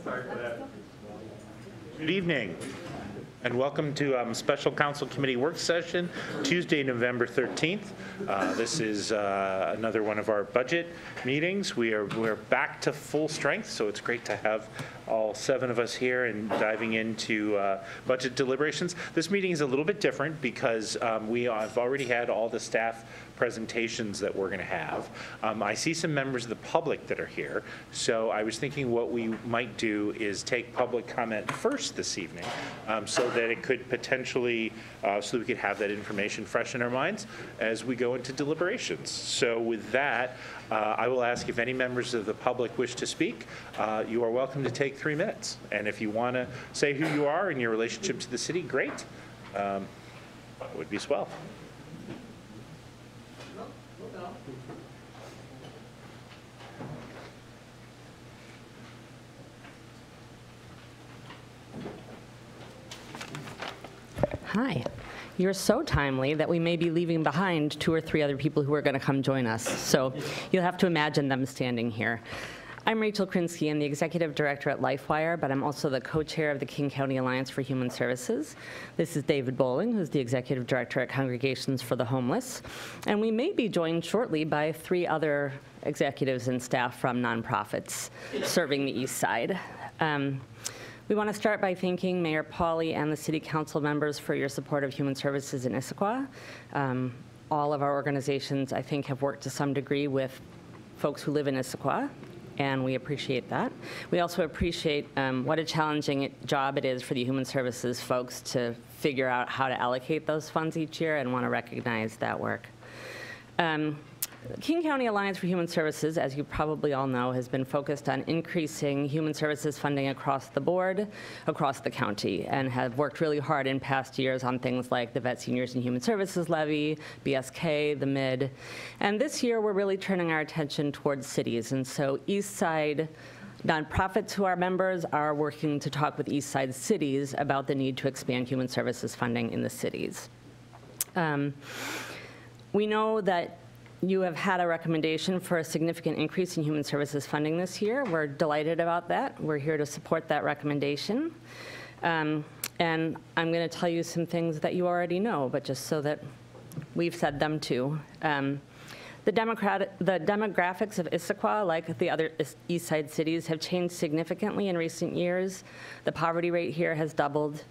Sorry for that. Good evening, and welcome to Special Council Committee Work Session, Tuesday, November 13th. This is another one of our budget meetings. We're back to full strength, so it's great to have all 7 of us here and diving into budget deliberations. This meeting is a little bit different because we have already had all the staff presentations that we're going to have. I see some members of the public that are here, so I was thinking what we might do is take public comment first this evening so that it could potentially, so that we could have that information fresh in our minds as we go into deliberations. So with that, I will ask if any members of the public wish to speak. You are welcome to take 3 minutes. And if you want to say who you are and your relationship to the city, great. It would be swell. Hi. You're so timely that we may be leaving behind 2 or 3 other people who are going to come join us. So you'll have to imagine them standing here. I'm Rachel Krinsky. I'm the Executive Director at LifeWire, but I'm also the co-chair of the King County Alliance for Human Services. This is David Bowling, who's the Executive Director at Congregations for the Homeless. And we may be joined shortly by 3 other executives and staff from nonprofits serving the East Side. We want to start by thanking Mayor Pauley and the City Council members for your support of human services in Issaquah. All of our organizations, I think, have worked to some degree with folks who live in Issaquah, and we appreciate that. We also appreciate what a challenging job it is for the human services folks to figure out how to allocate those funds each year, and want to recognize that work. King County Alliance for Human Services, as you probably all know, has been focused on increasing human services funding across the board, across the county, and have worked really hard in past years on things like the Vet Seniors and Human Services Levy, BSK, the MID. And this year, we're really turning our attention towards cities. And so East Side nonprofits who are members are working to talk with East Side cities about the need to expand human services funding in the cities. We know that you have had a recommendation for a significant increase in human services funding this year. We're delighted about that. We're here to support that recommendation. And I'm going to tell you some things that you already know, but just so that we've said them too. The demographics of Issaquah, like the other East Side cities, have changed significantly in recent years. The poverty rate here has doubled.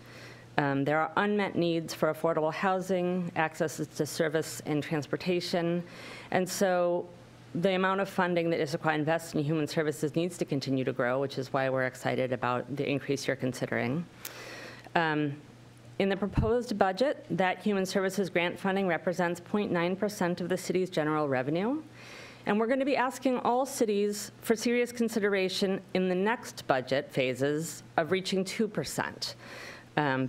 There are unmet needs for affordable housing, access to service and transportation. And so the amount of funding that Issaquah invests in human services needs to continue to grow, which is why we're excited about the increase you're considering. In the proposed budget, that human services grant funding represents 0.9% of the city's general revenue. And we're going to be asking all cities for serious consideration in the next budget phases of reaching 2%.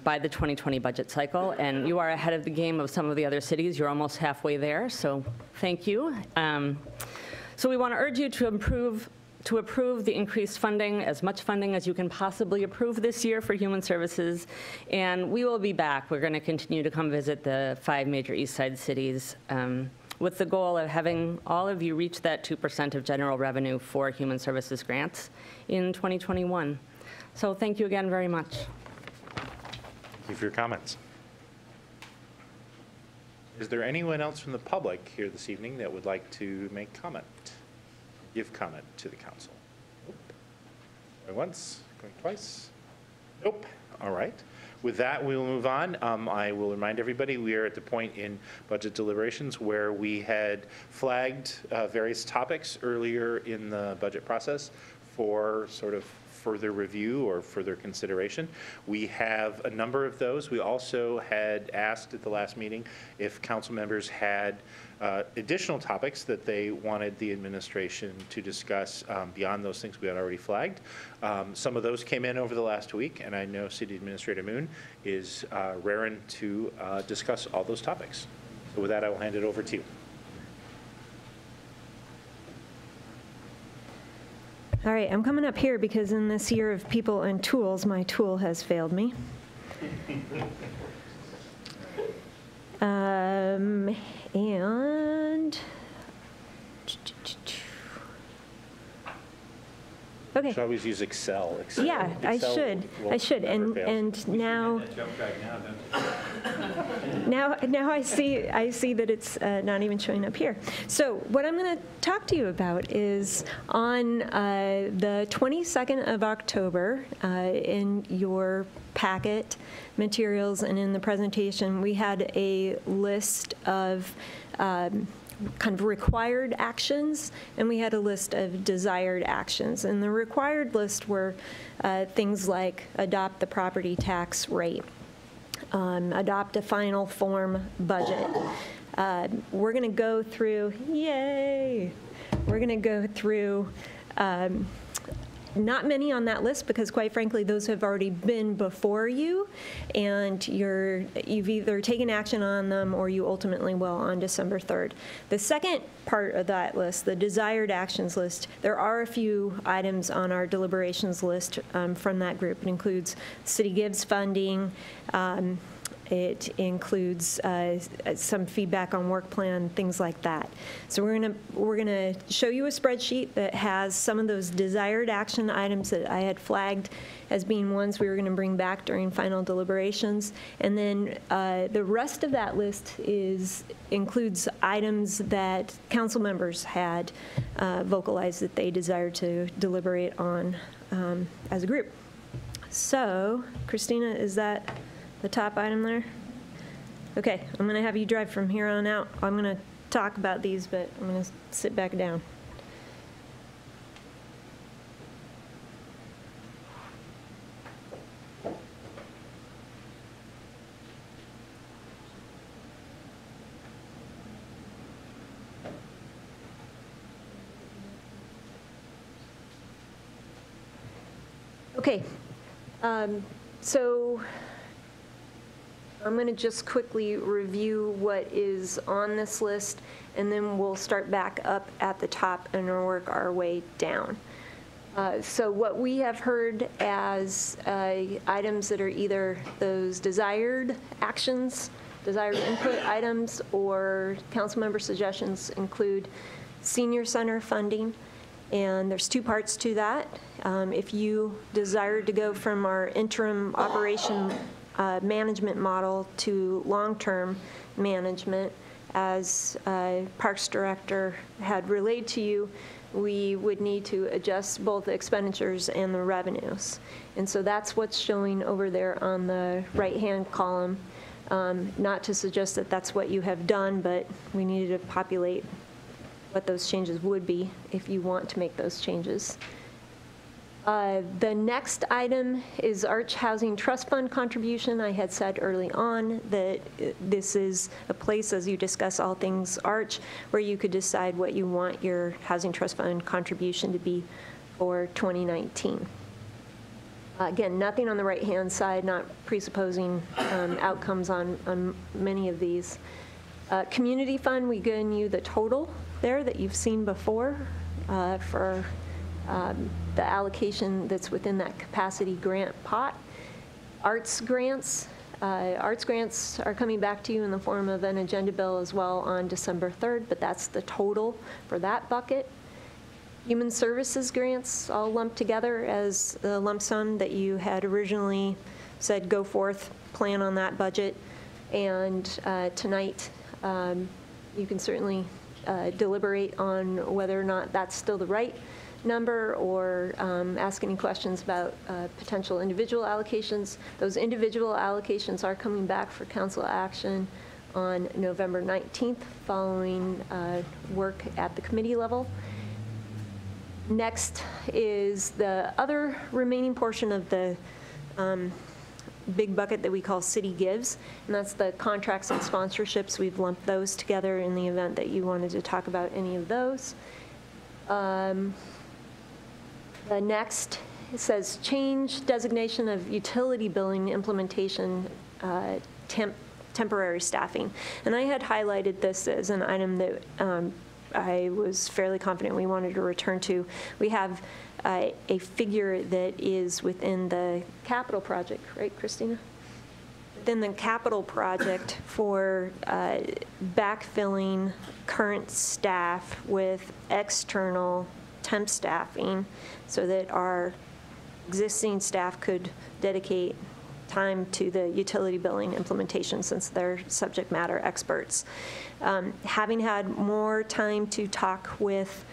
By the 2020 budget cycle, and you are ahead of the game of some of the other cities. You're almost halfway there, so thank you. So we want to urge you to approve the increased funding, as much funding as you can possibly approve this year for human services, and we will be back. We're going to continue to come visit the 5 major East Side cities with the goal of having all of you reach that 2% of general revenue for human services grants in 2021. So thank you again very much. Thank you for your comments. Is there anyone else from the public here this evening that would like to make comment, give comment to the council? Nope. Going once, going twice? Nope. All right. With that, we will move on. I will remind everybody we are at the point in budget deliberations where we had flagged various topics earlier in the budget process for sort of further review or further consideration. We have a number of those. We also had asked at the last meeting if council members had additional topics that they wanted the administration to discuss beyond those things we had already flagged. Some of those came in over the last week, and I know City Administrator Moon is raring to discuss all those topics. So with that, I will hand it over to you. All right, I'm coming up here because in this year of people and tools, my tool has failed me. Okay. Should always use Excel. Yeah, I Excel should. will I should. never fail. And now, now I see that it's not even showing up here. So what I'm going to talk to you about is on the 22nd of October, in your packet materials and in the presentation, we had a list of kind of required actions, and we had a list of desired actions. And the required list were things like adopt the property tax rate, adopt a final form budget. We're going to go through, yay, we're going to go through not many on that list, because quite frankly, those have already been before you, and you've either taken action on them or you ultimately will on December 3rd. The second part of that list, the desired actions list, there are a few items on our deliberations list from that group. It includes city gives funding. It includes some feedback on work plan, things like that. So we're gonna show you a spreadsheet that has some of those desired action items that I had flagged as being ones we were gonna bring back during final deliberations. And then the rest of that list includes items that council members had vocalized that they desired to deliberate on as a group. So, Christina, is that the top item there? Okay, I'm going to have you drive from here on out. I'm going to talk about these, but I'm going to sit back down. Okay, so I'm going to just quickly review what is on this list, and then we'll start back up at the top and work our way down. So what we have heard as items that are either those desired actions, desired input items, or council member suggestions include senior center funding. And there's two parts to that. If you desire to go from our interim operation management model to long-term management, as Parks Director had relayed to you, we would need to adjust both the expenditures and the revenues. And so that's what's showing over there on the right-hand column. Not to suggest that that's what you have done, but we needed to populate what those changes would be if you want to make those changes. The next item is Arch Housing Trust Fund contribution. I had said early on that this is a place, as you discuss all things Arch, where you could decide what you want your Housing Trust Fund contribution to be for 2019. Again, nothing on the right-hand side, not presupposing outcomes on many of these. Community Fund, we given you the total there that you've seen before for the allocation that's within that capacity grant pot. Arts grants are coming back to you in the form of an agenda bill as well on December 3rd, but that's the total for that bucket. Human services grants all lumped together as the lump sum that you had originally said go forth, plan on that budget. And tonight you can certainly deliberate on whether or not that's still the right number, or ask any questions about potential individual allocations. Those individual allocations are coming back for council action on November 19th following work at the committee level. Next is the other remaining portion of the big bucket that we call City Gives, and that's the contracts and sponsorships. We've lumped those together in the event that you wanted to talk about any of those. The next, it says change designation of utility billing implementation temporary staffing. And I had highlighted this as an item that I was fairly confident we wanted to return to. We have a figure that is within the capital project, right, Christina? Within the capital project for backfilling current staff with external temp staffing so that our existing staff could dedicate time to the utility billing implementation since they're subject matter experts. Having had more time to talk with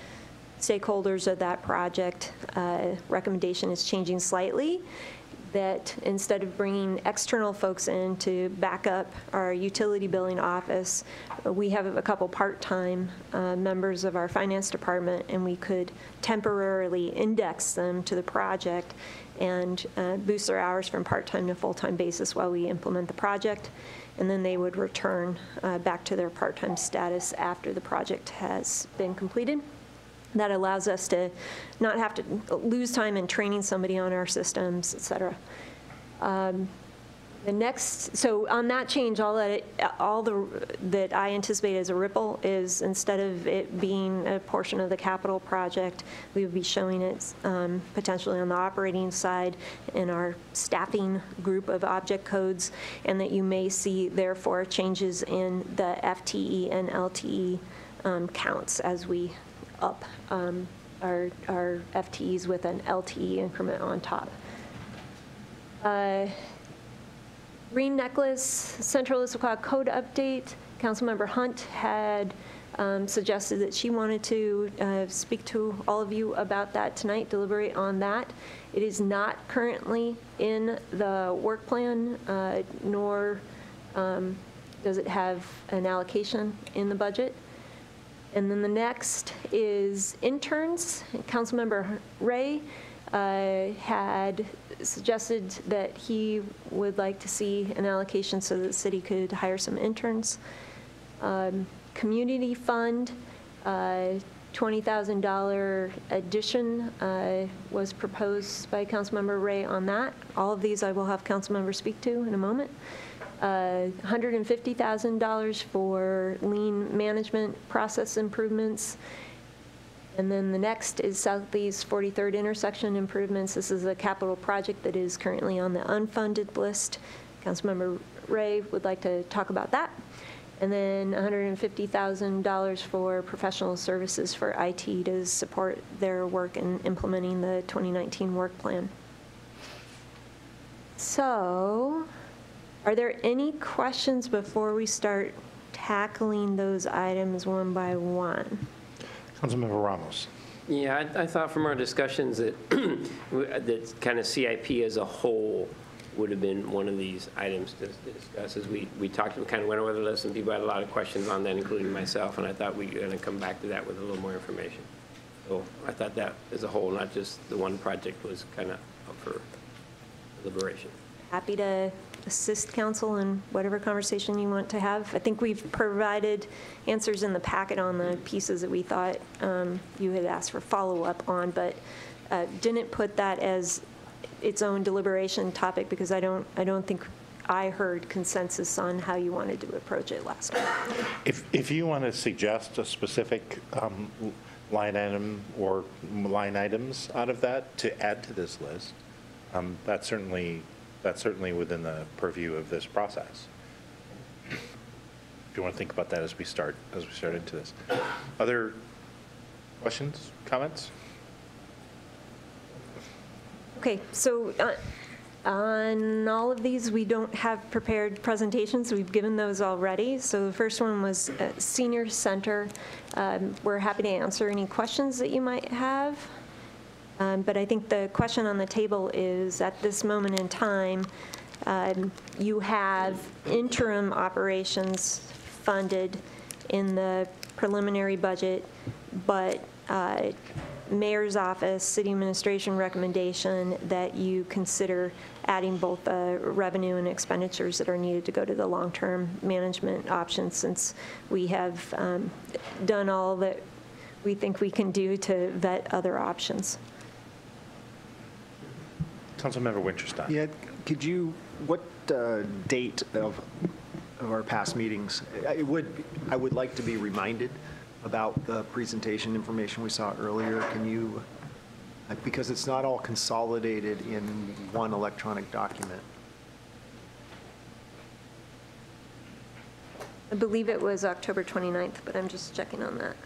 stakeholders of that project, recommendation is changing slightly, that instead of bringing external folks in to back up our utility billing office, we have a couple part-time members of our finance department, and we could temporarily index them to the project and boost their hours from part-time to full-time basis while we implement the project, and then they would return back to their part-time status after the project has been completed. That allows us to not have to lose time in training somebody on our systems, et cetera. The next, so on that change, that I anticipate as a ripple is instead of it being a portion of the capital project, we would be showing it potentially on the operating side in our staffing group of object codes, and that you may see, therefore, changes in the FTE and LTE counts as we up our FTEs with an LTE increment on top. Green Necklace Central Issaquah Code update. Councilmember Hunt had suggested that she wanted to speak to all of you about that tonight, deliberate on that. It is not currently in the work plan, nor does it have an allocation in the budget. And then the next is interns. Councilmember Ray had suggested that he would like to see an allocation so that the city could hire some interns. Community fund, $20,000 addition was proposed by Councilmember Ray on that. All of these I will have Councilmember speak to in a moment. $150,000 for lean management process improvements. And then the next is Southeast 43rd intersection improvements. This is a capital project that is currently on the unfunded list. Councilmember Ray would like to talk about that. And then $150,000 for professional services for IT to support their work in implementing the 2019 work plan. So, are there any questions before we start tackling those items one by one? Councilmember Ramos. Yeah, I thought from our discussions that that kind of CIP as a whole would have been one of these items to discuss. As we talked and kind of went over the list, and people had a lot of questions on that, including myself, and I thought we were going to come back to that with a little more information. So I thought that as a whole, not just the one project, was kind of up for deliberation. Happy to assist council in whatever conversation you want to have. I think we've provided answers in the packet on the pieces that we thought you had asked for follow-up on, but didn't put that as its own deliberation topic because I don't think I heard consensus on how you wanted to approach it last time. If you want to suggest a specific line item or line items out of that to add to this list, that's certainly within the purview of this process. If you want to think about that as we start into this. Other questions, comments? Okay, so on all of these, we don't have prepared presentations. We've given those already. So the first one was Senior Center. We're happy to answer any questions that you might have. But I think the question on the table is, at this moment in time, you have interim operations funded in the preliminary budget, but mayor's office, city administration recommendation that you consider adding both the revenue and expenditures that are needed to go to the long-term management options, since we have done all that we think we can do to vet other options. Councilmember Winterstein. Yeah, could you, what date of our past meetings, I would like to be reminded about the presentation information we saw earlier. Can you, because it's not all consolidated in one electronic document. I believe it was October 29th, but I'm just checking on that.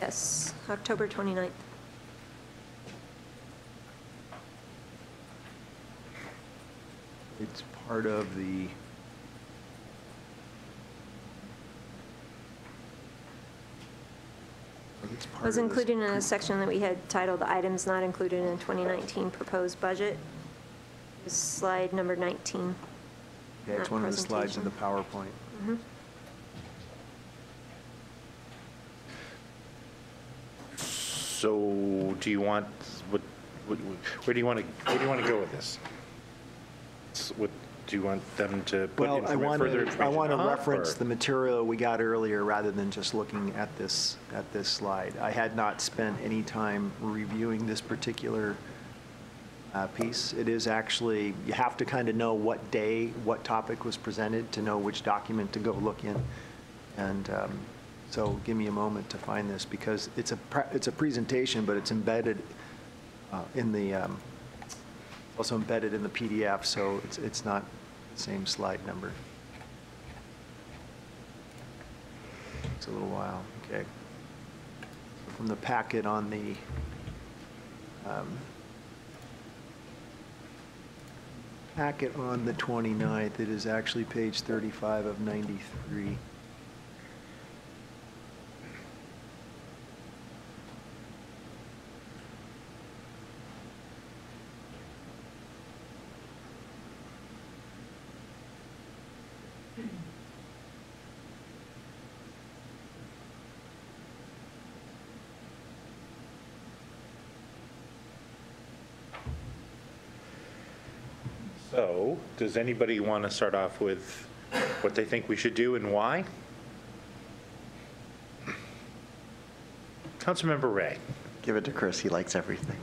Yes, October 29th. It's part of the, it's It part was of this- included in a section that we had titled Items Not Included in 2019 Proposed Budget. It's slide number 19. Yeah, it's that one of the slides in the presentation. PowerPoint. So do you want, where do you want to go with this? Do you want them to put Well, further information I want to up, reference or- the material we got earlier rather than just looking at this slide. I had not spent any time reviewing this particular piece. It is actually, you have to kind of know what day, what topic was presented to know which document to go look in. And so give me a moment to find this, because it's a presentation, but it's embedded in the, also embedded in the PDF, so it's not the same slide number. Takes a little while, okay. From the packet on the, packet on the 29th, it is actually page 35 of 93. So, does anybody want to start off with what they think we should do and why? Councilmember Ray. Give it to Chris, he likes everything.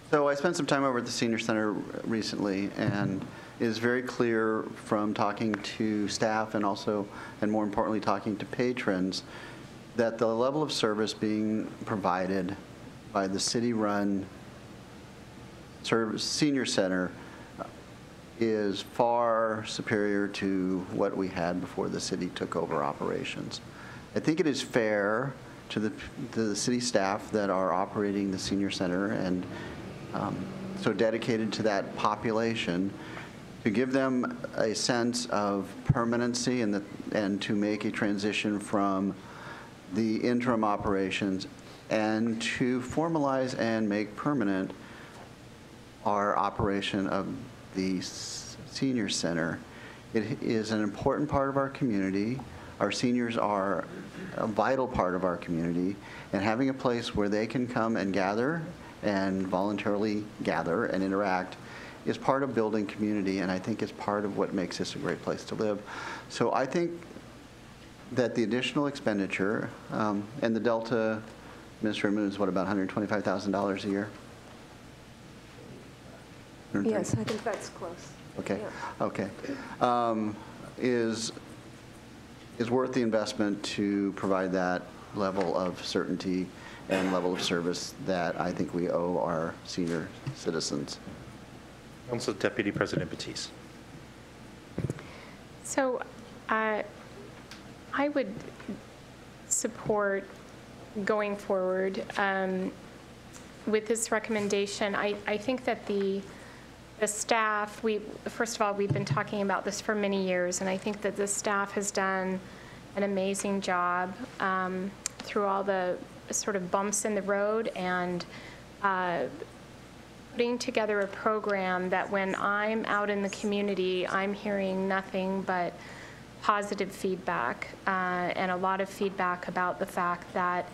So I spent some time over at the Senior Center recently, and it is very clear from talking to staff and also, and more importantly, talking to patrons, that the level of service being provided by the city-run Senior Center is far superior to what we had before the city took over operations. I think it is fair to the city staff that are operating the Senior Center and so dedicated to that population, to give them a sense of permanency and to make a transition from the interim operations and to formalize and make permanent our operation of the Senior Center. It is an important part of our community. Our seniors are a vital part of our community, and having a place where they can come and gather and voluntarily gather and interact is part of building community, and I think it's part of what makes this a great place to live. So I think that the additional expenditure, and the Delta Administrator Moon is what, about $125,000 a year? Yes, I think that's close. Okay, Yeah. okay. Is worth the investment to provide that level of certainty and level of service that I think we owe our senior citizens. Council Deputy President Batiste. So I would support going forward with this recommendation. I think that the staff, first of all, we've been talking about this for many years, and I think that the staff has done an amazing job through all the sort of bumps in the road and putting together a program that when I'm out in the community, I'm hearing nothing but positive feedback and a lot of feedback about the fact that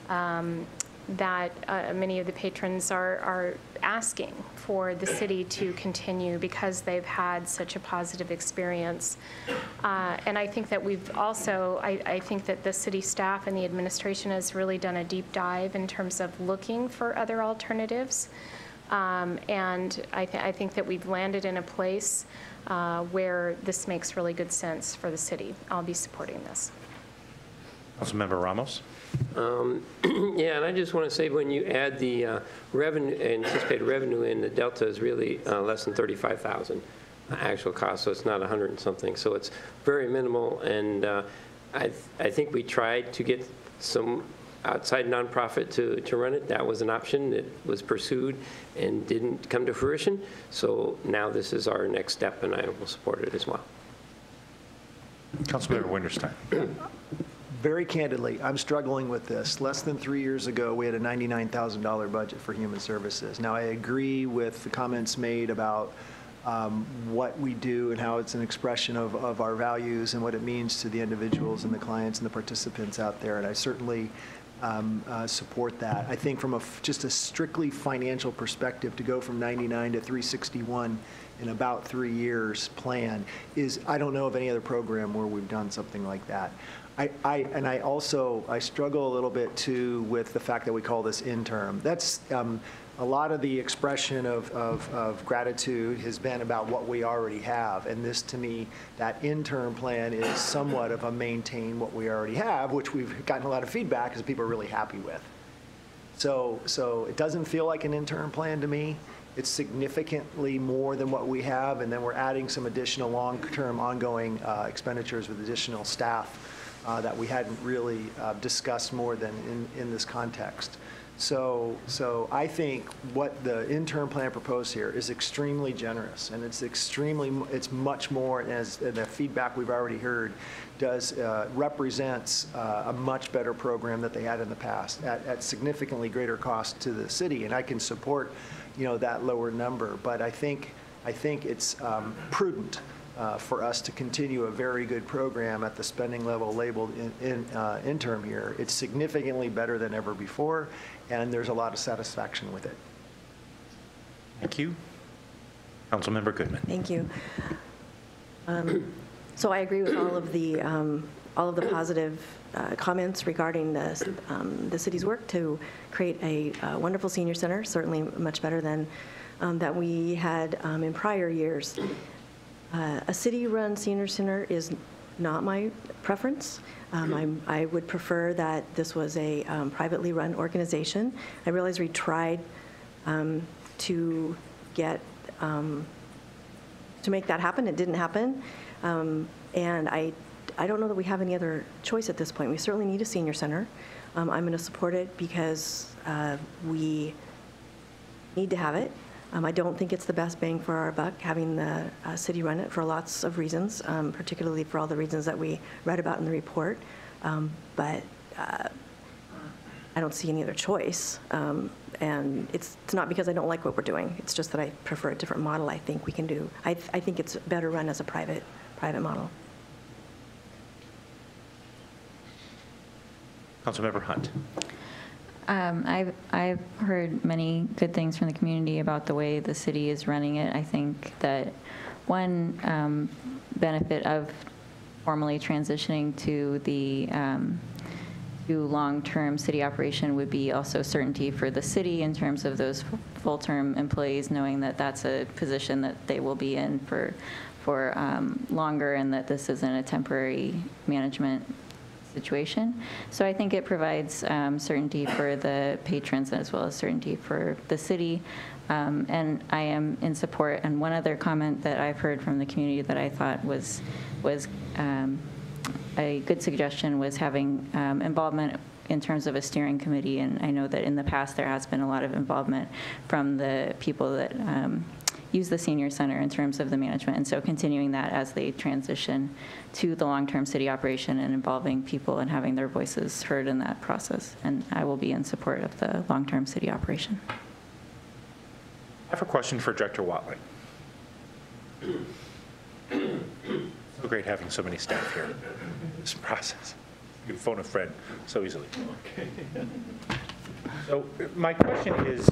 many of the patrons are asking for the city to continue because they've had such a positive experience. And I think that we've also, I think that the city staff and the administration has really done a deep dive in terms of looking for other alternatives. And I think that we've landed in a place where this makes really good sense for the city. I'll be supporting this. Councilmember Ramos. Yeah, and I just want to say, when you add the anticipated revenue in, the delta is really less than 35,000 actual cost, so it's not 100 and something. So it's very minimal, and I think we tried to get some outside nonprofit to run it. That was an option that was pursued and didn't come to fruition. So now this is our next step, and I will support it as well. Councilmember Winterstein. Very candidly, I'm struggling with this. Less than 3 years ago, we had a $99,000 budget for human services. Now, I agree with the comments made about what we do and how it's an expression of our values and what it means to the individuals and the clients and the participants out there, and I certainly support that. I think from just a strictly financial perspective, to go from 99 to 361 in about 3 years plan is, I don't know of any other program where we've done something like that. I struggle a little bit too with the fact that we call this interim. That's a lot of the expression of gratitude has been about what we already have. And this, to me, that interim plan is somewhat of a maintain what we already have, which we've gotten a lot of feedback because people are really happy with. So it doesn't feel like an interim plan to me. It's significantly more than what we have, and then we're adding some additional long-term ongoing expenditures with additional staff that we hadn't really discussed more than in this context. So I think what the interim plan proposed here is extremely generous, and it's much more, as the feedback we've already heard represents a much better program that they had in the past at significantly greater cost to the city, and I can support that lower number, but I think it's prudent for us to continue a very good program at the spending level labeled in interim here. It's significantly better than ever before, and there's a lot of satisfaction with it. Thank you. Councilmember Goodman. Thank you. So I agree with all of the positive comments regarding the city's work to create a wonderful senior center, certainly much better than that we had in prior years. A city-run senior center is not my preference. I would prefer that this was a privately run organization. I realize we tried to make that happen. It didn't happen. And I don't know that we have any other choice at this point. We certainly need a senior center. I'm going to support it because we need to have it. I don't think it's the best bang for our buck having the city run it for lots of reasons, particularly for all the reasons that we read about in the report. But I don't see any other choice. And it's not because I don't like what we're doing. It's just that I prefer a different model. I think we can do. I think it's better run as a private model. Councilmember Hunt. I've heard many good things from the community about the way the city is running it. I think that one benefit of formally transitioning to the to long-term city operation would be also certainty for the city in terms of those full-term employees, knowing that that's a position that they will be in for longer, and that this isn't a temporary management situation. So I think it provides certainty for the patrons as well as certainty for the city. And I am in support. And one other comment that I've heard from the community that I thought was a good suggestion was having involvement in terms of a steering committee. And I know that in the past there has been a lot of involvement from the people that use the senior center in terms of the management. And so continuing that as they transition to the long-term city operation and involving people and having their voices heard in that process. And I will be in support of the long-term city operation. I have a question for Director Watling. So great having so many staff here in this process. You can phone a friend so easily. So my question is,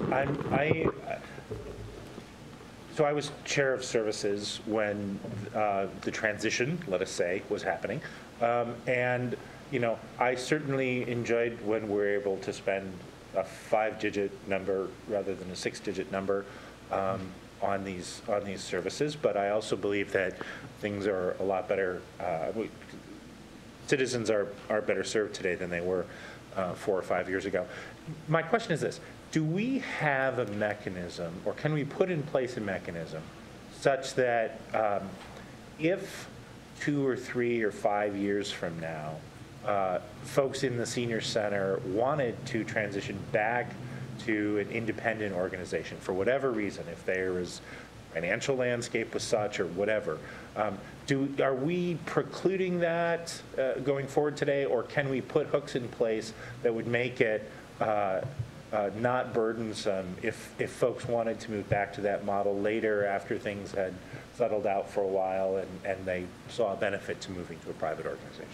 so I was chair of services when the transition, let us say, was happening. And, I certainly enjoyed when we were able to spend a 5-digit number rather than a 6-digit number on these services. But I also believe that things are a lot better. Citizens are better served today than they were 4 or 5 years ago. My question is this. Do we have a mechanism, or can we put in place a mechanism such that if 2 or 3 or 5 years from now, folks in the senior center wanted to transition back to an independent organization for whatever reason, if there was financial landscape was such or whatever. Are we precluding that going forward today, or can we put hooks in place that would make it not burdensome if folks wanted to move back to that model later after things had settled out for a while and they saw a benefit to moving to a private organization?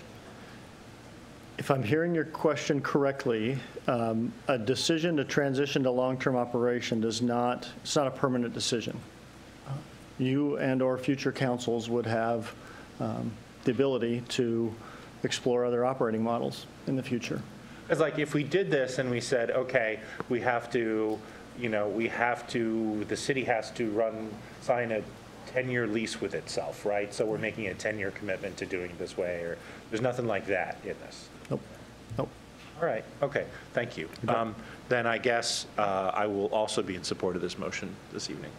If I'm hearing your question correctly, a decision to transition to long-term operation it's not a permanent decision. You and/or future councils would have the ability to explore other operating models in the future. It's like if we did this and we said, okay, the city has to sign a 10-year lease with itself, right? So we're making a 10-year commitment to doing it this way, or there's nothing like that in this. Nope. Nope. All right, okay, thank you. Then I guess I will also be in support of this motion this evening.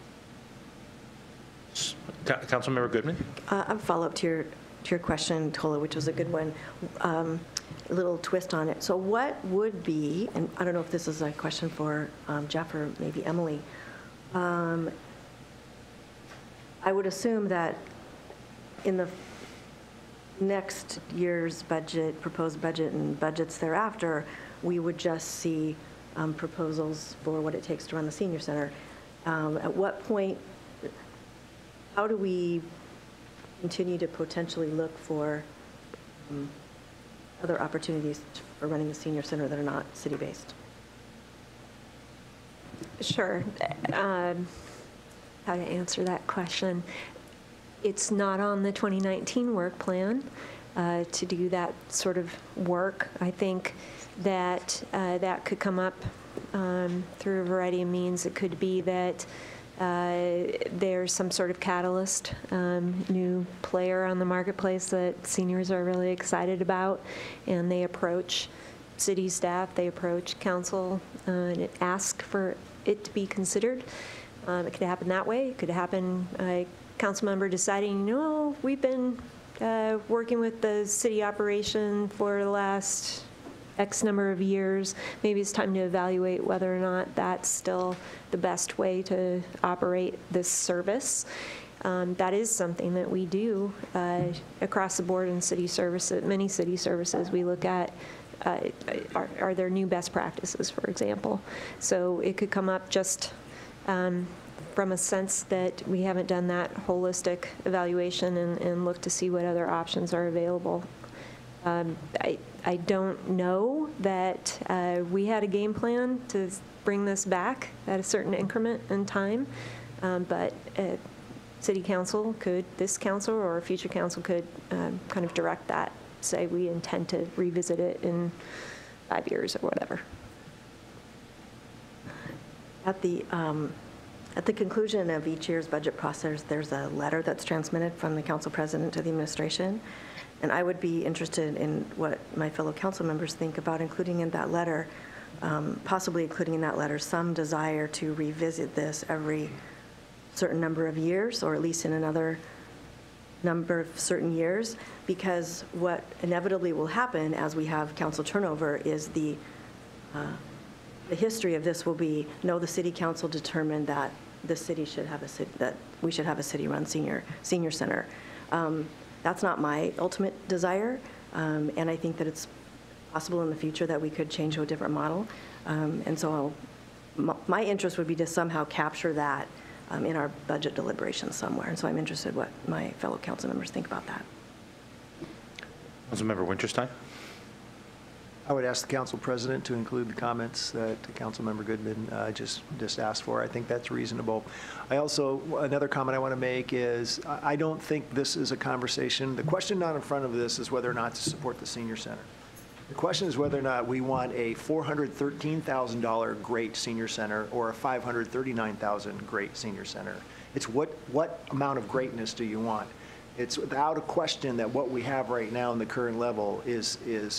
Councilmember Goodman? A follow-up to your question, Tola, which was a good one. A little twist on it. So what would be, and I don't know if this is a question for Jeff or maybe Emily, I would assume that in the next year's budget, proposed budget and budgets thereafter, we would just see proposals for what it takes to run the senior center. At what point, how do we continue to potentially look for other opportunities for running the senior center that are not city-based? Sure. How to answer that question. It's not on the 2019 work plan to do that sort of work. I think that that could come up through a variety of means. It could be that there's some sort of catalyst, new player on the marketplace that seniors are really excited about, and they approach city staff, they approach council, and ask for it to be considered. It could happen that way. It could happen a council member deciding, we've been working with the city operation for the last X number of years. Maybe it's time to evaluate whether or not that's still the best way to operate this service. That is something that we do across the board in city services, many city services. We look at are there new best practices, for example. So it could come up just from a sense that we haven't done that holistic evaluation and look to see what other options are available. I don't know that we had a game plan to bring this back at a certain increment in time, but city council could, this council or a future council could kind of direct that, say we intend to revisit it in 5 years or whatever. At the conclusion of each year's budget process, there's a letter that's transmitted from the council president to the administration. And I would be interested in what my fellow council members think about including in that letter, possibly including in that letter some desire to revisit this every certain number of years, or at least in another number of certain years, because what inevitably will happen as we have council turnover is the history of this will be, no, the city council determined that the city should have that we should have a city-run senior center. That's not my ultimate desire, and I think that it's possible in the future that we could change to a different model. And so my interest would be to somehow capture that in our budget deliberations somewhere. And so I'm interested what my fellow council members think about that. Councilmember Winterstein? I would ask the council president to include the comments that Councilmember Goodman just asked for. I think that's reasonable. Another comment I want to make is I don't think this is a conversation. The question not in front of this is whether or not to support the senior center. The question is whether or not we want a $413,000 great senior center or a $539,000 great senior center. It's what amount of greatness do you want? It's without a question that what we have right now in the current level is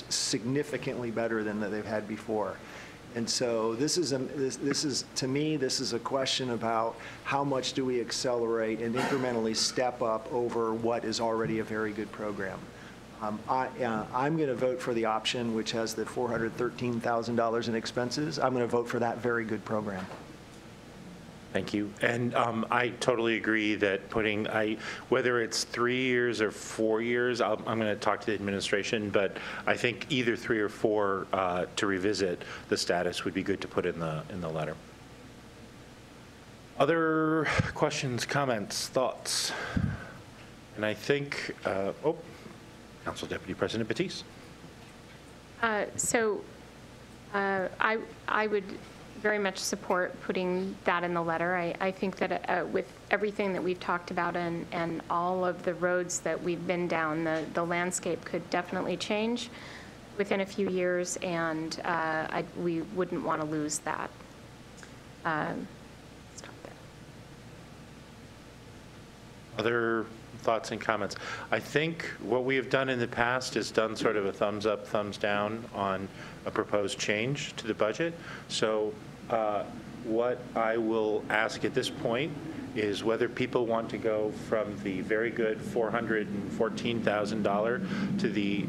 significantly better than that they've had before. And so this is, to me, this is a question about how much do we accelerate and incrementally step up over what is already a very good program. I'm going to vote for the option which has the $413,000 in expenses. I'm going to vote for that very good program. Thank you. And I totally agree that putting, whether it's 3 years or 4 years, I'm going to talk to the administration, but I think either 3 or 4 to revisit the status would be good to put in the letter. Other questions, comments, thoughts? And I think, Council Deputy President Batiste. I would very much support putting that in the letter. I think that with everything that we've talked about and all of the roads that we've been down, the landscape could definitely change within a few years, and we wouldn't want to lose that. Stop there. Other thoughts and comments? I think what we have done in the past is done sort of a thumbs up, thumbs down on a proposed change to the budget. So what I will ask at this point is whether people want to go from the very good $414,000 to the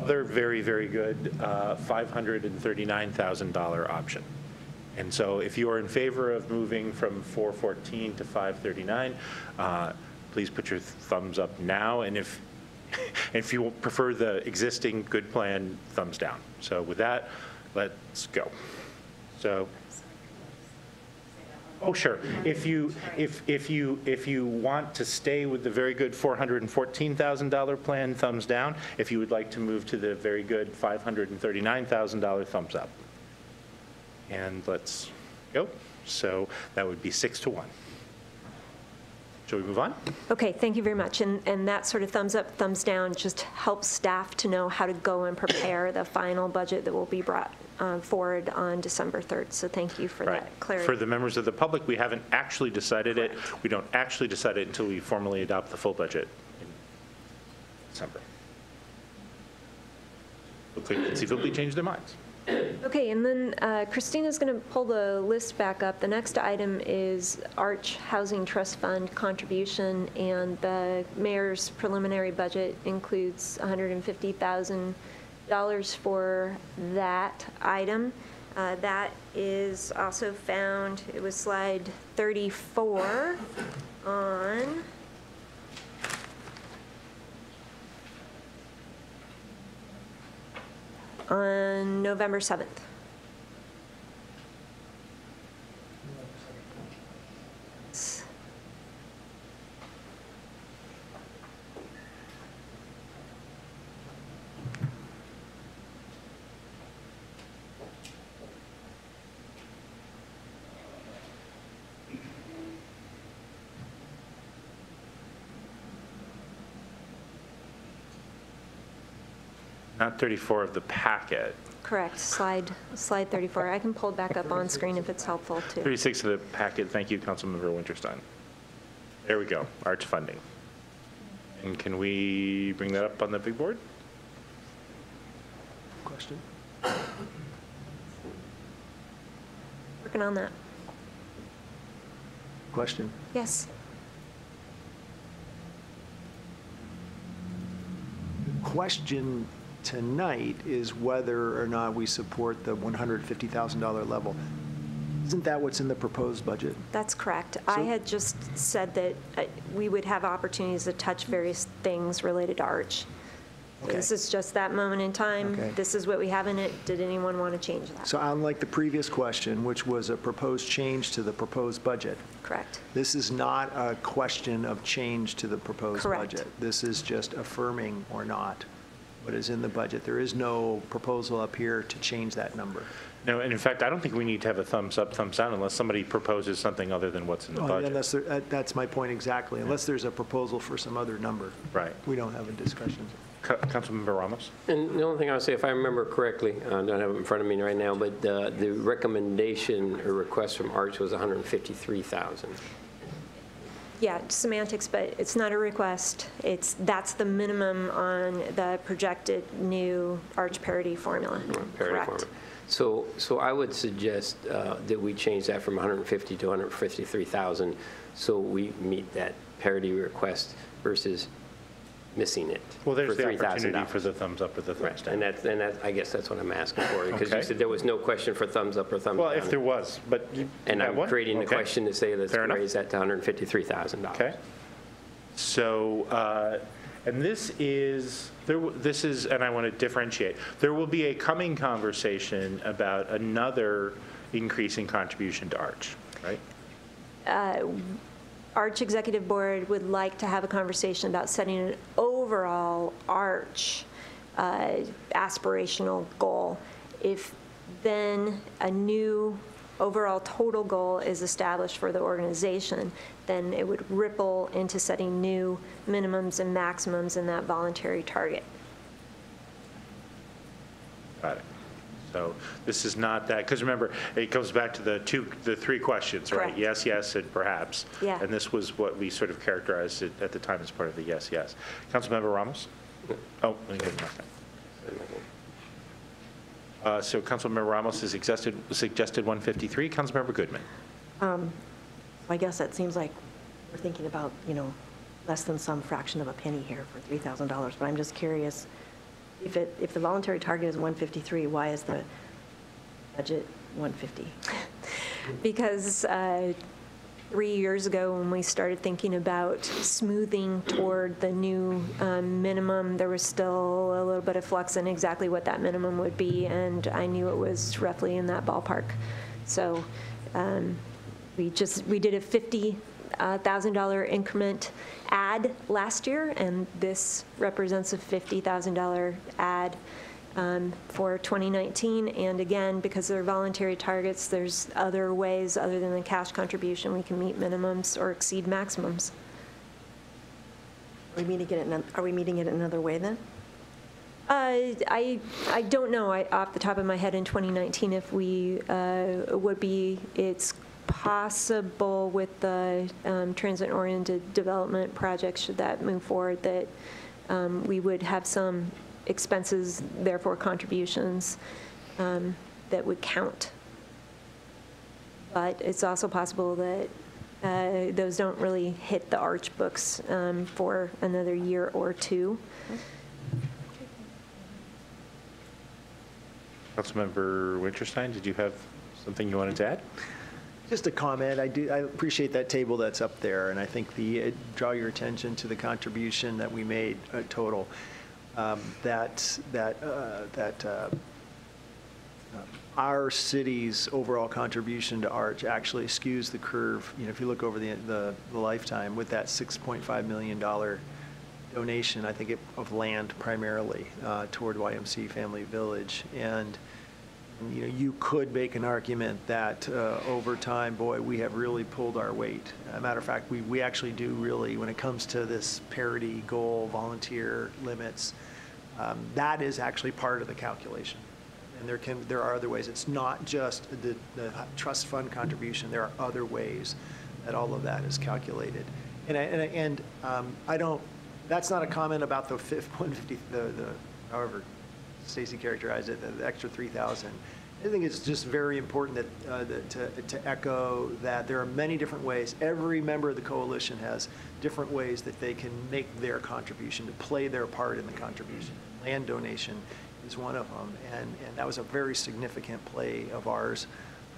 other very, very good $539,000 option. And so if you are in favor of moving from 414 to 539, please put your thumbs up now. And if you prefer the existing good plan, thumbs down. So with that, let's go. So, oh, sure. If you want to stay with the very good $414,000 plan, thumbs down. If you would like to move to the very good $539,000, thumbs up. And let's go. So that would be 6-1. Shall we move on? Okay, thank you very much. And that sort of thumbs up, thumbs down just helps staff to know how to go and prepare the final budget that will be brought forward on December 3rd. So thank you for that clarity. For the members of the public, we haven't actually decided it. We don't actually decide it until we formally adopt the full budget in December. Looks like conceivably change their minds. Okay, and then Christina's going to pull the list back up. The next item is Arch Housing Trust Fund contribution, and the mayor's preliminary budget includes $150,000 for that item. That is also found, it was slide 34 on November 7th. Not 34 of the packet. Correct, slide 34. I can pull it back up on screen if it's helpful too. 36 of the packet. Thank you, Councilmember Winterstein. There we go, Arch funding. And can we bring that up on the big board? Question? Working on that. Question? Yes. Question tonight is whether or not we support the $150,000 level. Isn't that what's in the proposed budget? That's correct. I had just said that we would have opportunities to touch various things related to Arch. Okay. This is just that moment in time. Okay. This is what we have in it. Did anyone want to change that? So unlike the previous question, which was a proposed change to the proposed budget, Correct. this is not a question of change to the proposed Correct. budget. This is just affirming or not what is in the budget. There is no proposal up here to change that number. No, and in fact, I don't think we need to have a thumbs up, thumbs down unless somebody proposes something other than what's in the budget. Unless that's my point exactly. Unless there's a proposal for some other number. Right. We don't have a discussion. Councilmember Ramos? And the only thing I would say, if I remember correctly, I don't have it in front of me right now, but the recommendation or request from Arch was $153,000. Yeah, semantics, but it's not a request. That's the minimum on the projected new arch parity formula. Correct. So I would suggest that we change that from 150 to 153,000, so we meet that parity request versus missing it. Well, there's for the opportunity $3,000. for the thumbs up or the thumbs down. And I guess that's what I'm asking for, because Okay. you said there was no question for thumbs up or thumbs down. Well, if there was, but you And have I'm one? creating a Okay. question to say, let's Fair enough. raise that to $153,000. Okay. So, and this is, and I want to differentiate. There will be a coming conversation about another increase in contribution to Arch, right? Arch Executive Board would like to have a conversation about setting an overall Arch aspirational goal. If then a new overall total goal is established for the organization, then it would ripple into setting new minimums and maximums in that voluntary target. Got it. So this is not that, because remember, it goes back to the three questions, right? Correct. Yes, yes, and perhaps. Yeah. And this was what we sort of characterized it at the time as part of the yes, yes. Councilmember Ramos? Oh, let me get my thing. So Councilmember Ramos has suggested 153. Councilmember Goodman? I guess that seems like we're thinking about, less than some fraction of a penny here for $3,000, but I'm just curious, if the voluntary target is 153, why is the budget 150? Because 3 years ago, when we started thinking about smoothing toward the new minimum, there was still a little bit of flux in exactly what that minimum would be, and I knew it was roughly in that ballpark. So we did a $50,000 increment add last year, and this represents a $50,000 add for 2019. And again, because they're voluntary targets, there's other ways other than the cash contribution we can meet minimums or exceed maximums. Are we meeting it another way then? I don't know off the top of my head in 2019 if we would be. It's possible with the transit-oriented development projects, should that move forward, that we would have some expenses, therefore contributions, that would count. But it's also possible that those don't really hit the Arch books for another year or two. Councilmember Winterstein, did you have something you wanted to add? Just a comment. I appreciate that table that's up there, and I think draw your attention to the contribution that we made total. Our city's overall contribution to Arch actually skews the curve. If you look over the lifetime with that $6.5 million donation, I think of land primarily toward YMC Family Village, and you could make an argument that over time, boy, we have really pulled our weight. As a matter of fact, we actually do really, when it comes to this parity goal, volunteer limits, that is actually part of the calculation. And there are other ways. It's not just the trust fund contribution. There are other ways that all of that is calculated. And I don't. That's not a comment about the 150. However Stacy characterized it, the extra 3,000. I think it's just very important to echo that there are many different ways. Every member of the coalition has different ways that they can make their contribution, to play their part in the contribution. Land donation is one of them, and that was a very significant play of ours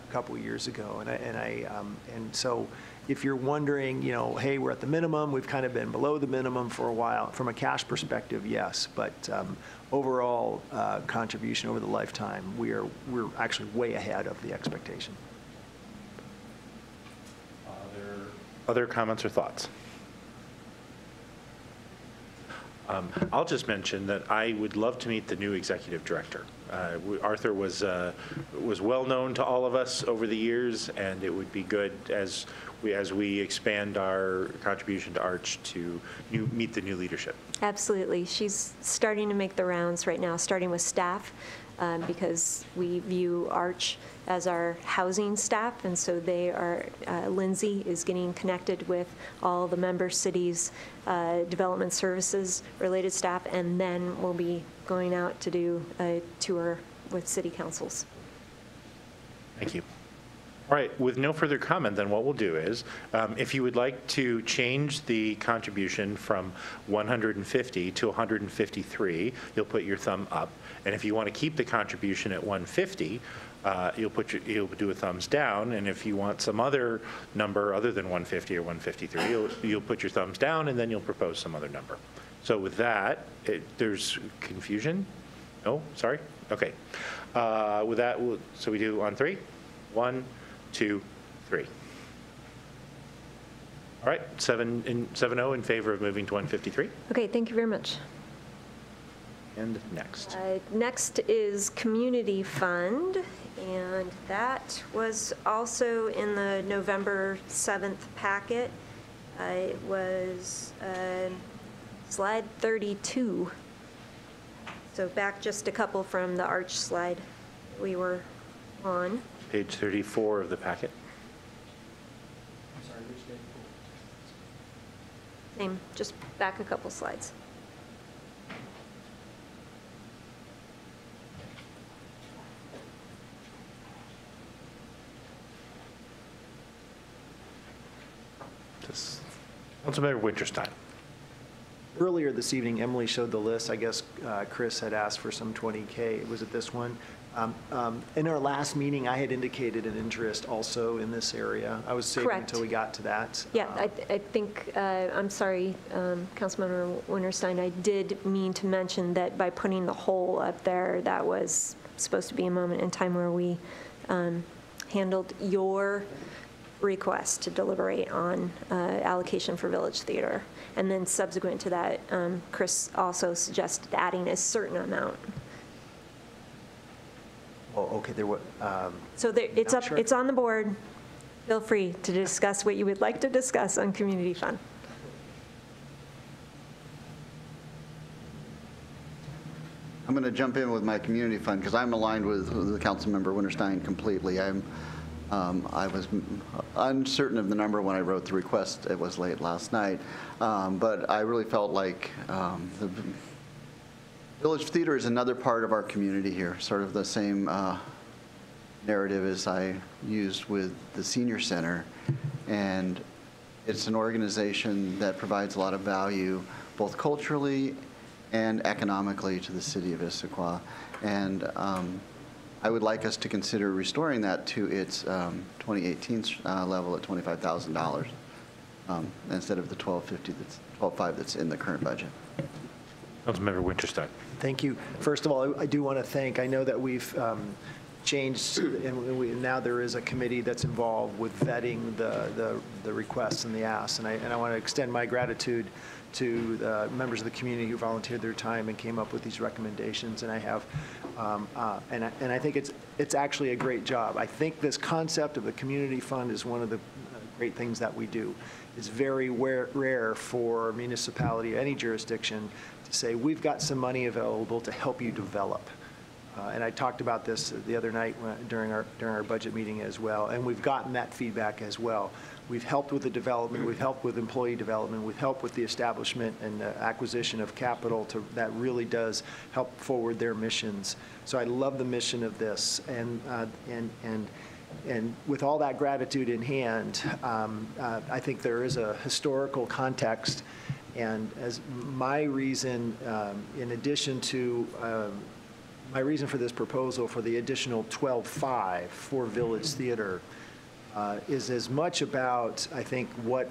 a couple of years ago. And so if you're wondering, hey, we're at the minimum, we've kind of been below the minimum for a while. From a cash perspective, yes, but overall contribution over the lifetime, we're actually way ahead of the expectation. Other comments or thoughts? I'll just mention that I would love to meet the new executive director. Arthur was well known to all of us over the years, and it would be good as we expand our contribution to Arch to meet the new leadership. Absolutely. She's starting to make the rounds right now, starting with staff, because we view Arch as our housing staff, and so they are, Lindsay is getting connected with all the member cities' development services related staff, and then we'll be going out to do a tour with city councils. Thank you. All right, with no further comment, then what we'll do is, if you would like to change the contribution from 150 to 153, you'll put your thumb up. And if you want to keep the contribution at 150, you'll do a thumbs down. And if you want some other number other than 150 or 153, you'll put your thumbs down, and then you'll propose some other number. So with that, there's confusion? No, sorry? Okay. With that, so we do on 3? 1, 2, 3. All right, 7-0 in favor of moving to 153. Okay, thank you very much. And next. Next is Community Fund, and that was also in the November 7th packet. It was slide 32. So back just a couple from the Arch slide we were on. Page 34 of the packet. Same, just back a couple slides. Councilmember Winterstein. Earlier this evening, Emily showed the list. I guess Chris had asked for some 20K. Was it this one? In our last meeting, I had indicated an interest also in this area. I was saving Correct. until we got to that. Yeah, I think, I'm sorry, Councilmember Winterstein, I did mean to mention that by putting the whole up there, that was supposed to be a moment in time where we handled your request to deliberate on allocation for Village Theater. And then subsequent to that, Chris also suggested adding a certain amount. Oh, okay, there was, So there, it's Not up, sure. it's on the board. Feel free to discuss what you would like to discuss on Community Fund. I'm going to jump in with my community fund because I'm aligned with Councilmember Winterstein completely. I was uncertain of the number when I wrote the request. It was late last night, but I really felt like the Village Theater is another part of our community here, sort of the same narrative as I used with the Senior Center, and it's an organization that provides a lot of value both culturally and economically to the city of Issaquah. And I would like us to consider restoring that to its 2018 level at $25,000 instead of the $12.5 that's in the current budget. Councilmember Winterstein. thank you. First of all, I do want to thank, I know that we've changed, and now there is a committee that's involved with vetting the requests and the asks, and I want to extend my gratitude to the members of the community who volunteered their time and came up with these recommendations, and I have, and I think it's actually a great job. I think this concept of the community fund is one of the great things that we do. It's very rare for a municipality, any jurisdiction, to say, we've got some money available to help you develop. And I talked about this the other night during our budget meeting as well, and we've gotten that feedback as well. We've helped with the development, we've helped with employee development, we've helped with the establishment and the acquisition of capital that really does help forward their missions. So I love the mission of this, and with all that gratitude in hand, I think there is a historical context, and as my reason, in addition to my reason for this proposal for the additional 12.5 for Village Theater is as much about, I think, what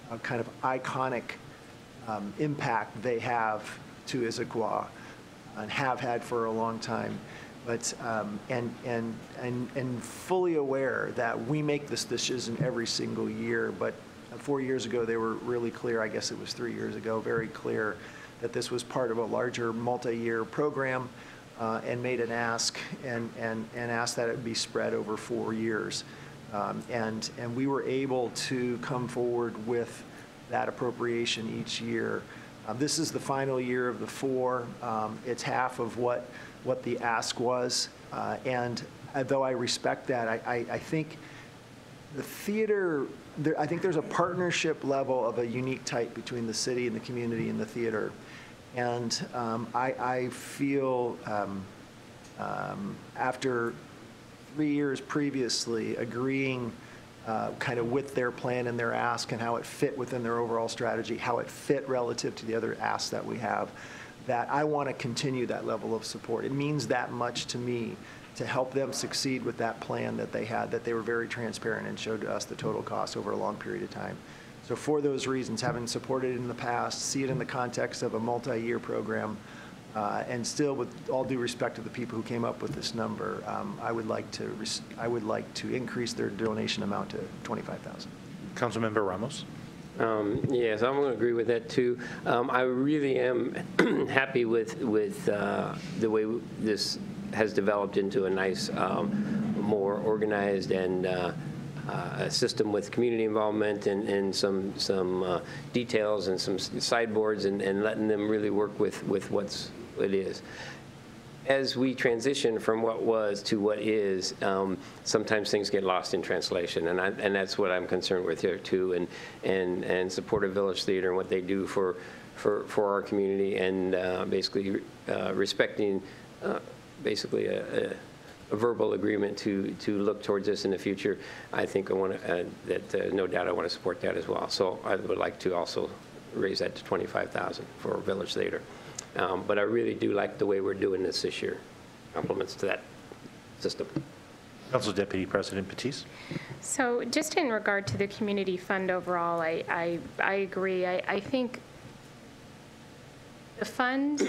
a kind of iconic impact they have to Issaquah and have had for a long time, but and fully aware that we make this decision every single year. But 4 years ago, they were really clear. I guess it was 3 years ago, very clear that this was part of a larger multi-year program. And made an ask and asked that it be spread over 4 years. And we were able to come forward with that appropriation each year. This is the final year of the 4. It's half of what what the ask was. And though I respect that, I think the theater, I think there's a partnership level of a unique type between the city and the community and the theater. And I feel after 3 years previously agreeing kind of with their plan and their ask and how it fit within their overall strategy, how it fit relative to the other asks that we have, that I want to continue that level of support. It means that much to me to help them succeed with that plan that they had, that they were very transparent and showed us the total cost over a long period of time. So for those reasons, having supported it in the past, see it in the context of a multi-year program, and still, with all due respect to the people who came up with this number, I would like to increase their donation amount to $25,000. Councilmember Ramos. Yes, I'm going to agree with that too. I really am happy with the way this has developed into a nice, more organized and a system with community involvement and some details and some sideboards and letting them really work with what it is. As we transition from what was to what is, sometimes things get lost in translation, and that's what I'm concerned with here too, and support of Village Theater and what they do for our community, and basically respecting basically a verbal agreement to look towards this in the future. I think I want to, no doubt I want to support that as well. So I would like to also raise that to $25,000 for Village Theater. But I really do like the way we're doing this year. Compliments to that system. Council Deputy President Batiste. So just in regard to the community fund overall, I agree. I think the fund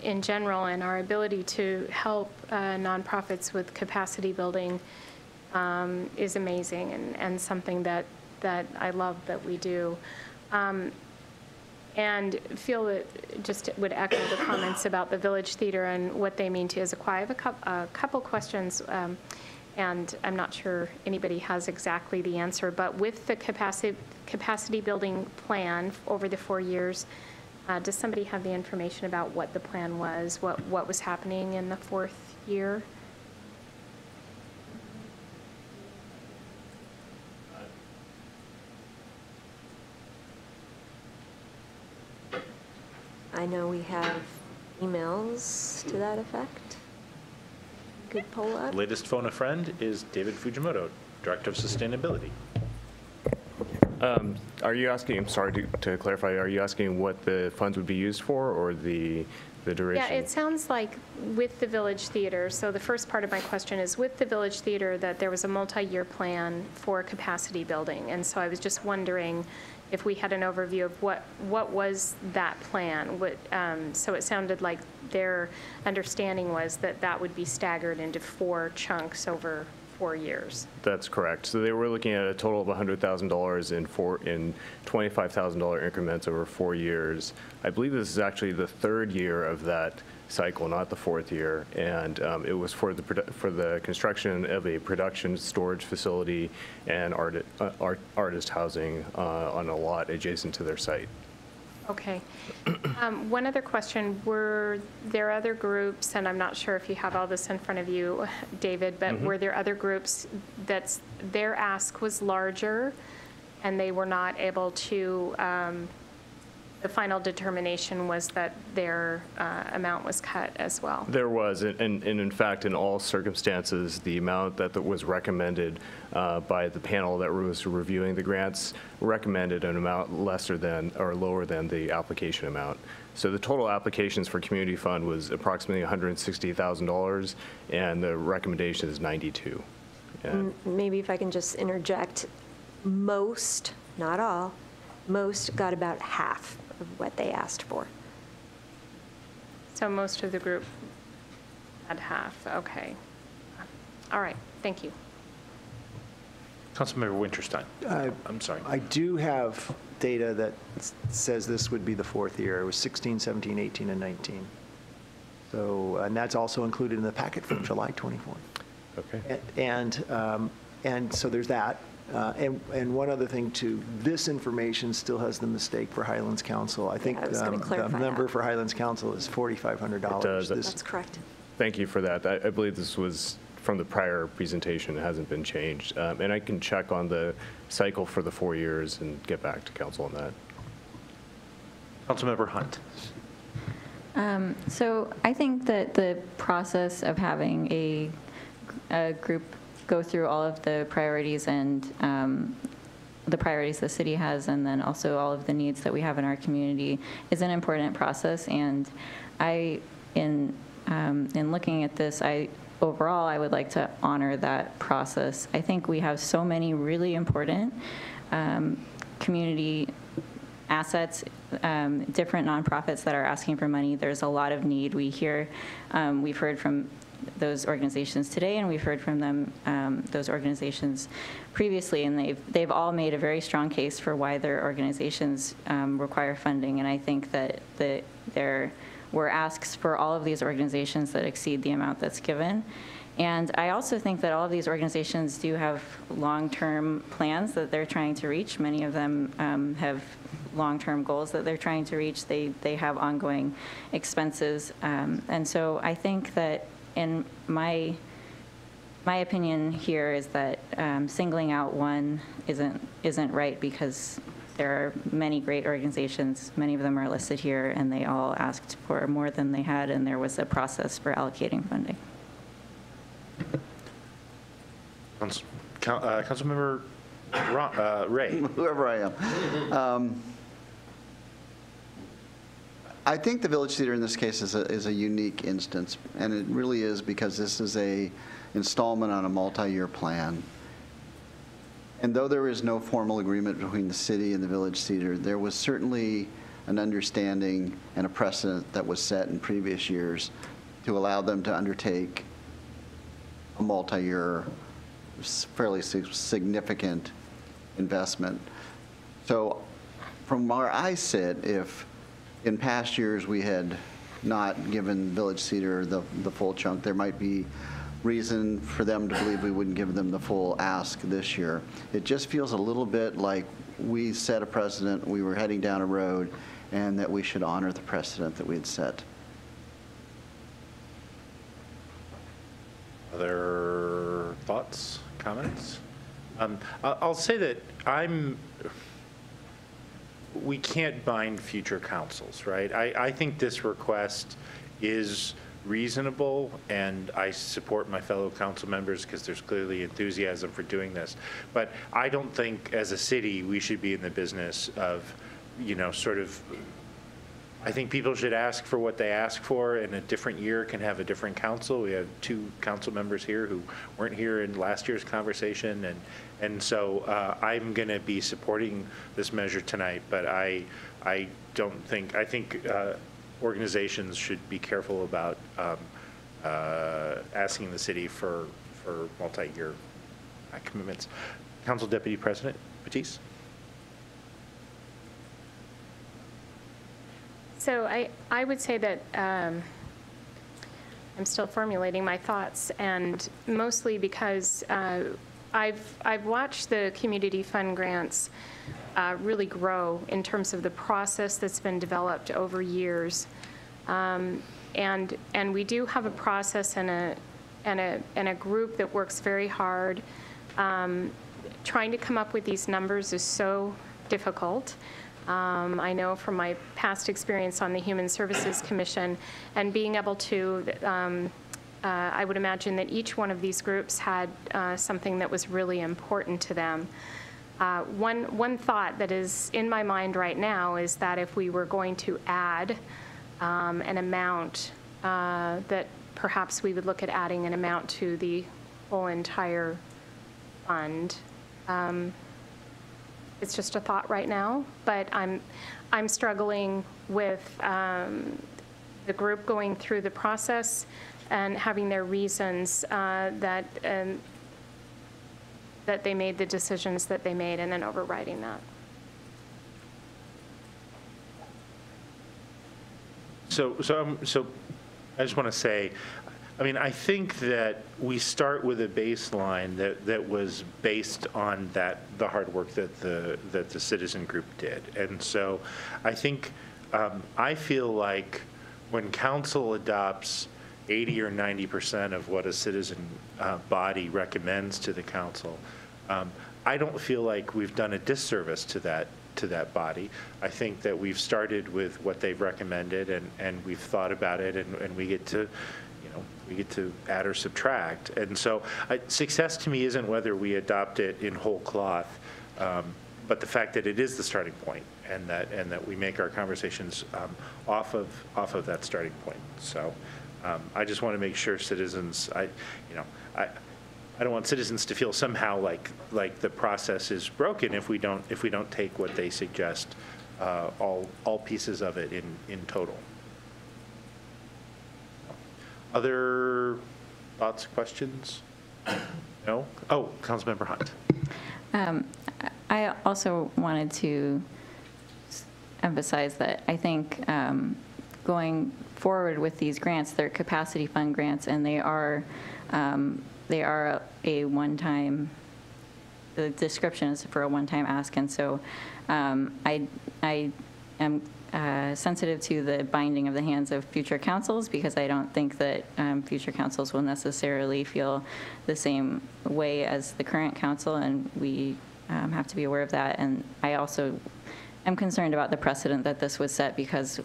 in general and our ability to help nonprofits with capacity building is amazing and something that I love that we do. And feel that just would echo the comments about the Village Theater and what they mean to Issaquah. I have a couple questions, and I'm not sure anybody has exactly the answer, but with the capacity building plan over the 4 years, does somebody have the information about what the plan was, what was happening in the 4th year? I know we have emails to that effect. Could pull up. Latest phone a friend is David Fujimoto, Director of Sustainability. Are you asking, I'm sorry to clarify, are you asking what the funds would be used for or the duration? Yeah, it sounds like with the Village Theater, so the first part of my question is with the Village Theater that there was a multi-year plan for capacity building. And so I was just wondering if we had an overview of what was that plan. So it sounded like their understanding was that would be staggered into 4 chunks over 4 years. That's correct. So they were looking at a total of $100,000 in $25,000 increments over 4 years. I believe this is actually the 3rd year of that cycle, not the 4th year, and it was for the construction of a production storage facility and artist housing on a lot adjacent to their site. Okay. One other question, were there other groups, and I'm not sure if you have all this in front of you, David, but were there other groups that their ask was larger and they were not able to, the final determination was that their amount was cut as well? There was, and in fact, in all circumstances, the amount that was recommended by the panel that was reviewing the grants recommended an amount lesser than or lower than the application amount. So the total applications for community fund was approximately $160,000, and the recommendation is $92,000. And maybe if I can just interject, most, not all, most got about half of what they asked for. So most of the group had half, okay. All right, thank you. Councilmember Winterstein. I'm sorry. I do have data that says this would be the 4th year. It was 16, 17, 18, and 19. So, and that's also included in the packet from July 24th. Okay. And so there's that. And one other thing too, this information still has the mistake for Highlands Council. I think I was gonna the clarify number that. for Highlands Council is $4,500. It does. That's correct. Thank you for that. I believe this was from the prior presentation. It hasn't been changed. And I can check on the cycle for the 4 years and get back to council on that. Councilmember Hunt. So I think that the process of having a group go through all of the priorities and the priorities the city has, and then also all of the needs that we have in our community is an important process. And in looking at this, overall, I would like to honor that process. I think we have so many really important community assets, different nonprofits that are asking for money. There's a lot of need. We've heard from those organizations today, and we've heard from them, those organizations previously, and they've all made a very strong case for why their organizations require funding. And I think that there were asks for all of these organizations that exceed the amount that's given. And I also think that all of these organizations do have long-term plans that they're trying to reach. Many of them have long-term goals that they're trying to reach. They have ongoing expenses. And so I think that in my opinion here is that singling out one isn't right, because there are many great organizations. Many of them are listed here, and they all asked for more than they had, and there was a process for allocating funding. Councilmember Ray. Whoever I am. I think the Village Theater in this case is a unique instance, and it really is because this is a installment on a multi-year plan. And though there is no formal agreement between the city and the Village Theater, there was certainly an understanding and a precedent that was set in previous years to allow them to undertake a multi-year, fairly significant investment. So from where I sit, if in past years we had not given Village Theater the full chunk, there might be reason for them to believe we wouldn't give them the full ask this year. It just feels a little bit like we set a precedent, we were heading down a road, and that we should honor the precedent that we had set. Other thoughts, comments? I'll say that we can't bind future councils, right? I think this request is reasonable, and I support my fellow council members because there's clearly enthusiasm for doing this. But I don't think as a city we should be in the business of, I think people should ask for what they ask for, and a different year can have a different council. We have 2 council members here who weren't here in last year's conversation, and so I'm going to be supporting this measure tonight, but I think organizations should be careful about asking the city for multi-year commitments. Council Deputy President Batiste. So I would say that I'm still formulating my thoughts, and mostly because I've watched the community fund grants really grow in terms of the process that's been developed over years, and we do have a process and a group that works very hard. Trying to come up with these numbers is so difficult. I know from my past experience on the Human Services Commission, and being able to, I would imagine that each one of these groups had something that was really important to them. One thought that is in my mind right now is that if we were going to add an amount, that perhaps we would look at adding an amount to the whole entire fund. It's just a thought right now, but I'm struggling with the group going through the process and having their reasons that they made the decisions that they made, and then overriding that. So I just want to say, I think that we start with a baseline that was based on the hard work that the citizen group did. And so I think, I feel like when council adopts 80 or 90% of what a citizen body recommends to the council, I don't feel like we've done a disservice to that body. I think that we've started with what they've recommended, and we've thought about it, and we get to, we get to add or subtract. And so success to me isn't whether we adopt it in whole cloth, but the fact that it is the starting point, and that we make our conversations off of that starting point. So I just want to make sure citizens, I don't want citizens to feel somehow like the process is broken if we don't take what they suggest, all pieces of it in total. Other thoughts, questions? No? Oh, Councilmember Hunt. I also wanted to emphasize that I think going forward with these grants, they're capacity fund grants, and they are a one-time, the description is for a one-time ask, and so I am sensitive to the binding of the hands of future councils, because I don't think that future councils will necessarily feel the same way as the current council, and we have to be aware of that. And I also am concerned about the precedent that this was set, because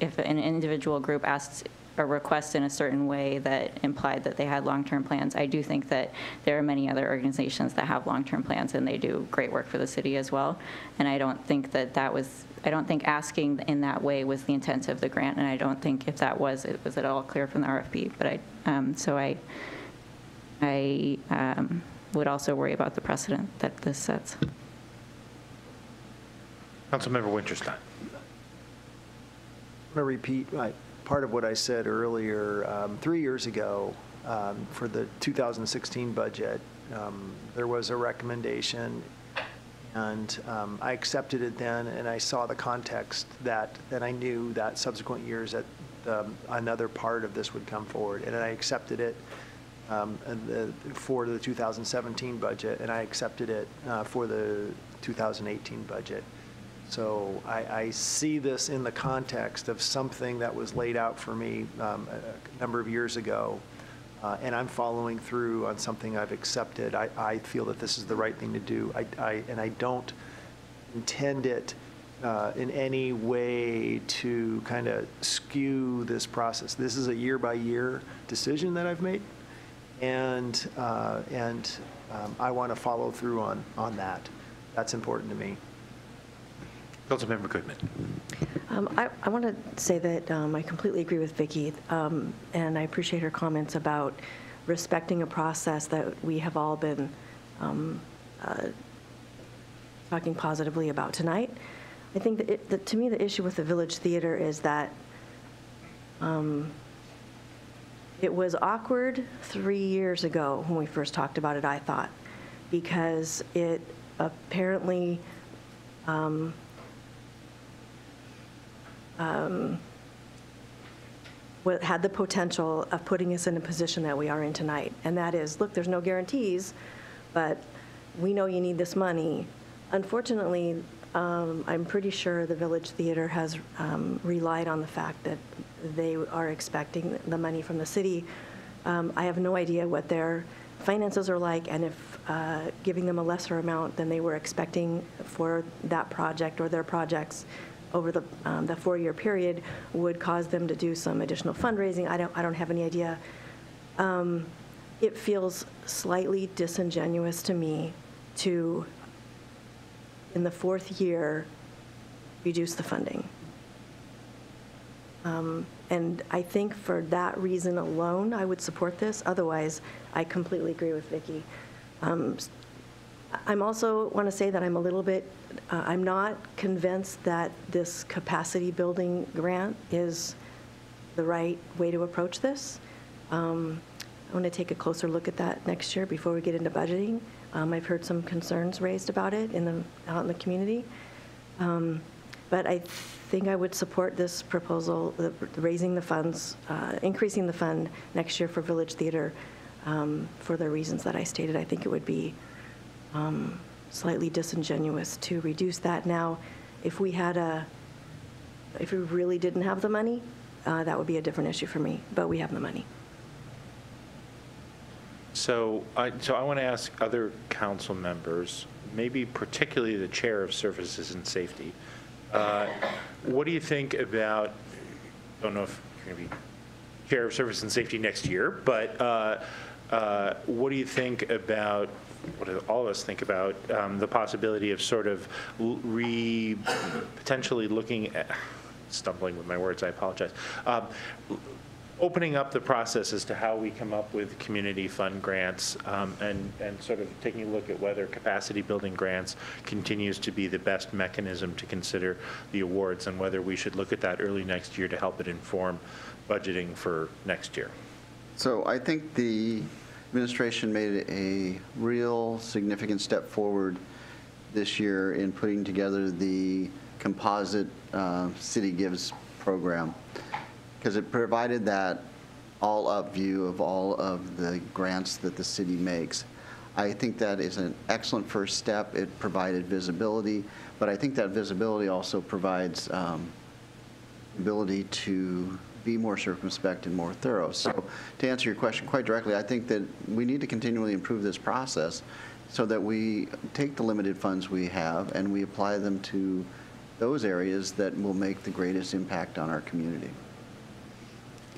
if an individual group asked a request in a certain way that implied that they had long-term plans, I do think that there are many other organizations that have long-term plans, and they do great work for the city as well. And I don't think I don't think asking in that way was the intent of the grant, and I don't think if that was, it was at all clear from the RFP. But I would also worry about the precedent that this sets. Councilmember Winterstein. I'm going to repeat part of what I said earlier. 3 years ago, for the 2016 budget, there was a recommendation, and I accepted it then, and I saw the context that I knew that subsequent years that another part of this would come forward, and I accepted it for the 2017 budget, and I accepted it for the 2018 budget. So I see this in the context of something that was laid out for me a number of years ago, and I'm following through on something I've accepted. I feel that this is the right thing to do, and I don't intend it in any way to kind of skew this process. This is a year-by-year decision that I've made, and I want to follow through on that. That's important to me. Councilmember Goodman. I want to say that I completely agree with Vicki, and I appreciate her comments about respecting a process that we have all been talking positively about tonight. I think that to me, the issue with the Village Theater is that it was awkward 3 years ago when we first talked about it, I thought, because it apparently had the potential of putting us in a position that we are in tonight. And that is, look, there's no guarantees, but we know you need this money. Unfortunately, I'm pretty sure the Village Theater has relied on the fact that they are expecting the money from the city. I have no idea what their finances are like, and if giving them a lesser amount than they were expecting for that project or their projects over the 4-year period would cause them to do some additional fundraising. I don't have any idea. It feels slightly disingenuous to me to, in the 4th year, reduce the funding. And I think for that reason alone, I would support this. Otherwise, I completely agree with Vicki. I'm also want to say that I'm a little bit, I'm not convinced that this capacity building grant is the right way to approach this. I want to take a closer look at that next year before we get into budgeting. I've heard some concerns raised about it out in the community. But I think I would support this proposal, raising the funds, increasing the fund next year for Village Theater for the reasons that I stated. I think it would be slightly disingenuous to reduce that. Now, if we really didn't have the money, that would be a different issue for me, but we have the money. So I want to ask other council members, maybe particularly the chair of Services and Safety, what do you think about, I don't know if you're going to be chair of Service and Safety next year, but what do you think about, what do all of us think about the possibility of sort of potentially looking at, stumbling with my words, I apologize, opening up the process as to how we come up with community fund grants and sort of taking a look at whether capacity building grants continues to be the best mechanism to consider the awards and whether we should look at that early next year to help it inform budgeting for next year. So I think the administration made a real significant step forward this year in putting together the composite City Gives program, because it provided that all-up view of all of the grants that the city makes. I think that is an excellent first step. It provided visibility, but I think that visibility also provides ability to be more circumspect and more thorough. So to answer your question quite directly, I think that we need to continually improve this process so that we take the limited funds we have and we apply them to those areas that will make the greatest impact on our community.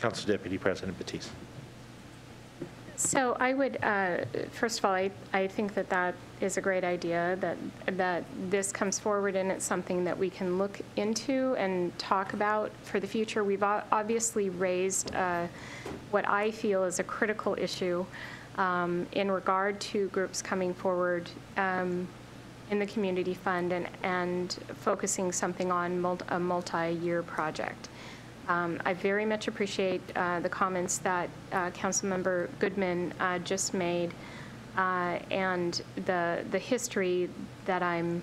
Council Deputy President Batiste. So I would, first of all, I think that that is a great idea, that this comes forward and it's something that we can look into and talk about for the future. We've obviously raised what I feel is a critical issue in regard to groups coming forward in the community fund and focusing something on a multi-year project. I very much appreciate the comments that Councilmember Goodman just made and the history that I'm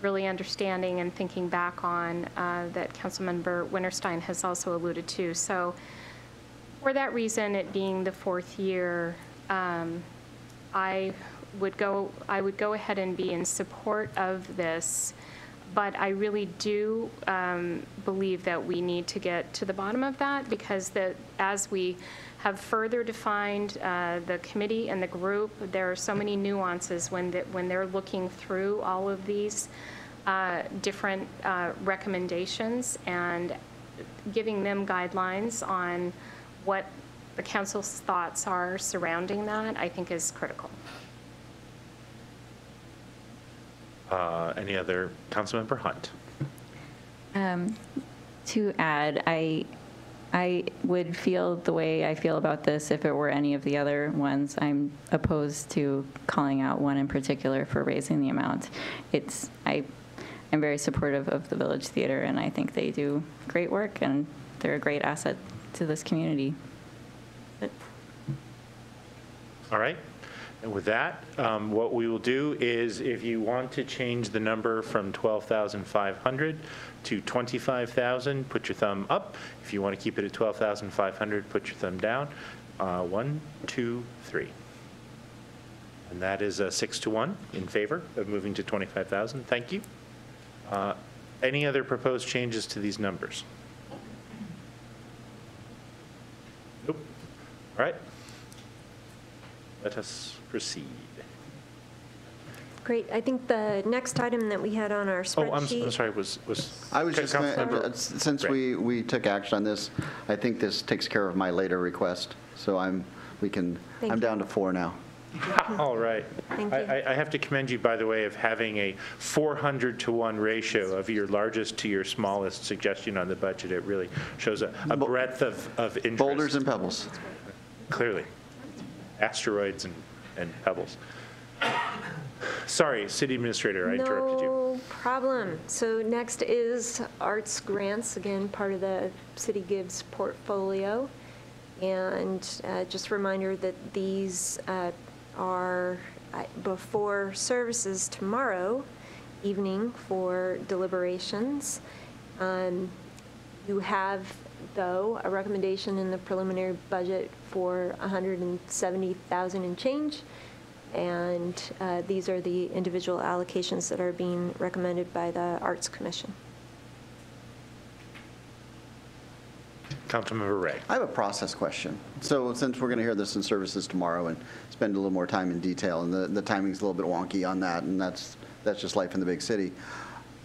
really understanding and thinking back on that Councilmember Winterstein has also alluded to. So for that reason, it being the fourth year, I would go ahead and be in support of this. But I really do believe that we need to get to the bottom of that, because as we have further defined the committee and the group, there are so many nuances when they're looking through all of these different recommendations and giving them guidelines on what the council's thoughts are surrounding that, I think is critical. Any other? Councilmember Hunt. To add, I would feel the way I feel about this if it were any of the other ones. I'm opposed to calling out one in particular for raising the amount. I'm very supportive of the Village Theater, and I think they do great work, and they're a great asset to this community. All right. And with that, what we will do is, if you want to change the number from 12,500 to 25,000, put your thumb up. If you want to keep it at 12,500, put your thumb down. 1, 2, 3. And that is 6-1 in favor of moving to 25,000. Thank you. Any other proposed changes to these numbers? Nope. All right. Let us proceed. Great. I think the next item that we had on our spreadsheet. Oh, I'm sorry. I was just going Councilmember- to, since Right. we took action on this, I think this takes care of my later request. So I'm down to 4 now. All right. Thank you. I have to commend you, by the way, of having a 400-to-1 ratio of your largest to your smallest suggestion on the budget. It really shows a breadth of interest. Boulders and pebbles. Clearly. Asteroids and pebbles. Sorry, City Administrator, I interrupted you. No problem. So next is arts grants, again, part of the City Gives portfolio. And just a reminder that these are before services tomorrow evening for deliberations. You have, though, a recommendation in the preliminary budget for $170,000 and change. And these are the individual allocations that are being recommended by the Arts Commission. Councilmember Ray. I have a process question. So since we're going to hear this in services tomorrow and spend a little more time in detail, and the timing's a little bit wonky on that, and that's just life in the big city.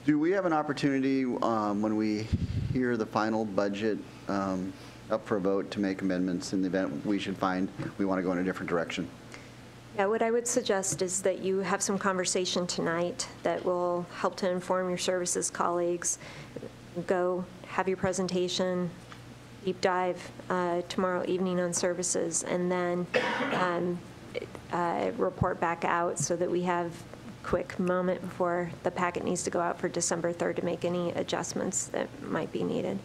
Do we have an opportunity when we hear the final budget up for a vote to make amendments in the event we should find we want to go in a different direction? Yeah, what I would suggest is that you have some conversation tonight that will help to inform your services colleagues. Go have your presentation, deep dive tomorrow evening on services, and then report back out so that we have a quick moment before the packet needs to go out for December 3rd to make any adjustments that might be needed.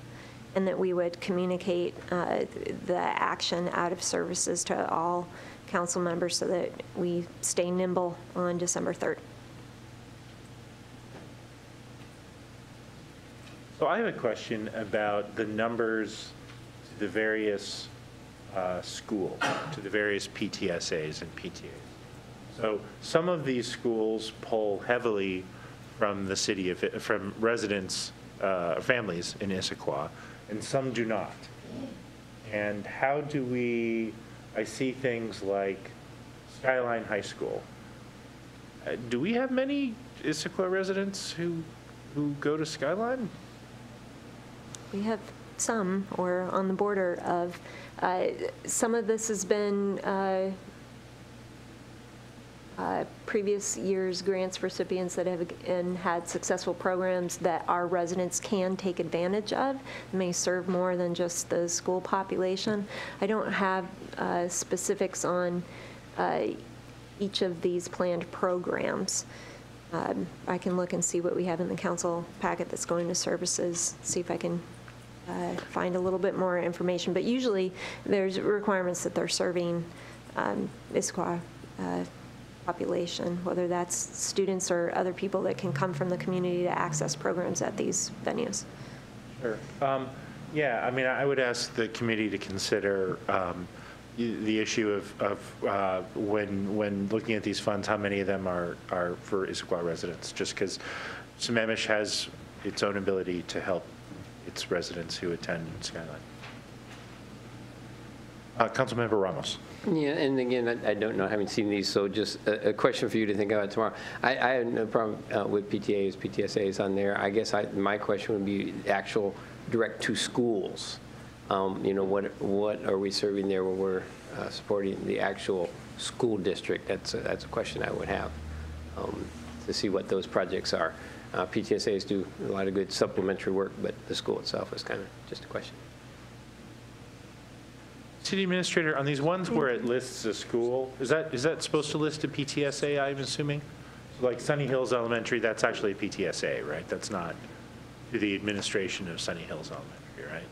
And that we would communicate the action out of services to all council members so that we stay nimble on December 3rd. So I have a question about the numbers to the various schools, to the various PTSAs and PTAs. So some of these schools pull heavily from the city, from residents, families in Issaquah, and some do not. And how do we, I see things like Skyline High School. Do we have many Issaquah residents who go to Skyline? We have some, or on the border of. Some of this has been previous years' grants recipients that have had successful programs that our residents can take advantage of. It may serve more than just the school population. I don't have specifics on each of these planned programs. I can look and see what we have in the council packet that's going to services, see if I can find a little bit more information. But usually there's requirements that they're serving Issaquah population, whether that's students or other people that can come from the community to access programs at these venues. Sure. Yeah, I mean, I would ask the committee to consider the issue of when looking at these funds, how many of them are for Issaquah residents, just because Sammamish has its own ability to help its residents who attend Skyline. Councilmember Ramos. Yeah, and again, I don't know, I haven't seen these, so just a question for you to think about tomorrow. I have no problem with PTAs, PTSAs on there. I guess my question would be actual direct to schools. You know, what are we serving there when we're supporting the actual school district? That's a question I would have to see what those projects are. PTSAs do a lot of good supplementary work, but the school itself is kind of just a question. City Administrator, on these ones where it lists a school, is that supposed to list a PTSA, I'm assuming? So like Sunny Hills Elementary, that's actually a PTSA, right? That's not to the administration of Sunny Hills Elementary, right?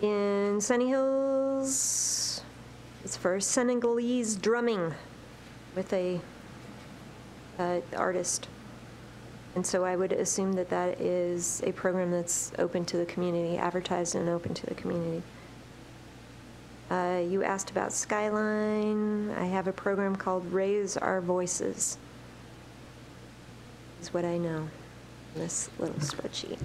In Sunny Hills, it's for Senegalese drumming with a artist. And so I would assume that that is a program that's open to the community, advertised and open to the community. You asked about Skyline. I have a program called Raise Our Voices. Is what I know in this little spreadsheet.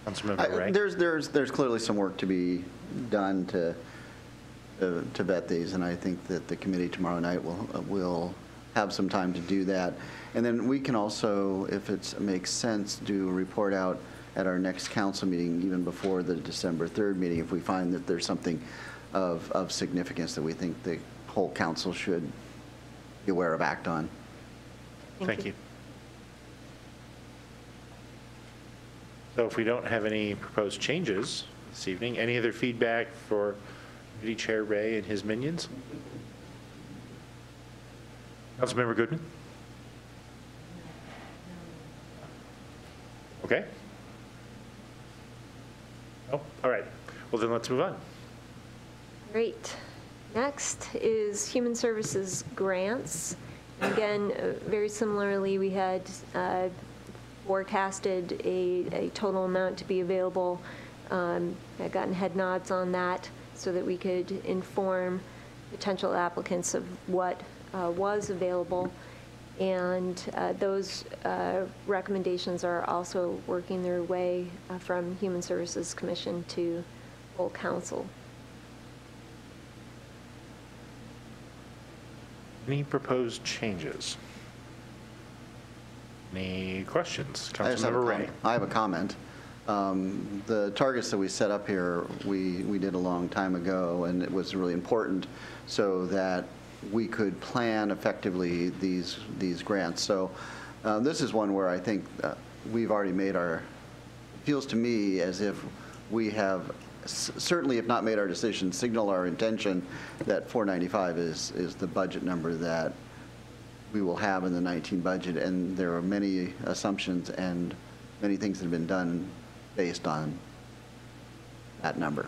Councilmember Ray. There's clearly some work to be done to vet these, and I think that the committee tomorrow night will have some time to do that. And then we can also, if it makes sense, do a report out at our next council meeting, even before the December 3rd meeting, if we find that there's something of significance that we think the whole council should be aware of, act on. Thank you. So if we don't have any proposed changes this evening, any other feedback for Committee Chair Ray and his minions? Councilmember Goodman? Okay. Oh, all right. Well, then let's move on. Great. Next is Human Services grants. Again, very similarly, we had forecasted a total amount to be available. I've gotten head nods on that so that we could inform potential applicants of what was available. And those recommendations are also working their way from Human Services Commission to full council. Any proposed changes? Any questions? I just have Councilmember Ray. I have a comment. The targets that we set up here, we did a long time ago, and it was really important so that we could plan effectively these grants. So this is one where I think we've already made our, it feels to me as if we have certainly, if not made our decision, signal our intention that 495 is the budget number that we will have in the 19 budget. And there are many assumptions and many things that have been done based on that number.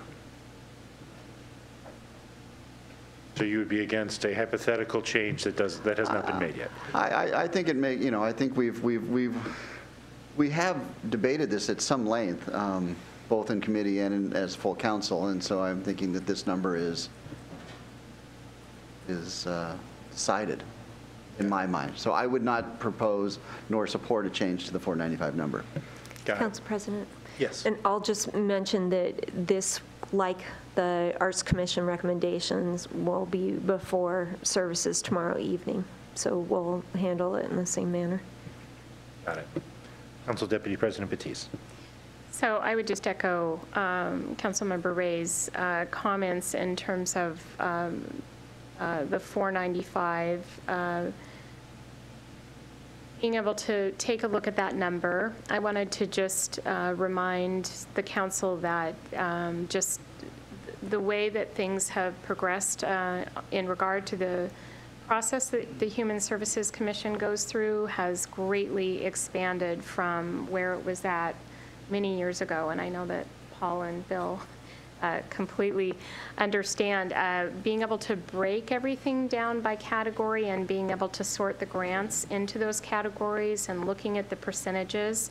So you would be against a hypothetical change that has not been made yet? I think it may, I think we have debated this at some length, both in committee and as full council, and so I'm thinking that this number is decided in my mind. So I would not propose nor support a change to the 495 number. Got it. Council President? Yes. And I'll just mention that this, like the Arts Commission recommendations, will be before services tomorrow evening. So we'll handle it in the same manner. Got it. Council Deputy President Batiste. So I would just echo Councilmember Ray's comments in terms of the 495. Being able to take a look at that number, I wanted to just remind the council that just the way that things have progressed in regard to the process that the Human Services Commission goes through has greatly expanded from where it was at many years ago. And I know that Paul and Bill completely understand. Being able to break everything down by category and being able to sort the grants into those categories and looking at the percentages,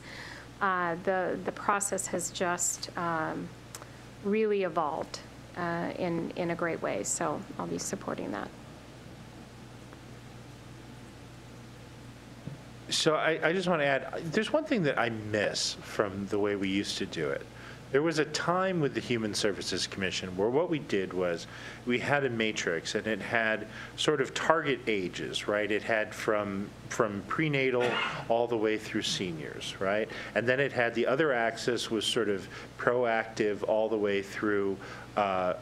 the process has just really evolved in a great way. So I'll be supporting that. So I just want to add, there's one thing that I miss from the way we used to do it. There was a time with the Human Services Commission where what we did was we had a matrix, and it had sort of target ages, right? It had from prenatal all the way through seniors, right? And then it had the other axis was sort of proactive all the way through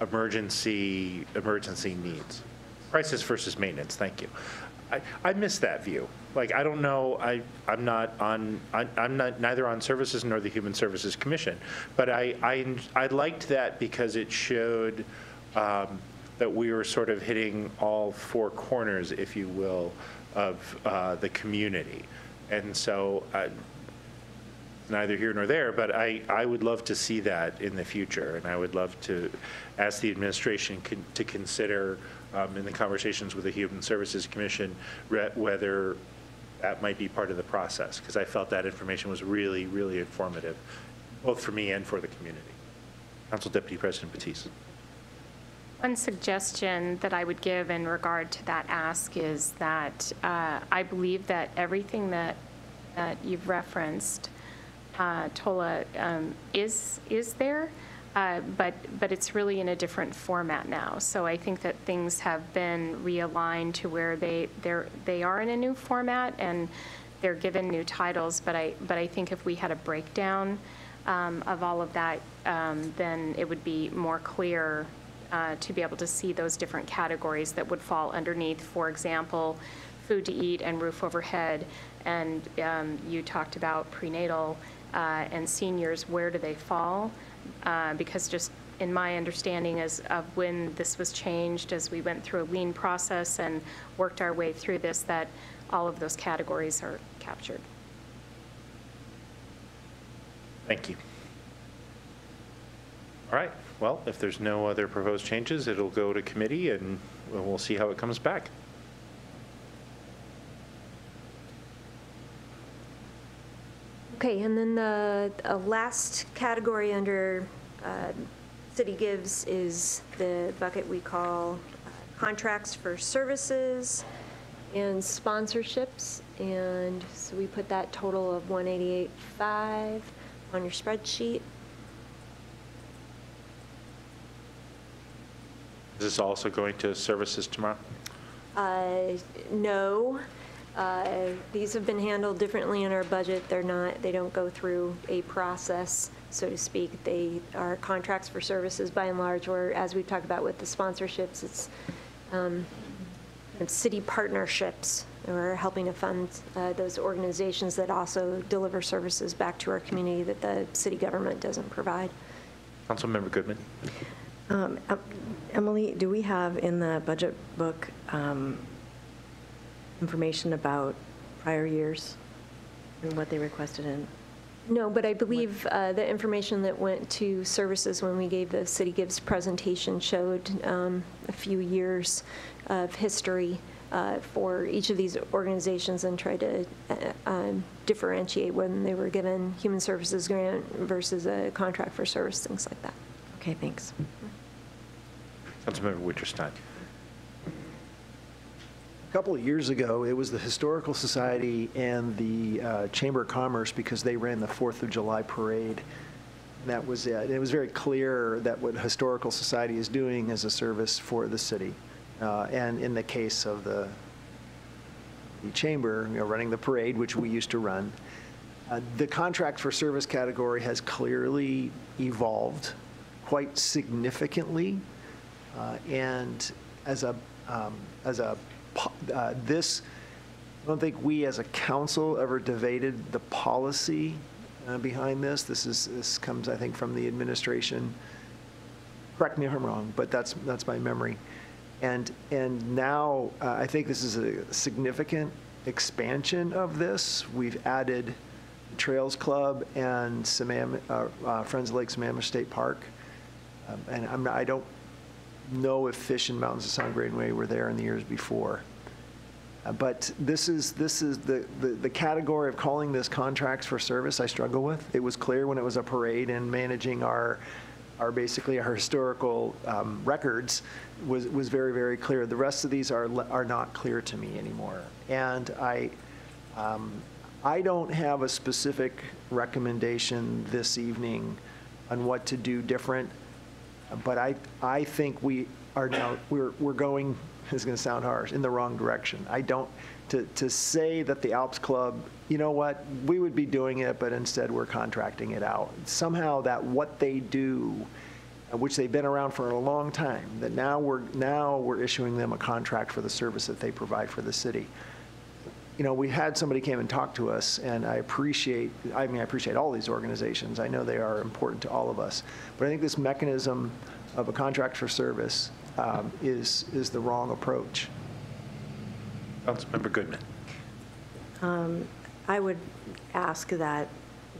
emergency needs. Crisis versus maintenance, thank you. I miss that view. Like, I don't know, I'm not neither on services nor the Human Services Commission, but I liked that because it showed that we were sort of hitting all four corners, if you will, of the community. And so neither here nor there, but I would love to see that in the future, and I would love to ask the administration to consider in the conversations with the Human Services Commission whether that might be part of the process, because I felt that information was really, really informative, both for me and for the community. Council Deputy President Batiste. One suggestion that I would give in regard to that ask is that I believe that everything that you've referenced, Tola, is there, but it's really in a different format now. So I think that things have been realigned to where they are in a new format and they're given new titles. But I think if we had a breakdown of all of that, then it would be more clear to be able to see those different categories that would fall underneath, for example, food to eat and roof over head. And you talked about prenatal and seniors. Where do they fall? Because just in my understanding of when this was changed, as we went through a lean process and worked our way through this, that all of those categories are captured. Thank you. All right. Well, if there's no other proposed changes, it'll go to committee, and we'll see how it comes back. Okay, and then the last category under city gives is the bucket we call contracts for services. and sponsorships, and so we put that total of 188.5 on your spreadsheet. Is this also going to services tomorrow? No. These have been handled differently in our budget. They don't go through a process, so to speak. They are contracts for services by and large, or as we've talked about with the sponsorships, it's city partnerships, or helping to fund those organizations that also deliver services back to our community that the city government doesn't provide. Councilmember Goodman. Emily, do we have in the budget book information about prior years and what they requested in? No, but I believe the information that went to services when we gave the City Gives presentation showed a few years of history for each of these organizations and tried to differentiate when they were given human services grant versus a contract for service, things like that. Okay, thanks. Councilmember Winterstein. A couple of years ago, it was the Historical Society and the Chamber of Commerce, because they ran the 4th of July parade. That was it. It was very clear that what Historical Society is doing is a service for the city. And in the case of the Chamber, running the parade, which we used to run, the contract for service category has clearly evolved quite significantly. And this, I don't think we as a council ever debated the policy behind this. This comes, I think, from the administration. Correct me if I'm wrong, but that's my memory. And now I think this is a significant expansion of this. We've added Trails Club and Friends of Lake Sammamish State Park. And I don't know if Fish and Mountains of Sound Greenway were there in the years before. But this is the category of calling this contracts for service I struggle with. It was clear when it was a parade and managing our historical records was very, very clear. The rest of these are not clear to me anymore. And I don't have a specific recommendation this evening on what to do different. But I think we are now, we're going, it's going to sound harsh, in the wrong direction. I don't, to say that the Alps Club, you know what, we would be doing it, but instead we're contracting it out. Somehow that what they do, which they've been around for a long time, that now we're issuing them a contract for the service that they provide for the city. You know, we had somebody came and talk to us, and I appreciate all these organizations. I know they are important to all of us. But I think this mechanism of a contract for service is the wrong approach. Councilmember Goodman. I would ask that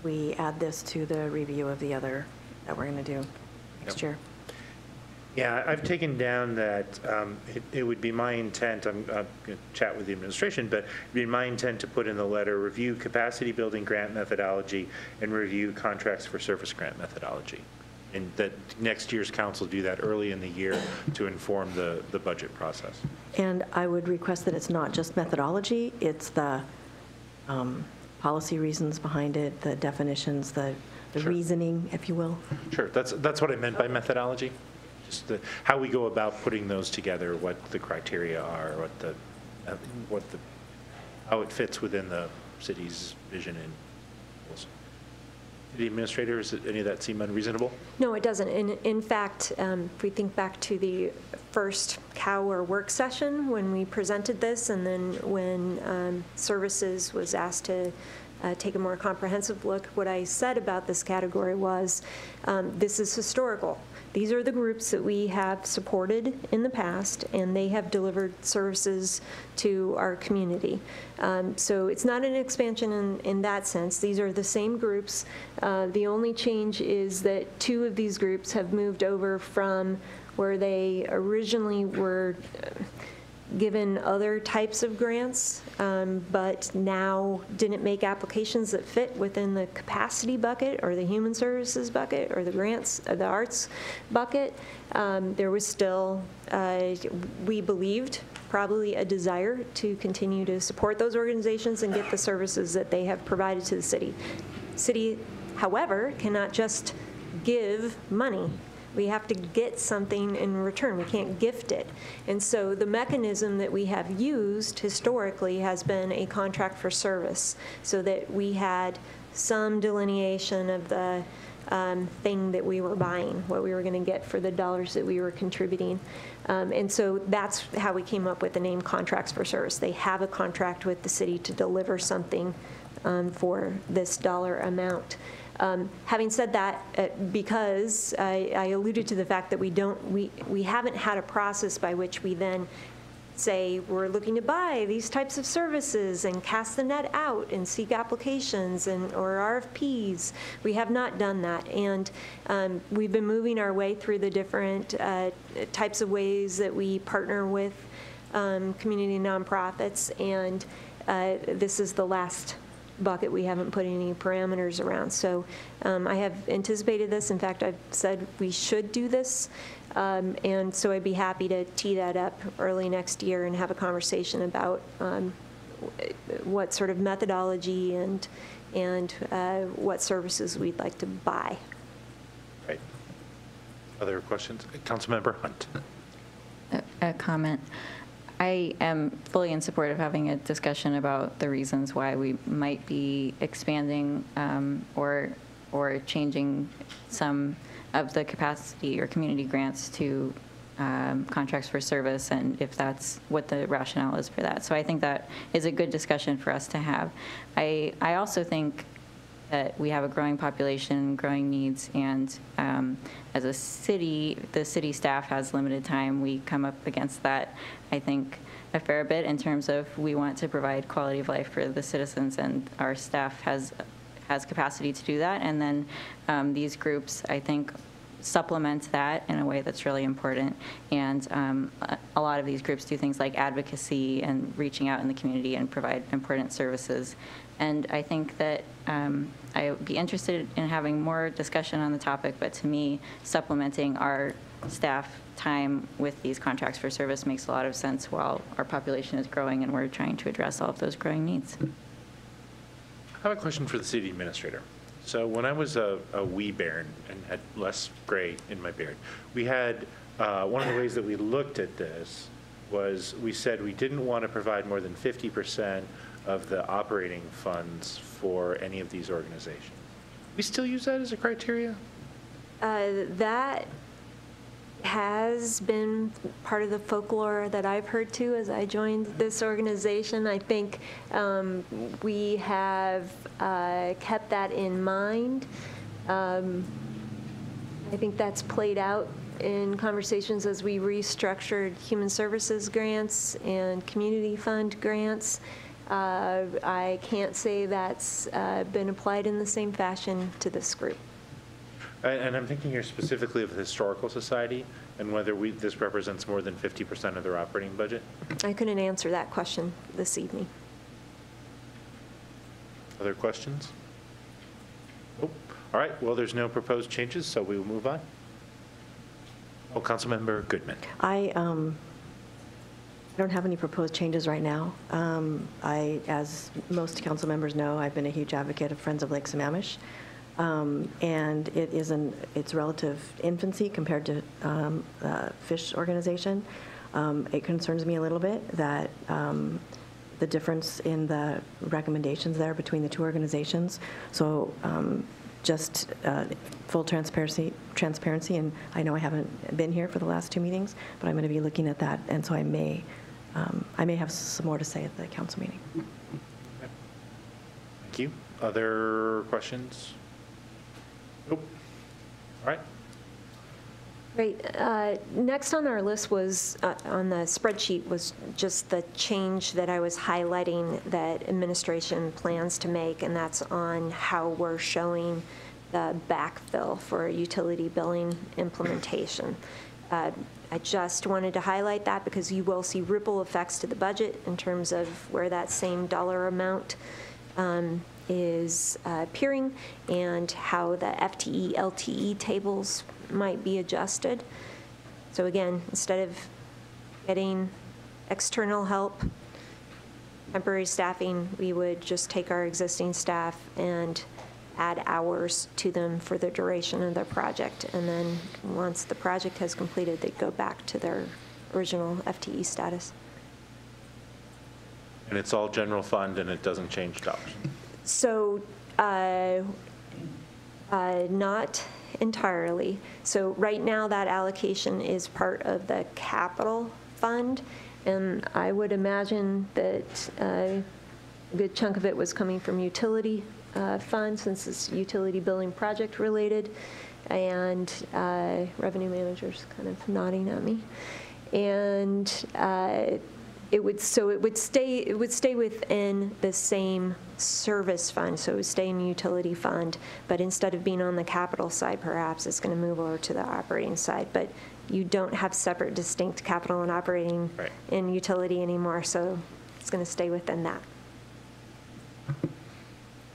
we add this to the review of the other that we're going to do next year. Yeah, I've taken down that it would be my intent, I'm going to chat with the administration, but it would be my intent to put in the letter, review capacity building grant methodology and review contracts for service grant methodology. And that next year's council do that early in the year to inform the budget process. And I would request that it's not just methodology, it's the policy reasons behind it, the definitions, the Sure. reasoning, if you will. Sure, that's what I meant by methodology. Just how we go about putting those together, what the criteria are, how it fits within the city's vision and goals. The administrator, does any of that seem unreasonable? No, it doesn't. In fact, if we think back to the first COW or work session when we presented this, and then when services was asked to take a more comprehensive look, what I said about this category was this is historical. These are the groups that we have supported in the past, and they have delivered services to our community. So it's not an expansion in that sense. These are the same groups. The only change is that 2 of these groups have moved over from where they originally were given other types of grants, but now didn't make applications that fit within the capacity bucket or the human services bucket or the grants, the arts bucket. There was still, we believed probably a desire to continue to support those organizations and get the services that they have provided to the city. City, however, cannot just give money. We have to get something in return. We can't gift it. And so the mechanism that we have used historically has been a contract for service, so that we had some delineation of the thing that we were buying, what we were going to get for the dollars that we were contributing. And so that's how we came up with the name Contracts for Service. They have a contract with the city to deliver something for this dollar amount. Having said that, because I alluded to the fact that we haven't had a process by which we then say we're looking to buy these types of services and cast the net out and seek applications or RFPs. We have not done that, and we've been moving our way through the different types of ways that we partner with community nonprofits, and this is the last bucket we haven't put any parameters around. So I have anticipated this. In fact, I've said we should do this. And so I'd be happy to tee that up early next year and have a conversation about what sort of methodology and what services we'd like to buy. Right. Other questions? Councilmember Hunt. A comment. I am fully in support of having a discussion about the reasons why we might be expanding or changing some of the capacity or community grants to contracts for service, and if that's what the rationale is for that. So I think that is a good discussion for us to have. I also think that we have a growing population, growing needs, and as a city, the city staff has limited time. We come up against that, I think, a fair bit in terms of we want to provide quality of life for the citizens, and our staff has capacity to do that. And then these groups, I think, supplement that in a way that's really important. And a lot of these groups do things like advocacy and reaching out in the community and provide important services. And I think that I would be interested in having more discussion on the topic, but to me, supplementing our staff time with these contracts for service makes a lot of sense while our population is growing and we're trying to address all of those growing needs. I have a question for the city administrator. So when I was a wee bairn and had less gray in my beard, we had, one of the ways that we looked at this was we said we didn't want to provide more than 50% of the operating funds for any of these organizations. We still use that as a criteria? That has been part of the folklore that I've heard too as I joined this organization. I think we have kept that in mind. I think that's played out in conversations as we restructured human services grants and community fund grants. I can't say that's been applied in the same fashion to this group. And I'm thinking here specifically of the Historical Society and whether this represents more than 50% of their operating budget. I couldn't answer that question this evening. Other questions? Oh, all right. Well, there's no proposed changes, so we will move on. Oh, Councilmember Goodman. I don't have any proposed changes right now. As most council members know, I've been a huge advocate of Friends of Lake Sammamish. And it is in its relative infancy compared to the fish organization. It concerns me a little bit that the difference in the recommendations there between the two organizations. So just full transparency, and I know I haven't been here for the last two meetings, but I'm going to be looking at that, and so I may have some more to say at the council meeting. Thank you. Other questions? Nope. All right. Great. Next on our list was, on the spreadsheet, was just the change that I was highlighting that administration plans to make, and that's on how we're showing the backfill for utility billing implementation. I just wanted to highlight that because you will see ripple effects to the budget in terms of where that same dollar amount is appearing and how the FTE, LTE tables might be adjusted. So again, instead of getting external help, temporary staffing, we would just take our existing staff and add hours to them for the duration of their project. And then once the project has completed, they'd go back to their original FTE status. And it's all general fund and it doesn't change dollars? So not entirely. So right now that allocation is part of the capital fund. And I would imagine that a good chunk of it was coming from utility fund, since it's utility billing project related, and revenue manager's kind of nodding at me. And it would stay within the same service fund, so it would stay in the utility fund, but instead of being on the capital side, perhaps it's going to move over to the operating side. But you don't have separate, distinct capital and operating in utility anymore, so it's going to stay within that.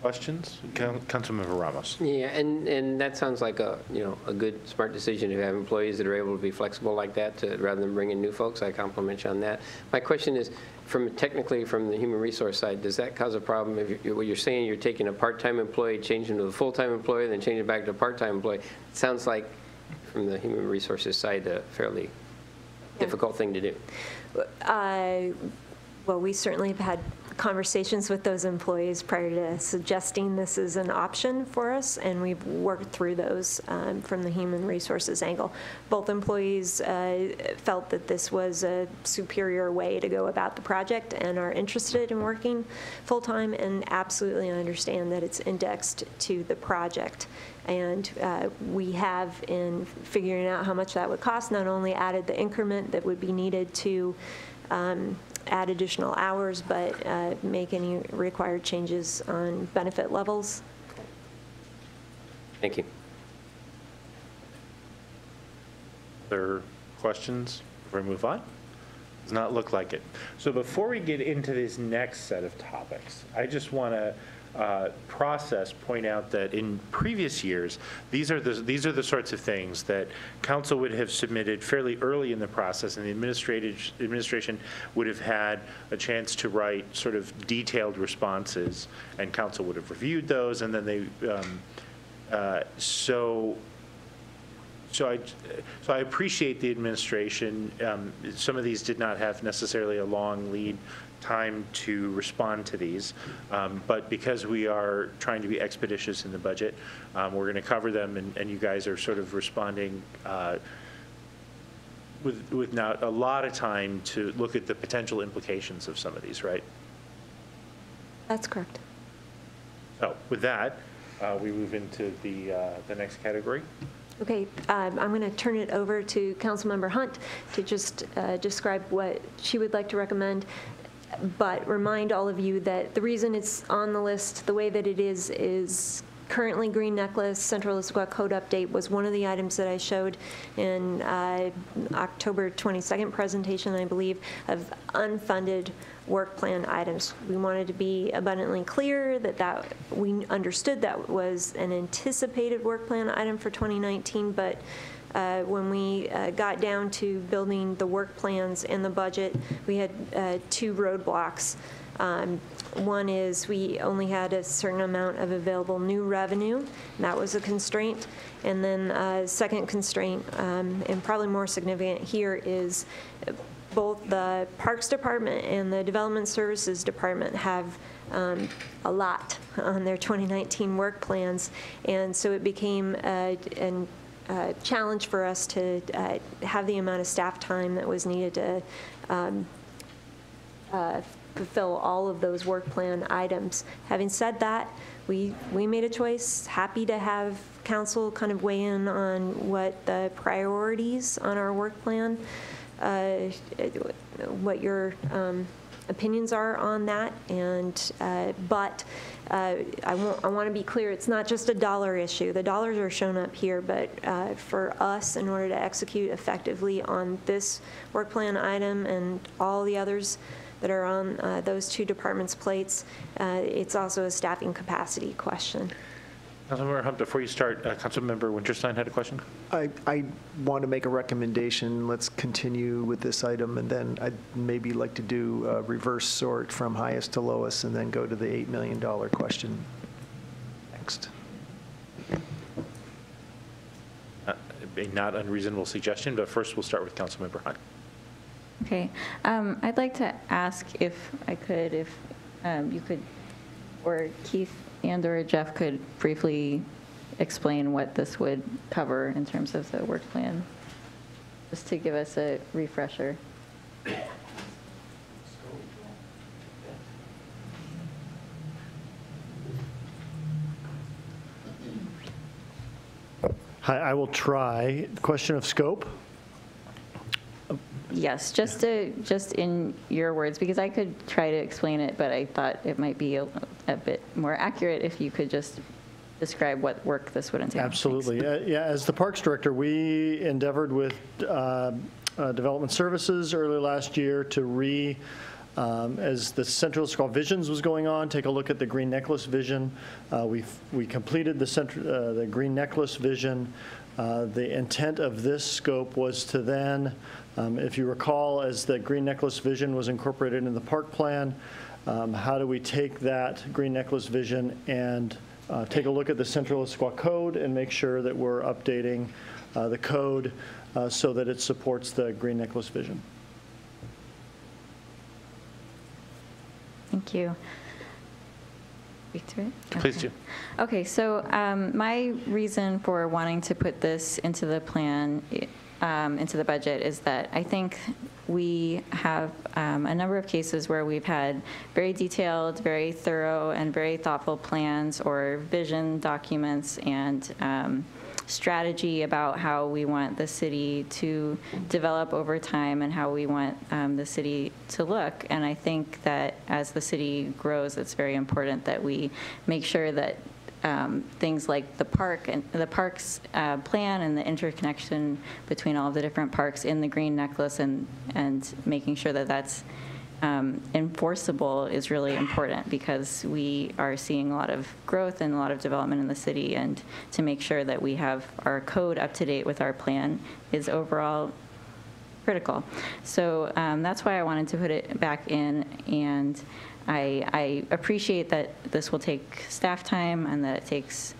Questions? Councilmember Ramos. Yeah, and that sounds like a good, smart decision to have employees that are able to be flexible like that rather than bring in new folks. I compliment you on that. My question is, technically from the human resource side, does that cause a problem? If what you're saying, you're taking a part-time employee, changing to a full-time employee, then changing back to a part-time employee. It sounds like, from the human resources side, a fairly difficult thing to do. Well, we certainly have had conversations with those employees prior to suggesting this is an option for us, and we've worked through those from the human resources angle. Both employees felt that this was a superior way to go about the project and are interested in working full-time, and absolutely understand that it's indexed to the project. And we have, in figuring out how much that would cost, not only added the increment that would be needed to add additional hours, but make any required changes on benefit levels. Thank you. Other questions before we move on? Does not look like it. So before we get into this next set of topics, I just want to point out that in previous years, these are the sorts of things that council would have submitted fairly early in the process, and the administration would have had a chance to write sort of detailed responses, and council would have reviewed those, and then they so I appreciate the administration. Some of these did not have necessarily a long lead time to respond to these, but because we are trying to be expeditious in the budget, we're going to cover them, and you guys are sort of responding with not a lot of time to look at the potential implications of some of these, right? That's correct. So with that, we move into the next category. Okay, I'm going to turn it over to Councilmember Hunt to just describe what she would like to recommend, but remind all of you that the reason it's on the list the way that it is currently Green Necklace Central Issaquah Code Update was one of the items that I showed in October 22nd presentation, I believe, of unfunded work plan items. We wanted to be abundantly clear that we understood that was an anticipated work plan item for 2019, but when we got down to building the work plans and the budget, we had two roadblocks. One is we only had a certain amount of available new revenue, and that was a constraint. And then second constraint, and probably more significant here, is both the Parks Department and the Development Services Department have a lot on their 2019 work plans, and so it became a challenge for us to have the amount of staff time that was needed to fulfill all of those work plan items. Having said that, we made a choice. Happy to have council kind of weigh in on what the priorities on our work plan, what your opinions are on that, and but I want to be clear, it's not just a dollar issue. The dollars are shown up here, but for us, in order to execute effectively on this work plan item and all the others that are on those two departments' plates, it's also a staffing capacity question. Councilmember Hunt, before you start, Councilmember Winterstein had a question? I want to make a recommendation. Let's continue with this item, and then I'd maybe like to do a reverse sort from highest to lowest, and then go to the $8 million question next. A not unreasonable suggestion, but first we'll start with Councilmember Hunt. Okay. I'd like to ask if I could, if you could, or Keith and/or Jeff could briefly explain what this would cover in terms of the work plan, just to give us a refresher. Hi, I will try. Question of scope? Yes, just in your words, because I could try to explain it, but I thought it might be a bit more accurate if you could just describe what work this would entail. Absolutely. Yeah, as the Parks Director, we endeavored with Development Services early last year to as the Central Issaquah Visions was going on, take a look at the Green Necklace Vision. We completed the Green Necklace Vision. The intent of this scope was to then, if you recall, as the Green Necklace Vision was incorporated into the park plan, how do we take that Green Necklace Vision and take a look at the Central Issaquah Code and make sure that we're updating the code so that it supports the Green Necklace Vision. Thank you. Speak to it? Please do. Okay, so my reason for wanting to put this into the plan, into the budget, is that I think we have a number of cases where we've had very detailed, very thorough, and very thoughtful plans or vision documents and strategy about how we want the city to develop over time and how we want the city to look. And I think that as the city grows, it's very important that we make sure that things like the park and the parks plan and the interconnection between all of the different parks in the Green Necklace and making sure that that's enforceable is really important, because we are seeing a lot of growth and a lot of development in the city, and to make sure that we have our code up to date with our plan is overall critical. So that's why I wanted to put it back in, and I appreciate that this will take staff time and that it takes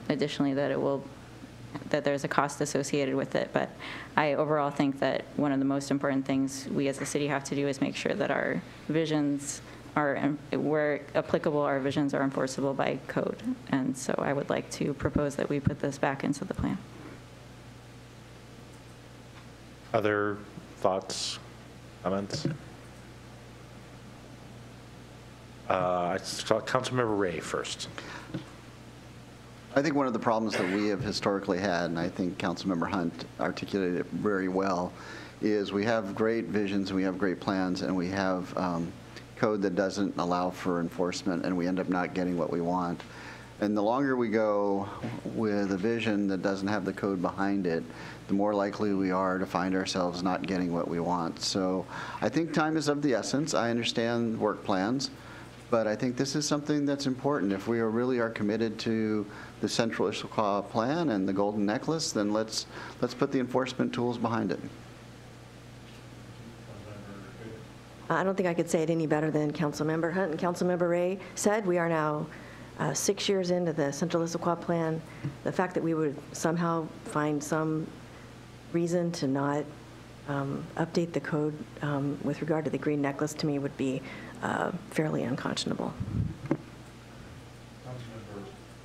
additionally that there's a cost associated with it. But I overall think that one of the most important things we as a city have to do is make sure that our visions are, where applicable, our visions are enforceable by code. And so I would like to propose that we put this back into the plan. Other thoughts, comments? I saw Councilmember Ray first. I think one of the problems that we have historically had, and I think Councilmember Hunt articulated it very well, is we have great visions, and we have great plans, and we have code that doesn't allow for enforcement, and we end up not getting what we want. And the longer we go with a vision that doesn't have the code behind it, the more likely we are to find ourselves not getting what we want. So I think time is of the essence. I understand work plans, but I think this is something that's important. If we really are committed to the Central Issaquah plan and the Golden Necklace, then let's put the enforcement tools behind it. I don't think I could say it any better than Councilmember Hunt and Councilmember Ray said. We are now 6 years into the Central Issaquah plan. The fact that we would somehow find some reason to not update the code with regard to the Green Necklace, to me, would be fairly unconscionable.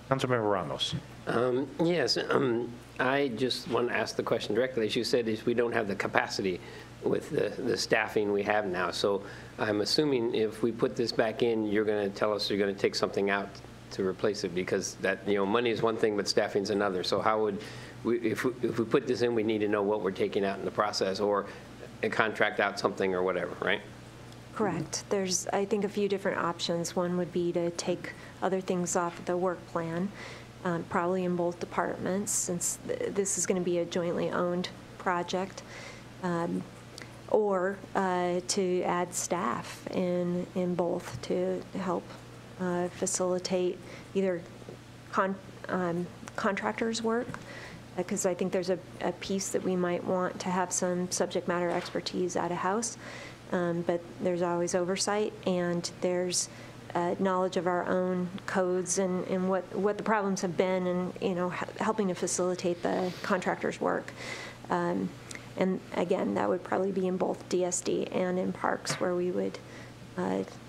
Councilmember Ramos. Yes, I just want to ask the question directly. As you said, is we don't have the capacity with the staffing we have now. So I'm assuming if we put this back in, you're going to tell us you're going to take something out to replace it, because that, money is one thing, but staffing is another. So how would we, if we put this in, we need to know what we're taking out in the process, or contract out something or whatever, right? Correct. There's, I think, a few different options. One would be to take other things off of the work plan, probably in both departments, since this is going to be a jointly owned project, or to add staff in both to help facilitate either contractors' work, because I think there's a piece that we might want to have some subject matter expertise out of house, but there's always oversight, and there's knowledge of our own codes and what the problems have been, and, you know, helping to facilitate the contractor's work. And again, that would probably be in both DSD and in parks, where we would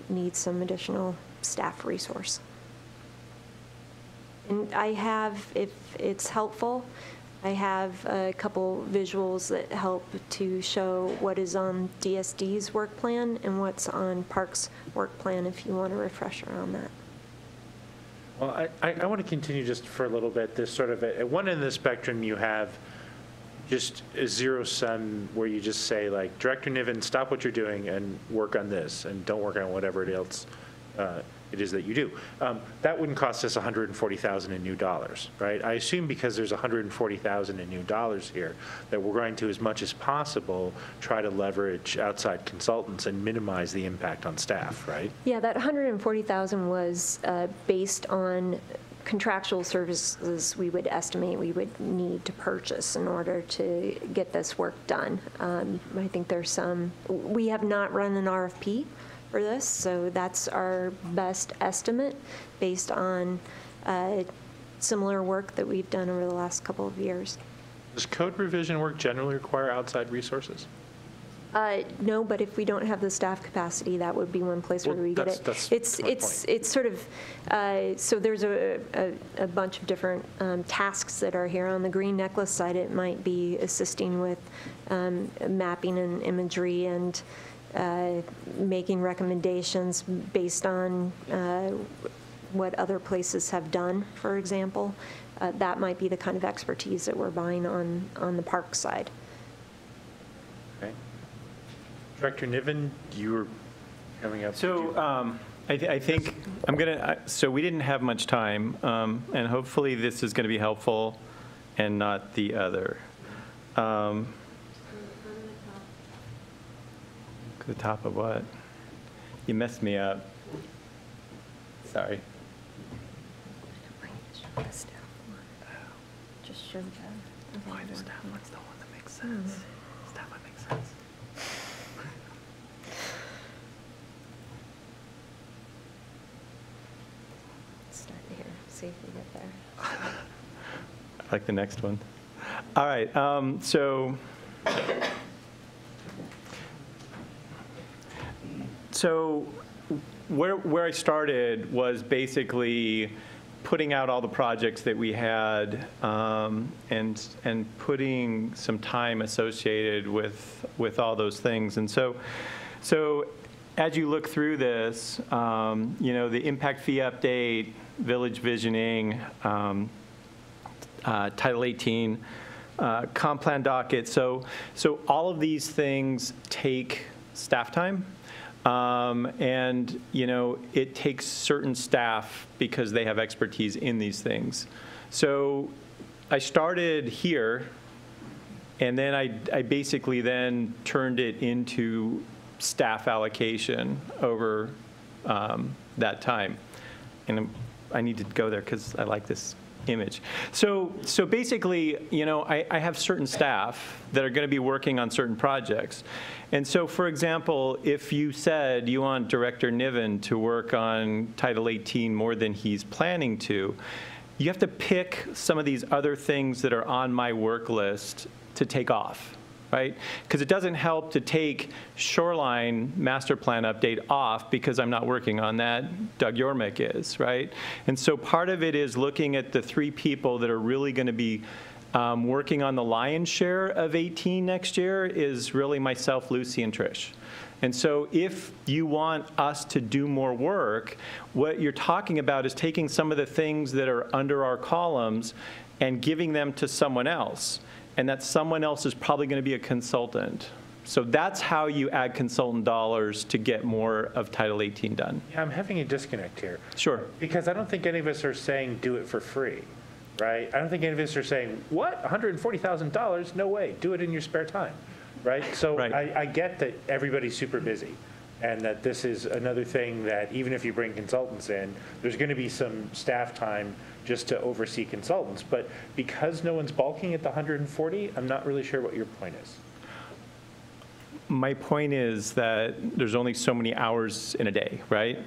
need some additional staff resource. And I have, if it's helpful, I have a couple visuals that help to show what is on DSD's work plan and what's on Parks' work plan, if you want a refresher on that. Well, I want to continue just for a little bit. This sort of, at one end of the spectrum, you have just a zero sum where you just say, like, Director Niven, stop what you're doing and work on this, and don't work on whatever else it is that you do. That wouldn't cost us $140,000 in new dollars, right? I assume because there's $140,000 in new dollars here, that we're going to, as much as possible, try to leverage outside consultants and minimize the impact on staff, right? Yeah, that $140,000 was based on contractual services we would estimate we would need to purchase in order to get this work done. I think there's some, we have not run an RFP for this, so that's our best estimate based on similar work that we've done over the last couple of years. Does code revision work generally require outside resources? No, but if we don't have the staff capacity, that would be one place where we get it. It's sort of, so there's a bunch of different tasks that are here. On the green necklace side, it might be assisting with mapping and imagery and making recommendations based on what other places have done, for example. That might be the kind of expertise that we're buying on the park side. Okay. Director Niven, you were coming up. So I think I'm going to, so we didn't have much time, and hopefully this is going to be helpful and not the other. The top of what? You messed me up. Sorry. Just show that. Why does staff one's the one that makes sense? Staff one makes sense. Start here, see if we get there. I like the next one. All right, So where I started was basically putting out all the projects that we had and putting some time associated with all those things. And so as you look through this, you know, the impact fee update, village visioning, Title 18, comp plan docket. So all of these things take staff time. And, you know, it takes certain staff because they have expertise in these things. So I started here, and then I basically then turned it into staff allocation over that time. And I need to go there because I like this image. So basically, you know, I have certain staff that are going to be working on certain projects. And so, for example, if you said you want Director Niven to work on Title 18 more than he's planning to, you have to pick some of these other things that are on my work list to take off, right? Because it doesn't help to take shoreline master plan update off because I'm not working on that. Doug Yormick is, right? And so part of it is looking at the 3 people that are really going to be working on the lion's share of 18 next year is really myself, Lucy, and Trish. And so if you want us to do more work, what you're talking about is taking some of the things that are under our columns and giving them to someone else. And that someone else is probably going to be a consultant. So that's how you add consultant dollars to get more of Title 18 done. Yeah, I'm having a disconnect here. Sure. Because I don't think any of us are saying do it for free, right? I don't think any of us are saying, what, $140,000? No way, do it in your spare time, right? So Right. I get that everybody's super busy. and that this is another thing that even if you bring consultants in, there's going to be some staff time just to oversee consultants. But because no one's balking at the 140, I'm not really sure what your point is. My point is that there's only so many hours in a day, right?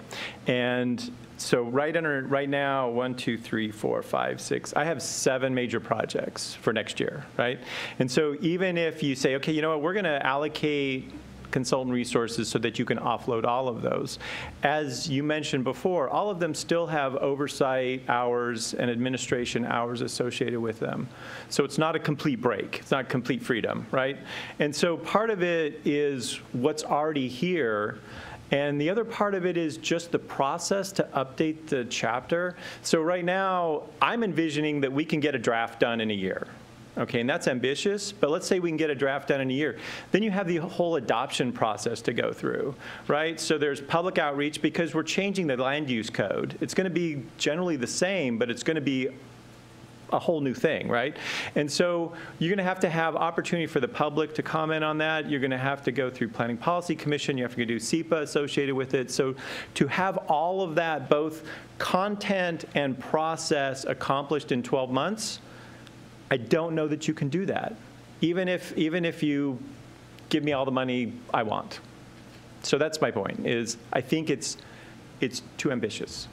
And so right now, 1, 2, 3, 4, 5, 6, I have 7 major projects for next year, right? And so even if you say, okay, you know what, we're going to allocate consultant resources so that you can offload all of those. As you mentioned before, all of them still have oversight hours and administration hours associated with them. So it's not a complete break. It's not complete freedom, right? And so part of it is what's already here, and the other part of it is just the process to update the chapter. So right now, I'm envisioning that we can get a draft done in a year. Okay, and that's ambitious, but let's say we can get a draft done in a year. Then you have the whole adoption process to go through, right? So there's public outreach because we're changing the land use code. It's going to be generally the same, but it's going to be a whole new thing, right? And so you're going to have opportunity for the public to comment on that. You're going to have to go through Planning Policy Commission. You have to do SEPA associated with it. So to have all of that, both content and process accomplished in 12 months, I don't know that you can do that, even if you give me all the money I want. So that's my point, is I think it's too ambitious.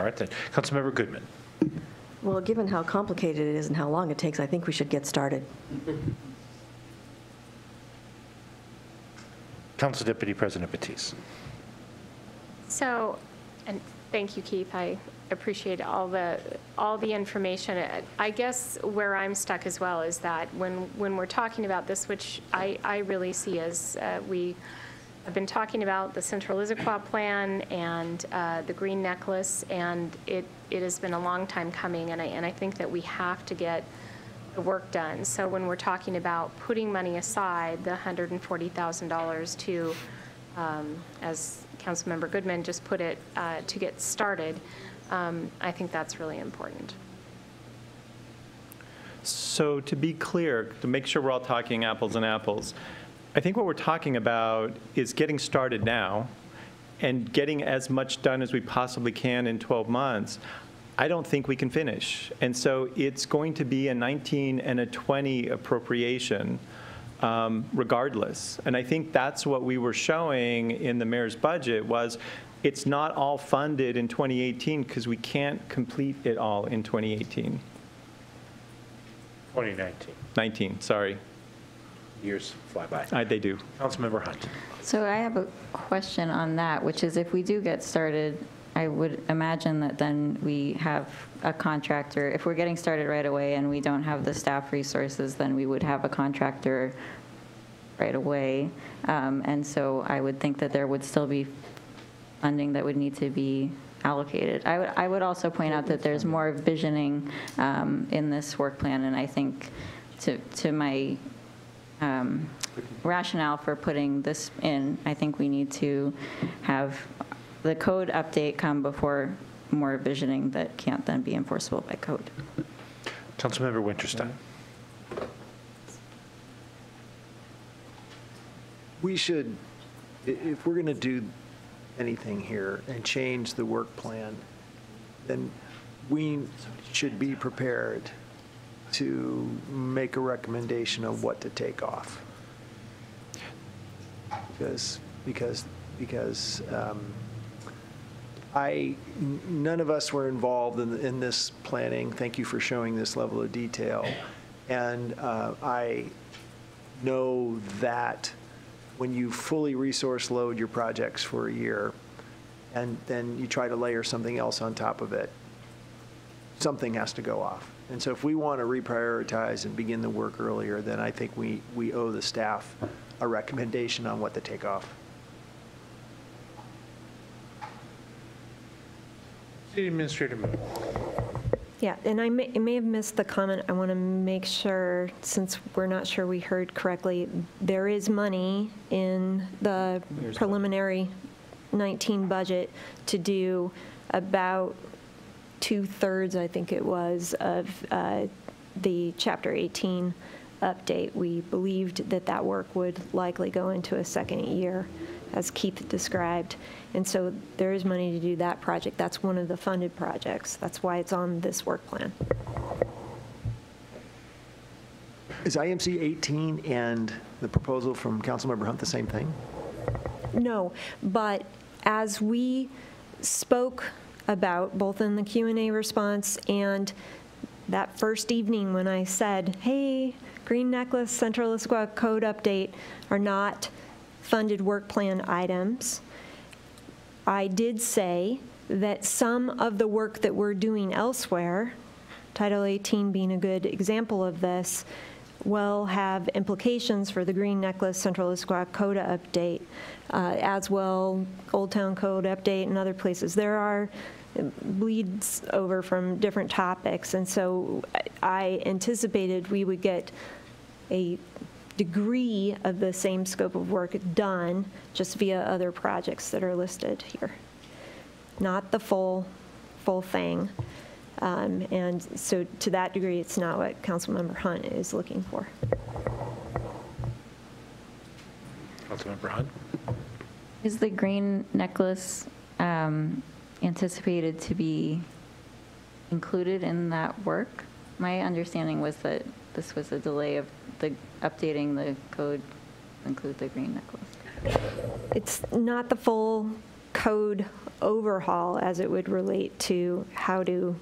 All right, then. Councilmember Goodman. Well, given how complicated it is and how long it takes, I think we should get started. Council Deputy President Batiste. So, and thank you, Keith. I appreciate all the information. I guess where I'm stuck as well is that when we're talking about this, which I really see as we have been talking about the Central Issaquah plan and the Green Necklace, and it has been a long time coming, and I think that we have to get the work done. So when we're talking about putting money aside, the $140,000 to, as Councilmember Goodman just put it, to get started, I think that's really important. So to be clear, to make sure we're all talking apples and apples, I think what we're talking about is getting started now and getting as much done as we possibly can in 12 months. I don't think we can finish. And so it's going to be a 19 and a 20 appropriation regardless. And I think that's what we were showing in the mayor's budget was it's not all funded in 2018 because we can't complete it all in 2018. 2019. 19, sorry. Years fly by. They do. Councilmember Hunt. So I have a question on that, which is if we do get started, I would imagine that then we have a contractor. If we're getting started right away and we don't have the staff resources, then we would have a contractor right away. And so I would think that there would still be funding that would need to be allocated. I would also point out that there's more visioning in this work plan, and I think to my rationale for putting this in, I think we need to have the code update come before more visioning that can't then be enforceable by code. Councilmember Winterstein. We should, if we're going to do anything here and change the work plan, then we should be prepared to make a recommendation of what to take off. Because none of us were involved in this planning. Thank you for showing this level of detail. And I know that when you fully resource load your projects for a year and then you try to layer something else on top of it, something has to go off. And so if we want to reprioritize and begin the work earlier, then I think we owe the staff a recommendation on what to take off. City Administrator Moon. Yeah, and I may have missed the comment. I want to make sure, since we're not sure we heard correctly, there is money in the preliminary 19 budget to do about 2/3, I think it was, of the Chapter 18 update. We believed that that work would likely go into a second year, as Keith described. And so there is money to do that project. That's one of the funded projects. That's why it's on this work plan. Is IMC 18 and the proposal from Councilmember Hunt the same thing? No, but as we spoke about, both in the Q&A response and that first evening when I said, hey, Green Necklace, Central Issaquah Code update are not funded work plan items, I did say that some of the work that we're doing elsewhere, Title 18 being a good example of this, will have implications for the Green Necklace Central Issaquah Code update, as well Old Town Code update and other places. There are bleeds over from different topics, and so I anticipated we would get a degree of the same scope of work done just via other projects that are listed here. Not the full thing. And so to that degree, it's not what Councilmember Hunt is looking for. Councilmember Hunt? Is the Green Necklace anticipated to be included in that work? My understanding was that this was a delay of the updating the code to include the Green Necklace. It's not the full code overhaul as it would relate to how to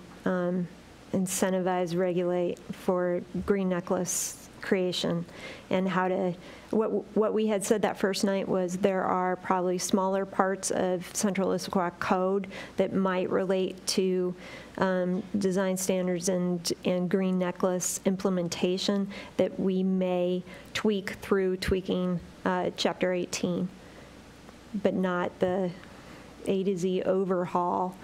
incentivize, regulate for Green Necklace creation, and how to, what we had said that first night was there are probably smaller parts of Central Issaquah Code that might relate to design standards and Green Necklace implementation that we may tweak through tweaking Chapter 18, but not the A to Z overhaul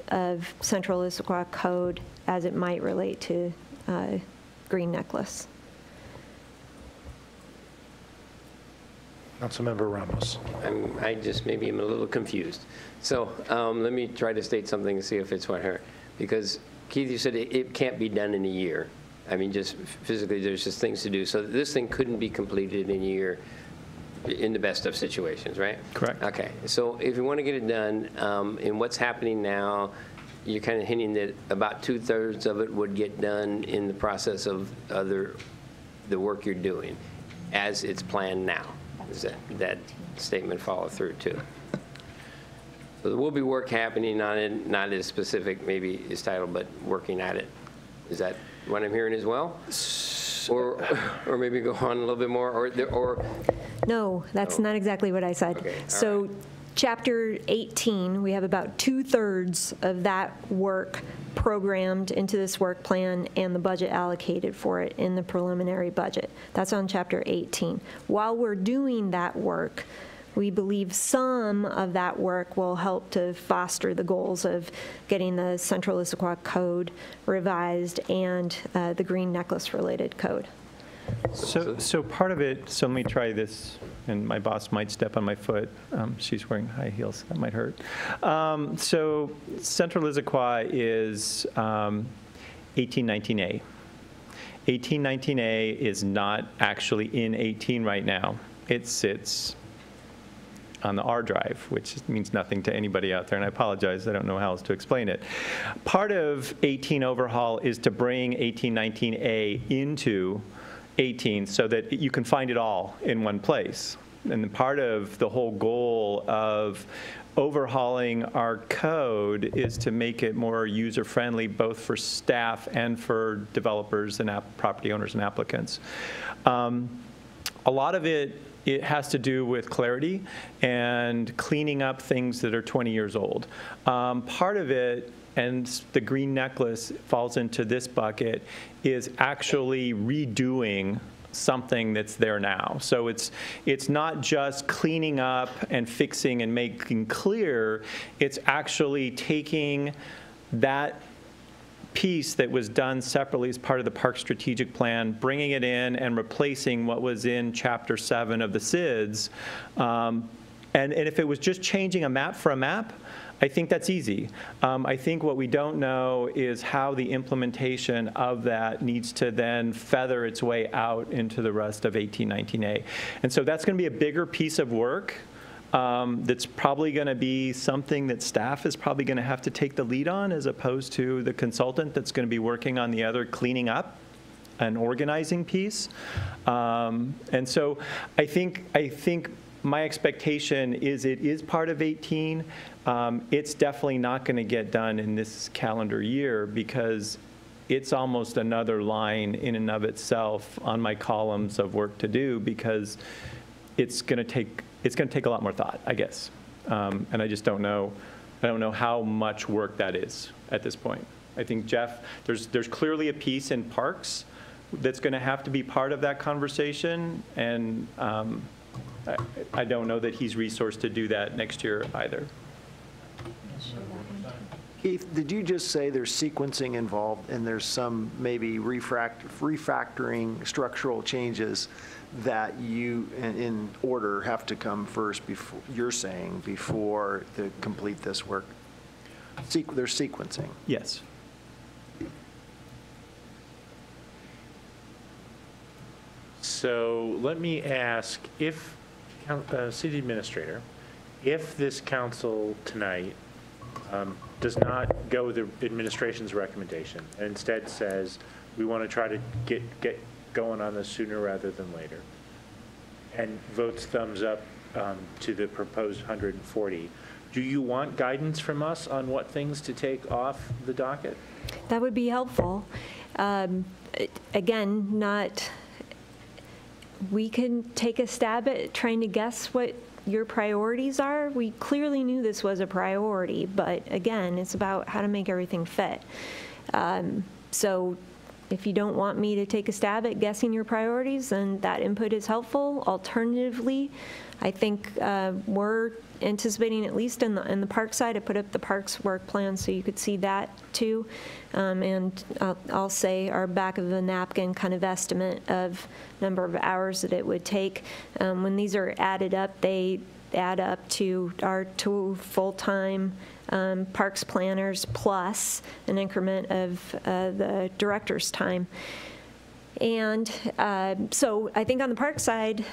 of Central Issaquah Code as it might relate to Green Necklace. Councilmember Ramos. I just maybe am a little confused. So let me try to state something and see if it's what I heard. Because Keith, you said it can't be done in a year. I mean, just physically, there's just things to do. So this thing couldn't be completed in a year in the best of situations, right? Correct. Okay. So if you want to get it done, in what's happening now, you're kind of hinting that about 2/3 of it would get done in the process of the work you're doing as it's planned now. Does that statement follow through too? So there will be work happening on it, not as specific maybe is titled, but working at it. Is that what I'm hearing as well? Or maybe go on a little bit more, or No, that's not exactly what I said. Okay, So Chapter 18, we have about 2/3 of that work programmed into this work plan and the budget allocated for it in the preliminary budget. That's on Chapter 18. While we're doing that work, we believe some of that work will help to foster the goals of getting the Central Issaquah Code revised and the Green Necklace related code. So part of it, so let me try this, and my boss might step on my foot. She's wearing high heels, that might hurt. So Central Issaquah is 1819A. 1819A is not actually in 18 right now. It sits on the R drive, which means nothing to anybody out there, and I apologize, I don't know how else to explain it. Part of 18 overhaul is to bring 1819A into 18 so that you can find it all in one place. And part of the whole goal of overhauling our code is to make it more user-friendly, both for staff and for developers and property owners and applicants. A lot of it has to do with clarity and cleaning up things that are 20 years old. Part of it, and the Green Necklace falls into this bucket, is actually redoing something that's there now. So it's not just cleaning up and fixing and making clear, it's actually taking that piece that was done separately as part of the Park Strategic Plan, bringing it in and replacing what was in Chapter 7 of the SIDS. And if it was just changing a map for a map, I think that's easy. I think what we don't know is how the implementation of that needs to then feather its way out into the rest of 1819A. And so that's going to be a bigger piece of work. That's probably going to be something that staff is probably going to have to take the lead on, as opposed to the consultant that's going to be working on the other cleaning up and organizing piece. And so I think my expectation is it is part of 18. It's definitely not going to get done in this calendar year, because it's almost another line in and of itself on my columns of work to do, because it's going to take a lot more thought, I guess. And I just don't know. I don't know how much work that is at this point. I think, Jeff, there's clearly a piece in parks that's going to have to be part of that conversation, and I don't know that he's resourced to do that next year either. Keith, did you just say there's sequencing involved and there's some maybe refactoring structural changes that you, in order, have to come first before, you're saying, before to complete this work? There's sequencing. Yes. So let me ask, if, City Administrator, if this council tonight does not go with the administration's recommendation and instead says, we want to try to get going on this sooner rather than later, and votes thumbs up to the proposed 140, do you want guidance from us on what things to take off the docket? That would be helpful. Again, we can take a stab at trying to guess what your priorities are. We clearly knew this was a priority, but again, it's about how to make everything fit. So if you don't want me to take a stab at guessing your priorities, then that input is helpful. Alternatively, I think we're anticipating, at least in the park side, I put up the parks work plan so you could see that too. And I'll say our back of the napkin kind of estimate of number of hours that it would take. When these are added up, they add up to our 2 full-time parks planners plus an increment of the director's time. And so I think on the park side,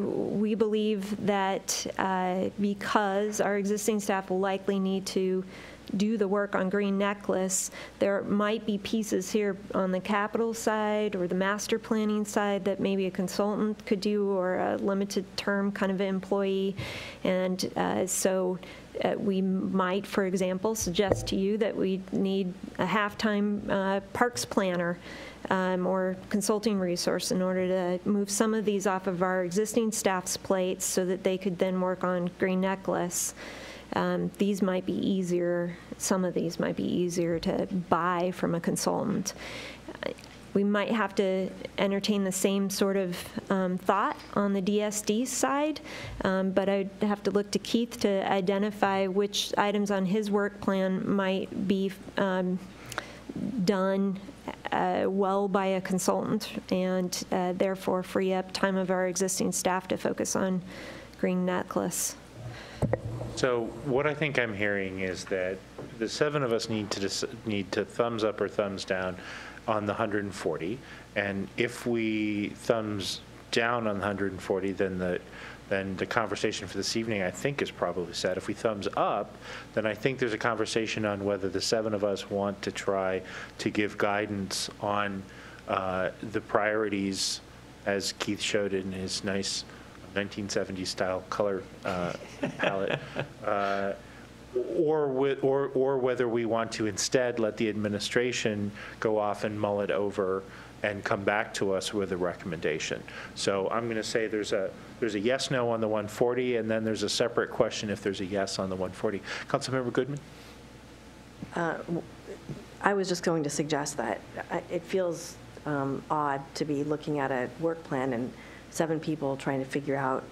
we believe that because our existing staff will likely need to do the work on Green Necklace, there might be pieces here on the capital side or the master planning side that maybe a consultant could do, or a limited term kind of employee. And so we might, for example, suggest to you that we need a half-time parks planner or consulting resource in order to move some of these off of our existing staff's plates so that they could then work on Green Necklace. These might be easier, some of these might be easier to buy from a consultant. We might have to entertain the same sort of thought on the DSD side, but I'd have to look to Keith to identify which items on his work plan might be done well by a consultant, and therefore free up time of our existing staff to focus on Green Necklace. So what I think I'm hearing is that the 7 of us need to thumbs up or thumbs down on the 140, and if we thumbs down on the 140, then the conversation for this evening, I think, is probably set. If we thumbs up, then I think there's a conversation on whether the 7 of us want to try to give guidance on the priorities, as Keith showed in his nice 1970s style color palette, or whether we want to instead let the administration go off and mull it over and come back to us with a recommendation. So I'm going to say there's a yes, no on the 140, and then there's a separate question if there's a yes on the 140. Councilmember Goodman? I was just going to suggest that it feels odd to be looking at a work plan and 7 people trying to figure out,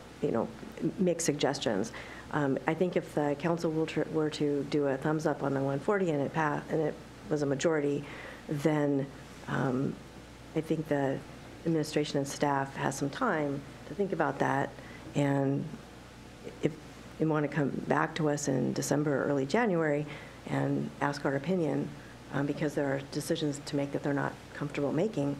make suggestions. I think if the council were to do a thumbs up on the 140 and it passed, and it was a majority, then I think the administration and staff has some time to think about that. And if want to come back to us in December or early January and ask our opinion because there are decisions to make that they're not comfortable making,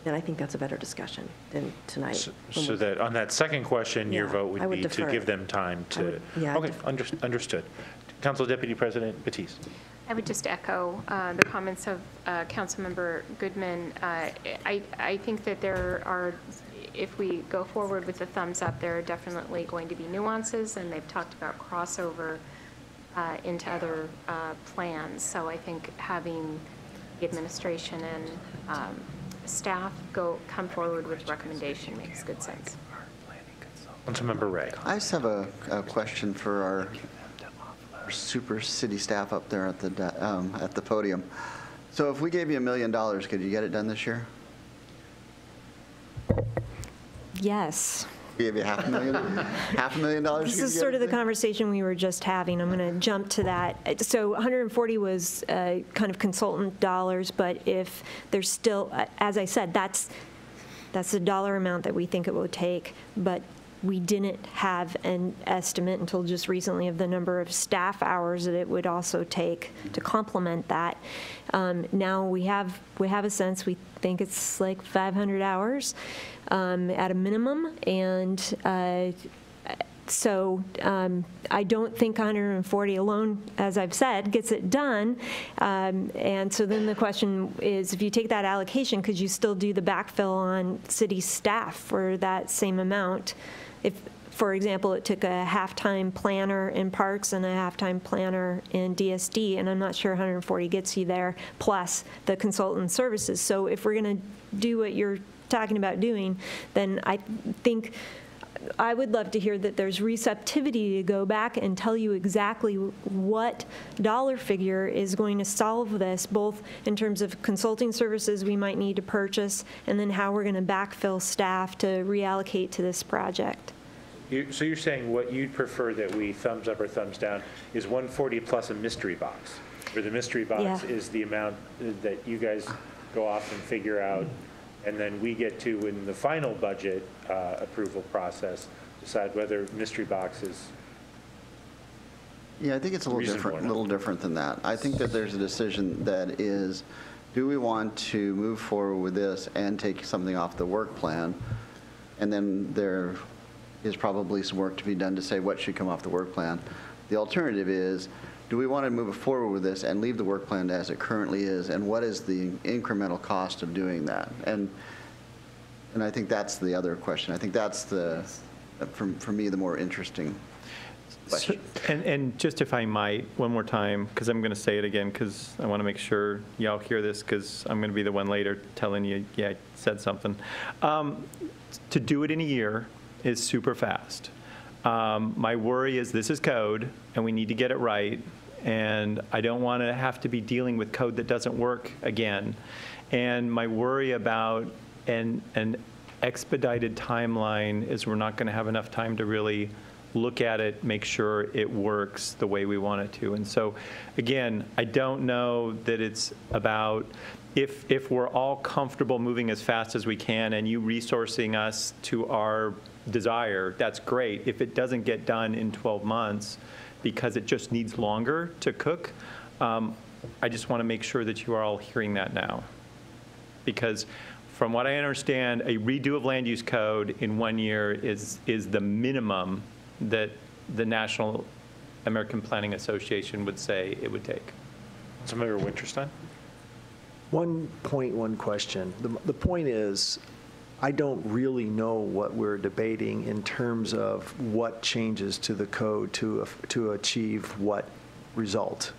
then I think that's a better discussion than tonight. So that, on that second question, your Yeah, vote I would would be to defer give it. them time I to, would- yeah, I'd okay, understood. Council Deputy President Batiste. I would just echo the comments of Councilmember Goodman. I think that there are, if we go forward with the thumbs up, there are definitely going to be nuances, and they've talked about crossover into other plans. So I think having the administration and staff come forward with recommendation makes good sense. Councilmember Ray. I just have a question for our super city staff up there at the podium. So if we gave you $1 million, could you get it done this year? Yes. We gave you $500,000? This is sort of the conversation we were just having. I'm going to jump to that. So 140 was kind of consultant dollars, but if there's still, as I said, that's the dollar amount that we think it will take, but we didn't have an estimate until just recently of the number of staff hours that it would also take to complement that. Now we have a sense. We think it's like 500 hours at a minimum, and so I don't think 140 alone, as I've said, gets it done. And so then the question is, if you take that allocation, could you still do the backfill on city staff for that same amount? If, for example, it took a half-time planner in parks and a half-time planner in DSD, and I'm not sure 140 gets you there, plus the consultant services. So if we're going to do what you're talking about doing, then I think I would love to hear that there's receptivity to go back and tell you exactly what dollar figure is going to solve this, both in terms of consulting services we might need to purchase, and then how we're going to backfill staff to reallocate to this project. So you're saying what you'd prefer that we thumbs up or thumbs down is 140 plus a mystery box, where the mystery box is the amount that you guys go off and figure out, and then we get to, in the final budget approval process, decide whether mystery box is. Yeah, I think it's a little different than that. I think that there's a decision that is, do we want to move forward with this and take something off the work plan? And then there is probably some work to be done to say what should come off the work plan. The alternative is, do we want to move forward with this and leave the work plan as it currently is, and what is the incremental cost of doing that? And I think that's the other question. I think that's for me, the more interesting question. And just if I might, one more time, because I'm going to say it again, because I want to make sure y'all hear this, because I'm going to be the one later telling you, yeah, I said something. To do it in a year is super fast. My worry is this is code, and we need to get it right, and I don't want to have to be dealing with code that doesn't work again. And my worry about an expedited timeline is we're not going to have enough time to really look at it, make sure it works the way we want it to. And so, again, I don't know that it's about if we're all comfortable moving as fast as we can and you resourcing us to our desire, that's great. If it doesn't get done in 12 months because it just needs longer to cook, I just want to make sure that you are all hearing that now. Because from what I understand, a redo of land use code in 1 year is the minimum that the National American Planning Association would say it would take. Councilmember Winterstein? One question. The point is, I don't really know what we're debating in terms of what changes to the code to achieve what result.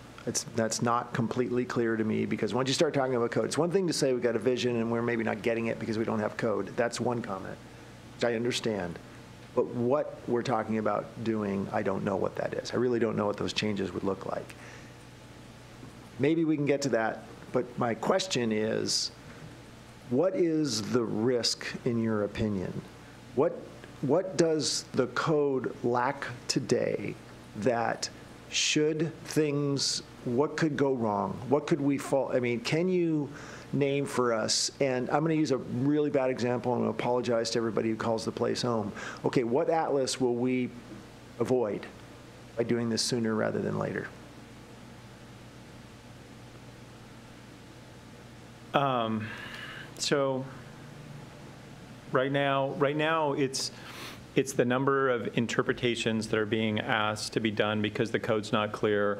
That's not completely clear to me, because once you start talking about code, it's one thing to say we've got a vision and we're maybe not getting it because we don't have code. That's one comment, which I understand. But what we're talking about doing, I don't know what that is. I really don't know what those changes would look like. Maybe we can get to that, but my question is, what is the risk in your opinion? What does the code lack today that what could go wrong? What could we fall? I mean, can you name for us, and I'm going to use a really bad example, and I apologize to everybody who calls the place home. Okay, what atlas will we avoid by doing this sooner rather than later? So right now it's the number of interpretations that are being asked to be done because the code's not clear.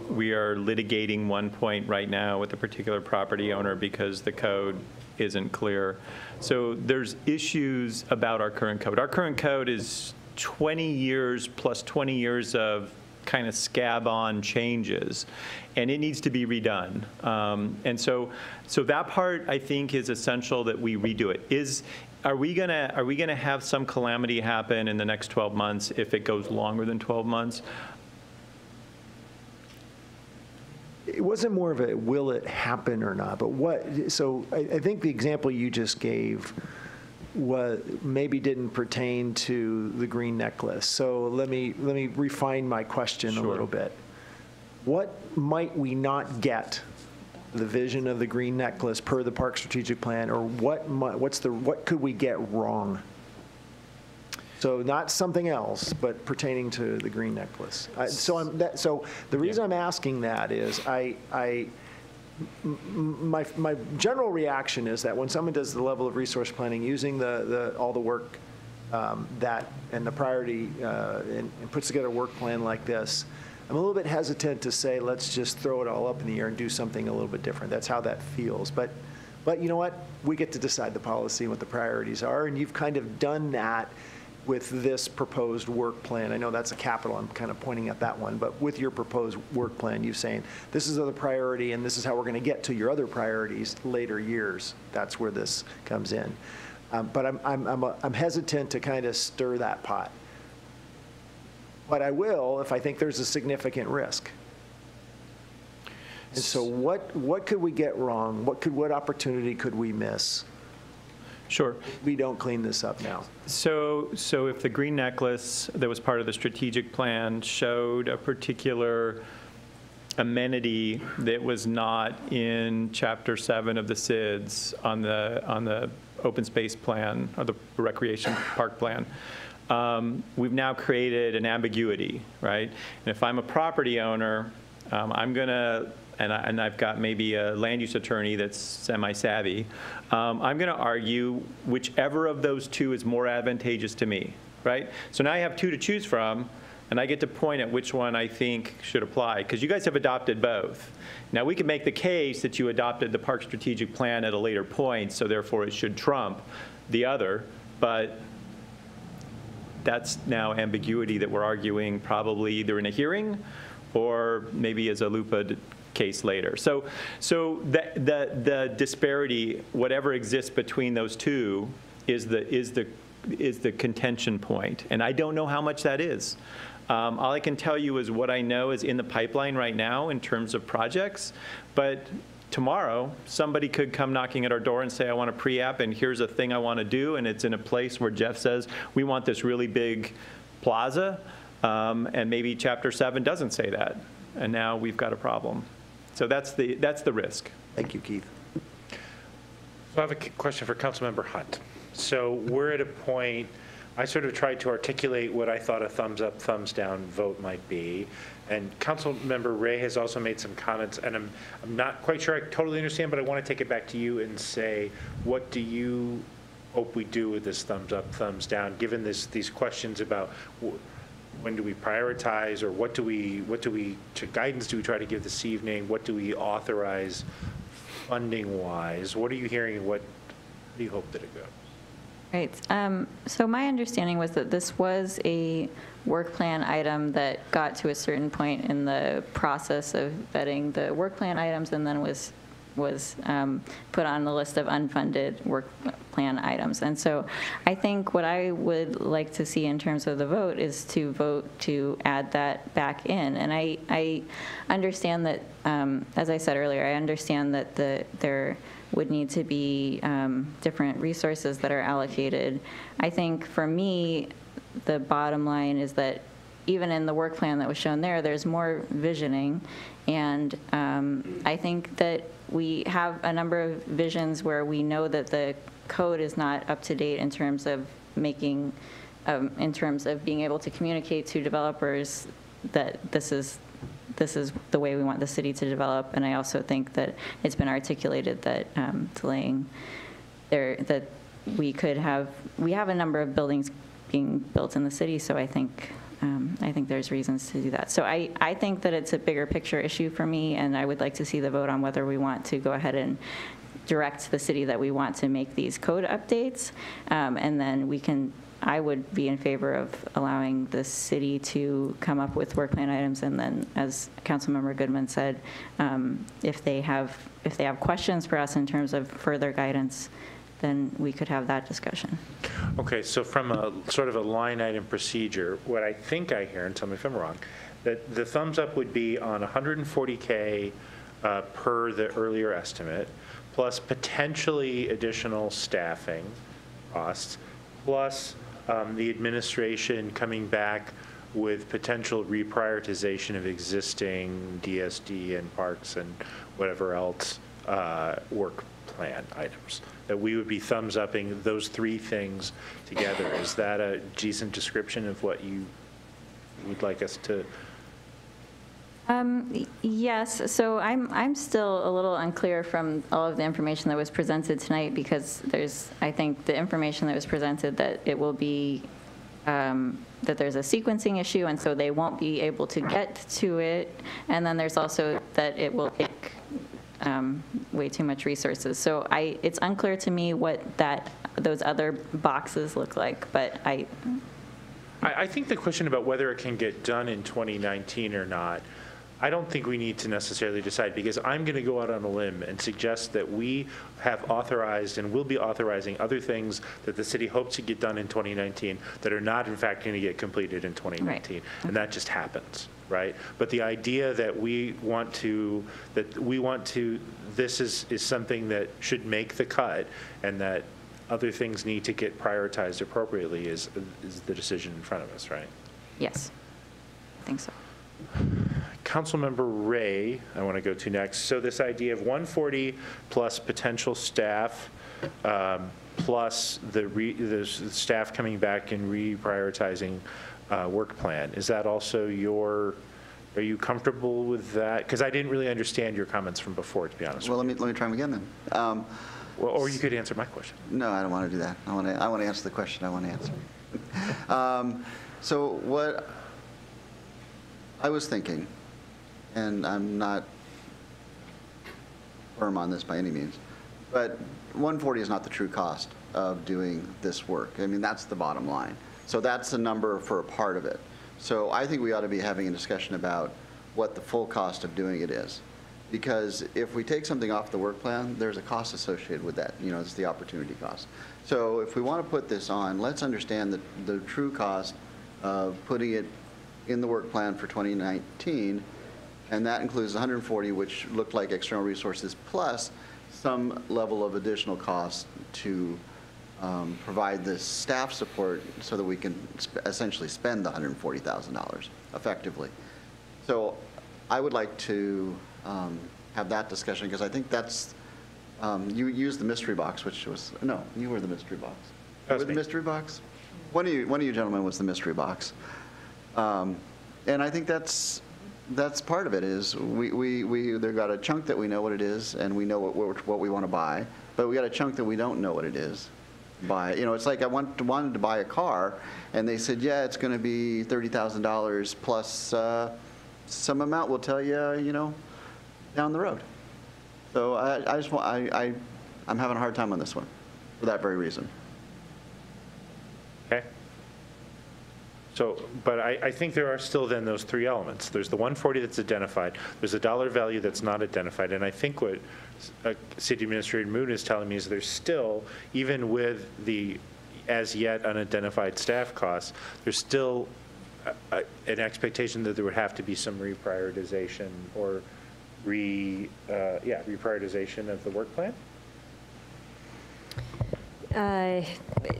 We are litigating one point right now with a particular property owner because the code isn't clear. So there's issues about our current code. Our current code is 20 years plus 20 years of kind of scab-on changes, and it needs to be redone. And so that part, I think, is essential that we redo it. Are we gonna have some calamity happen in the next 12 months if it goes longer than 12 months? It wasn't more of a will it happen or not, but so I think the example you just gave maybe didn't pertain to the green necklace. So let me refine my question a little bit. What might we not get the vision of the green necklace per the park strategic plan, or what could we get wrong? So not something else, but pertaining to the green necklace. So the reason I'm asking that is my general reaction is that when someone does the level of resource planning using all the work and the priority and puts together a work plan like this, I'm a little bit hesitant to say, let's just throw it all up in the air and do something a little bit different. That's how that feels. But you know what? We get to decide the policy and what the priorities are, and you've kind of done that with this proposed work plan. I know that's a capital, I'm kind of pointing at that one, but with your proposed work plan, you're saying, this is the priority and this is how we're going to get to your other priorities later years. That's where this comes in. But I'm hesitant to kind of stir that pot. But I will if I think there's a significant risk. And so what could we get wrong? What opportunity could we miss? Sure. We don't clean this up now. So if the green necklace that was part of the strategic plan showed a particular amenity that was not in Chapter 7 of the SIDS on the open space plan or the recreation park plan, we've now created an ambiguity, right? And if I'm a property owner, I'm going to, and I've got maybe a land use attorney that's semi-savvy, I'm going to argue whichever of those two is more advantageous to me, right? So now I have two to choose from, and I get to point at which one I think should apply, because you guys have adopted both. Now, we can make the case that you adopted the park strategic plan at a later point, so therefore it should trump the other, but that's now ambiguity that we're arguing probably either in a hearing or maybe as a LUPA case later. So the disparity, whatever exists between those two, is the contention point, and I don't know how much that is. All I can tell you is what I know is in the pipeline right now in terms of projects, but tomorrow somebody could come knocking at our door and say, I want a pre-app and here's a thing I want to do, and it's in a place where Jeff says, we want this really big plaza, and maybe Chapter 7 doesn't say that, and now we've got a problem. So that's the risk. Thank you, Keith. So I have a question for Councilmember Hunt. So we're at a point, I sort of tried to articulate what I thought a thumbs up, thumbs down vote might be. And Councilmember Ray has also made some comments, and I'm not quite sure I totally understand, but I want to take it back to you and say, what do you hope we do with this thumbs up, thumbs down, given these questions about when do we prioritize, or what guidance do we try to give this evening? What do we authorize funding-wise? What are you hearing, and what do you hope that it goes? Right. So my understanding was that this was a work plan item that got to a certain point in the process of vetting the work plan items, and then was put on the list of unfunded work plan items. And so I think what I would like to see in terms of the vote is to vote to add that back in. And I understand that, as I said earlier, I understand that there would need to be different resources that are allocated. I think for me, the bottom line is that even in the work plan that was shown there's more visioning. And I think that we have a number of visions where we know that the code is not up to date in terms of making in terms of being able to communicate to developers that this is the way we want the city to develop. And I also think that it's been articulated that delaying that we have a number of buildings being built in the city, so I think there's reasons to do that. So I think that it's a bigger picture issue for me, and I would like to see the vote on whether we want to go ahead and direct the city that we want to make these code updates, and then I would be in favor of allowing the city to come up with work plan items, and then, as Councilmember Goodman said, if they have questions for us in terms of further guidance, then we could have that discussion. Okay, so from a sort of a line item procedure, what I think I hear, and tell me if I'm wrong, that the thumbs up would be on 140K per the earlier estimate, plus potentially additional staffing costs, plus the administration coming back with potential reprioritization of existing DSD and parks and whatever else work plan items, that we would be thumbs upping those three things together. Is that a decent description of what you would like us to? Yes, so I'm still a little unclear from all of the information that was presented tonight, because I think the information that was presented that it will be, that there's a sequencing issue, and so they won't be able to get to it, and then there's also that it will take way too much resources. So it's unclear to me what those other boxes look like, but I think the question about whether it can get done in 2019 or not, I don't think we need to necessarily decide, because I'm going to go out on a limb and suggest that we have authorized and will be authorizing other things that the city hopes to get done in 2019 that are not in fact going to get completed in 2019. Right. And that just happens, right? But the idea that this is something that should make the cut, and that other things need to get prioritized appropriately is the decision in front of us, right? Yes, I think so. Councilmember Ray, I want to go to next. So this idea of 140 plus potential staff, plus the staff coming back and reprioritizing work plan. Is that also are you comfortable with that? Because I didn't really understand your comments from before, to be honest. Well, let me try them again then. Or you could answer my question. No, I don't want to do that. I want to answer the question I want to answer. So what I was thinking, and I'm not firm on this by any means, but 140 is not the true cost of doing this work. I mean, that's the bottom line. So that's the number for a part of it. So I think we ought to be having a discussion about what the full cost of doing it is. Because if we take something off the work plan, there's a cost associated with that. You know, it's the opportunity cost. So if we want to put this on, let's understand the true cost of putting it in the work plan for 2019, and that includes 140, which looked like external resources, plus some level of additional cost to provide the staff support so that we can essentially spend the $140,000 effectively. So I would like to have that discussion, because I think that's, you used the mystery box, which was, no, you were the mystery box. You were the mystery box? One of you gentlemen was the mystery box. And I think that's part of it, is they've got a chunk that we know what it is, and we know what we want to buy, but we got a chunk that we don't know what it is. It's like I wanted to buy a car, and they said, yeah, it's going to be $30,000 plus some amount we'll tell you, down the road. So I'm having a hard time on this one for that very reason. Okay. So, but I think there are still then those three elements. There's the 140 that's identified. There's a dollar value that's not identified. And I think what City Administrator Moon is telling me is there's still, even with the as yet unidentified staff costs, there's still an expectation that there would have to be some reprioritization or reprioritization of the work plan?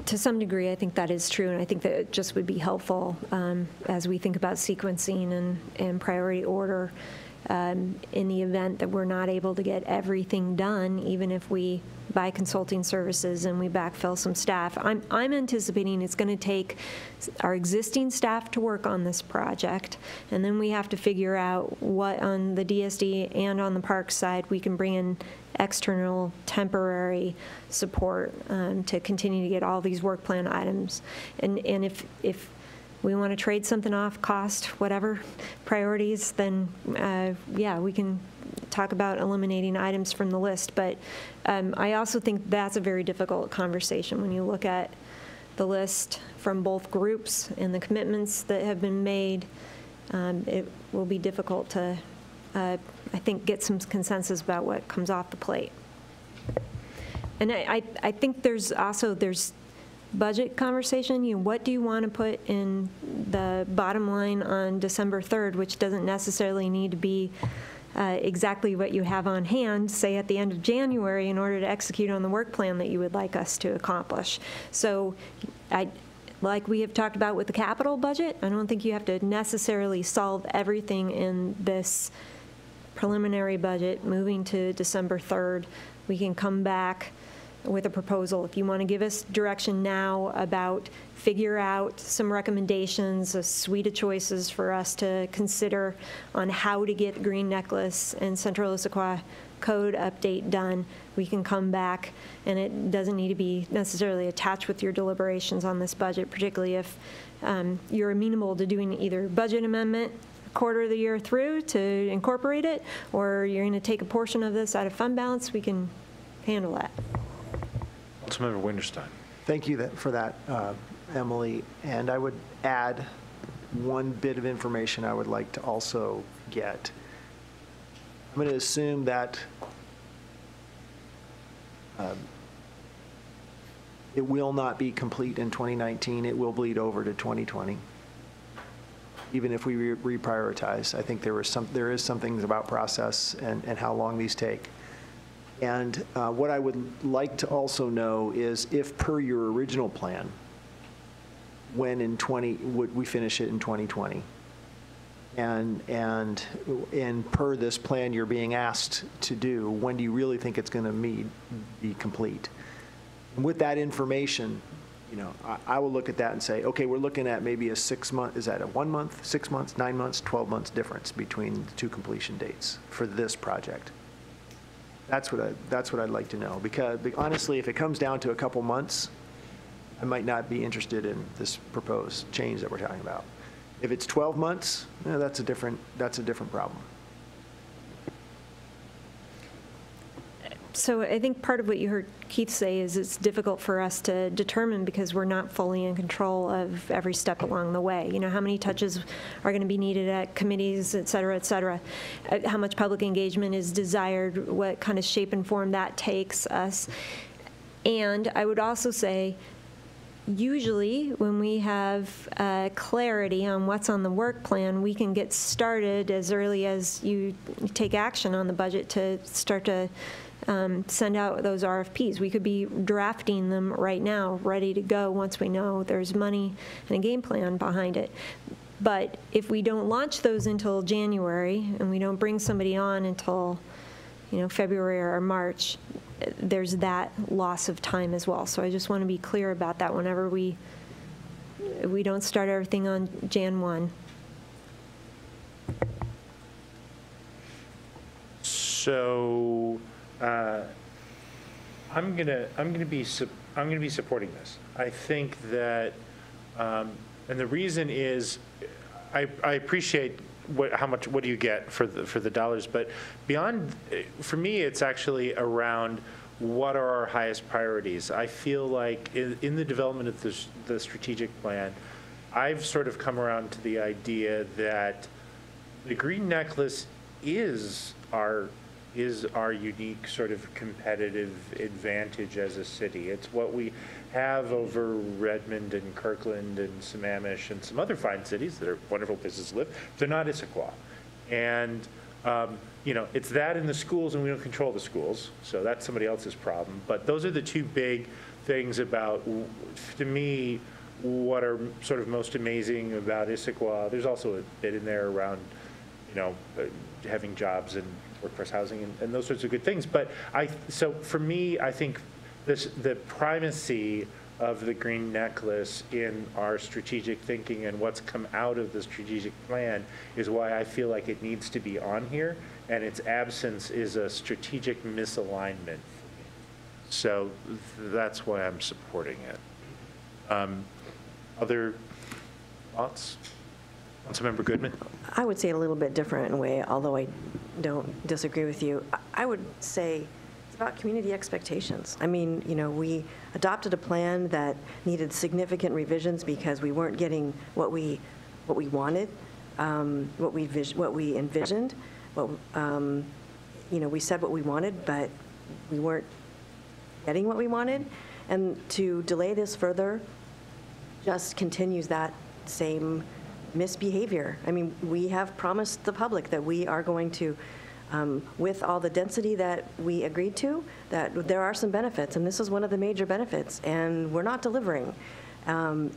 To some degree, I think that is true, and I think that it just would be helpful as we think about sequencing and priority order. in the event that we're not able to get everything done, even if we buy consulting services and we backfill some staff. I'm anticipating it's going to take our existing staff to work on this project, and then we have to figure out what on the DSD and on the park side we can bring in external temporary support to continue to get all these work plan items. And if we want to trade something off, cost, whatever, priorities, then yeah, we can talk about eliminating items from the list. But I also think that's a very difficult conversation when you look at the list from both groups and the commitments that have been made. It will be difficult to, I think, get some consensus about what comes off the plate. And I think there's budget conversation. What do you want to put in the bottom line on December 3rd, which doesn't necessarily need to be exactly what you have on hand, say at the end of January, in order to execute on the work plan that you would like us to accomplish. So like we have talked about with the capital budget, I don't think you have to necessarily solve everything in this preliminary budget moving to December 3rd. We can come back with a proposal. If you want to give us direction now about figure out some recommendations, a suite of choices for us to consider on how to get Green Necklace and Central Issaquah code update done, we can come back, and it doesn't need to be necessarily attached with your deliberations on this budget, particularly if you're amenable to doing either budget amendment quarter of the year through to incorporate it, or you're going to take a portion of this out of fund balance. We can handle that. Councilmember Winterstein. Thank you for that, Emily. And I would add one bit of information I would like to also get. I'm going to assume that it will not be complete in 2019. It will bleed over to 2020, even if we reprioritize. I think there is some things about process and how long these take. And what I would like to also know is if per your original plan, when would we finish it in 2020? And per this plan you're being asked to do, when do you really think it's going to be complete? And with that information, I will look at that and say, okay, we're looking at maybe a 6 month, is that a 1 month, 6 months, 9 months, 12 months difference between the two completion dates for this project? That's what I'd like to know, because honestly, if it comes down to a couple months, I might not be interested in this proposed change that we're talking about. If it's 12 months, that's a different problem. So I think part of what you heard Keith say is it's difficult for us to determine because we're not fully in control of every step along the way. How many touches are going to be needed at committees, et cetera, how much public engagement is desired, what kind of shape and form that takes us. And I would also say, usually when we have clarity on what's on the work plan, we can get started as early as you take action on the budget to start to send out those RFPs. We could be drafting them right now, ready to go once we know there's money and a game plan behind it. But if we don't launch those until January and we don't bring somebody on until February or March, there's that loss of time as well. So I just want to be clear about that whenever we don't start everything on Jan 1. So I'm gonna be supporting this. I think that, and the reason is, I appreciate what do you get for the dollars, but beyond, for me, it's actually around what are our highest priorities. I feel like in the development of the strategic plan, I've sort of come around to the idea that the Green Necklace is our unique sort of competitive advantage as a city. It's what we have over Redmond and Kirkland and Sammamish and some other fine cities that are wonderful places to live. They're not Issaquah. And, it's that in the schools, and we don't control the schools, so that's somebody else's problem. But those are the two big things about, to me, what are sort of most amazing about Issaquah. There's also a bit in there around, having jobs and workforce housing and those sorts of good things. But so for me, I think the primacy of the green necklace in our strategic thinking and what's come out of the strategic plan is why I feel like it needs to be on here, and its absence is a strategic misalignment. So that's why I'm supporting it. Other thoughts? Councilmember Goodman? I would say it a little bit different in a way, although I don't disagree with you. I would say it's about community expectations. I mean, you know, we adopted a plan that needed significant revisions because we weren't getting what we wanted, what we envisioned. You know, we said what we wanted, but we weren't getting what we wanted. And to delay this further just continues that same misbehavior. I mean, we have promised the public that we are going to, with all the density that we agreed to, that there are some benefits, and this is one of the major benefits, and we're not delivering. I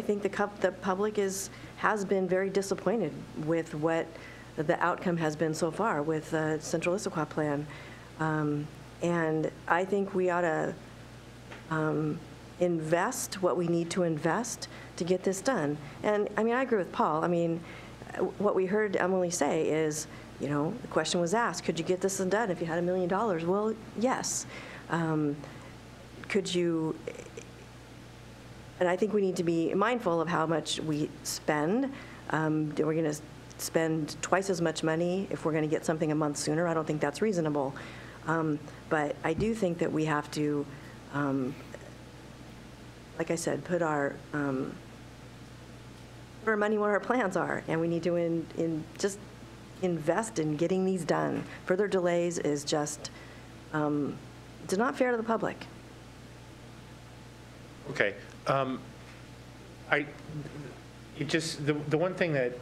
think the public has been very disappointed with what the outcome has been so far with the Central Issaquah plan. And I think we ought to invest what we need to invest to get this done. And I mean, I agree with Paul. I mean, what we heard Emily say is, you know, the question was asked, could you get this done if you had $1 million? Well, yes. Could you, and I think we need to be mindful of how much we spend. We're going to spend twice as much money if we're going to get something a month sooner. I don't think that's reasonable. But I do think that we have to, like I said, put our money where our plans are, and we need to just invest in getting these done. Further delays is just, it's not fair to the public. Okay. The one thing that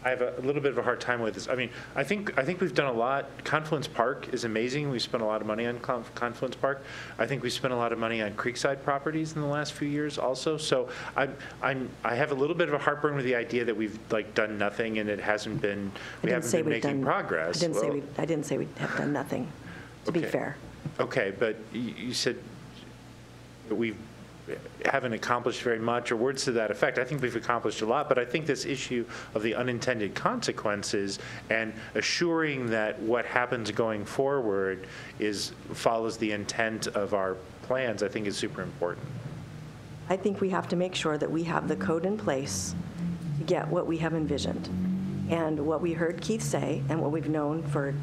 I have a little bit of a hard time with is, I mean, I think we've done a lot. Confluence Park is amazing. We spent a lot of money on Confluence Park. I think we spent a lot of money on Creekside properties in the last few years also. So I have a little bit of a heartburn with the idea that we've like done nothing and it hasn't been, we haven't been making progress. I didn't say we have done nothing, to be fair. Okay, but you said that we haven't accomplished very much, or words to that effect. I think we've accomplished a lot, but I think this issue of the unintended consequences and assuring that what happens going forward follows the intent of our plans, I think is super important. I think we have to make sure that we have the code in place to get what we have envisioned. And what we heard Keith say, and what we've known for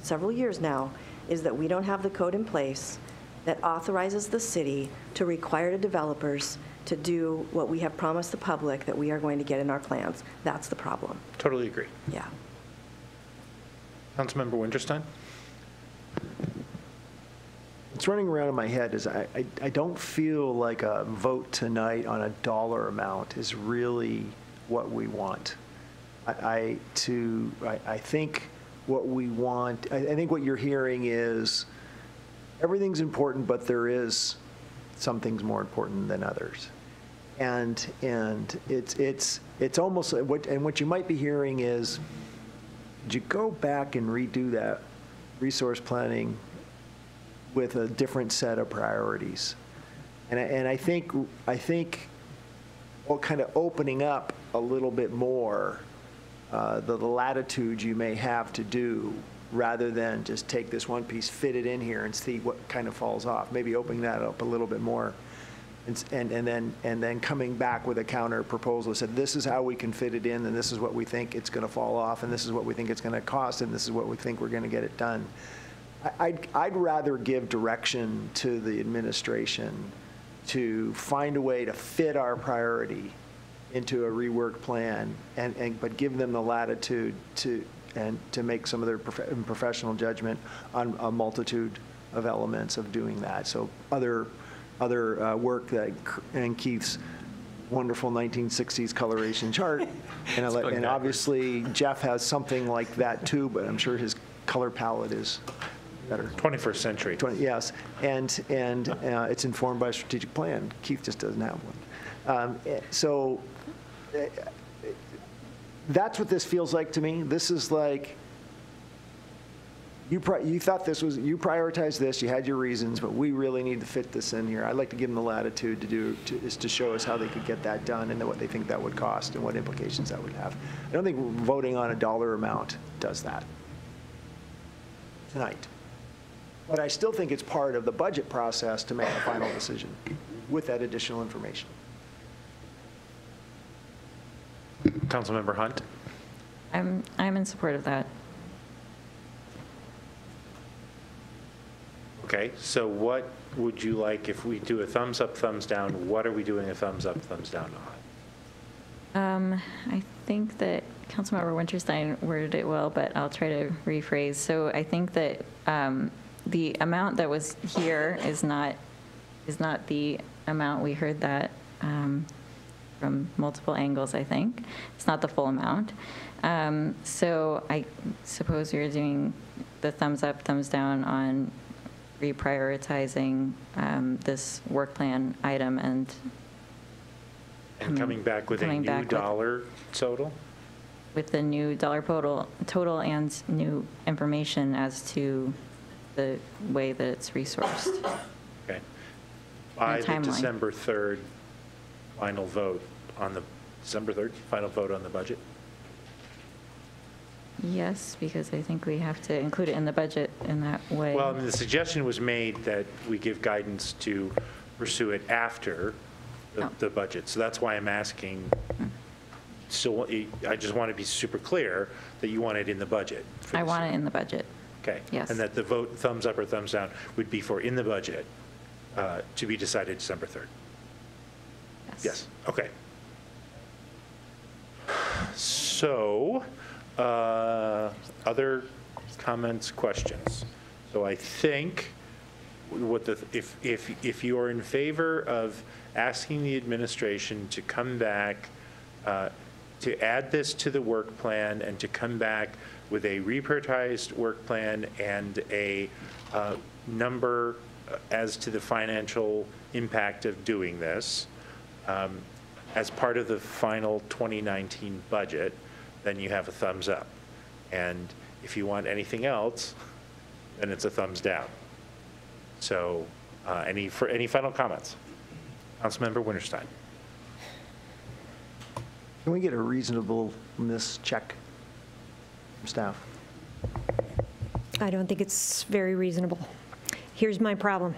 several years now, is that we don't have the code in place that authorizes the city to require the developers to do what we have promised the public that we are going to get in our plans. That's the problem. Totally agree. Yeah. Councilmember Winterstein? What's running around in my head is I don't feel like a vote tonight on a dollar amount is really what we want. I think what we want, I think what you're hearing is everything's important, but there is some things more important than others. And it's almost, what you might be hearing is, did you go back and redo that resource planning with a different set of priorities? And I think kind of opening up a little bit more the latitude you may have to do, rather than just take this one piece, fit it in here, and see what kind of falls off. Maybe opening that up a little bit more, and then coming back with a counter proposal that said, this is how we can fit it in, and this is what we think it's going to fall off, and this is what we think it's going to cost, and this is what we think we're going to get it done. I'd rather give direction to the administration to find a way to fit our priority into a rework plan, but give them the latitude to make some of their professional judgment on a multitude of elements of doing that. So other work and Keith's wonderful 1960s coloration chart, and obviously Jeff has something like that too, but I'm sure his color palette is better. 21st century. Yes, and it's informed by a strategic plan. Keith just doesn't have one. So That's what this feels like to me. This is like, you thought this was, you prioritized this, you had your reasons, but we really need to fit this in here. I'd like to give them the latitude to show us how they could get that done and what they think that would cost and what implications that would have. I don't think voting on a dollar amount does that tonight. But I still think it's part of the budget process to make a final decision with that additional information. Councilmember Hunt? I'm in support of that. Okay, so what would you like if we do a thumbs up, thumbs down? What are we doing a thumbs up, thumbs down on? I think that Councilmember Winterstein worded it well, but I'll try to rephrase. So I think that the amount that was here is not the amount. We heard that from multiple angles, I think. It's not the full amount. So I suppose you're doing the thumbs up, thumbs down on reprioritizing this work plan item and coming back with a new dollar total? With the new dollar total and new information as to the way that it's resourced. Okay. By the timeline. December 3rd final vote on the, December 3rd final vote on the budget? Yes, because I think we have to include it in the budget in that way. Well, I mean, the suggestion was made that we give guidance to pursue it after the budget. So that's why I'm asking, so I just want to be super clear that you want it in the budget. I want it in the budget. Okay. Yes. And that the vote, thumbs up or thumbs down, would be for in the budget to be decided December 3rd. Yes. Okay. So, other comments, questions? So I think what if you are in favor of asking the administration to come back, to add this to the work plan and to come back with a reprioritized work plan and a number as to the financial impact of doing this as part of the final 2019 budget, then you have a thumbs up. And if you want anything else, then it's a thumbs down. So any final comments? Councilmember Winterstein. Can we get a reasonableness check from staff? I don't think it's very reasonable. Here's my problem.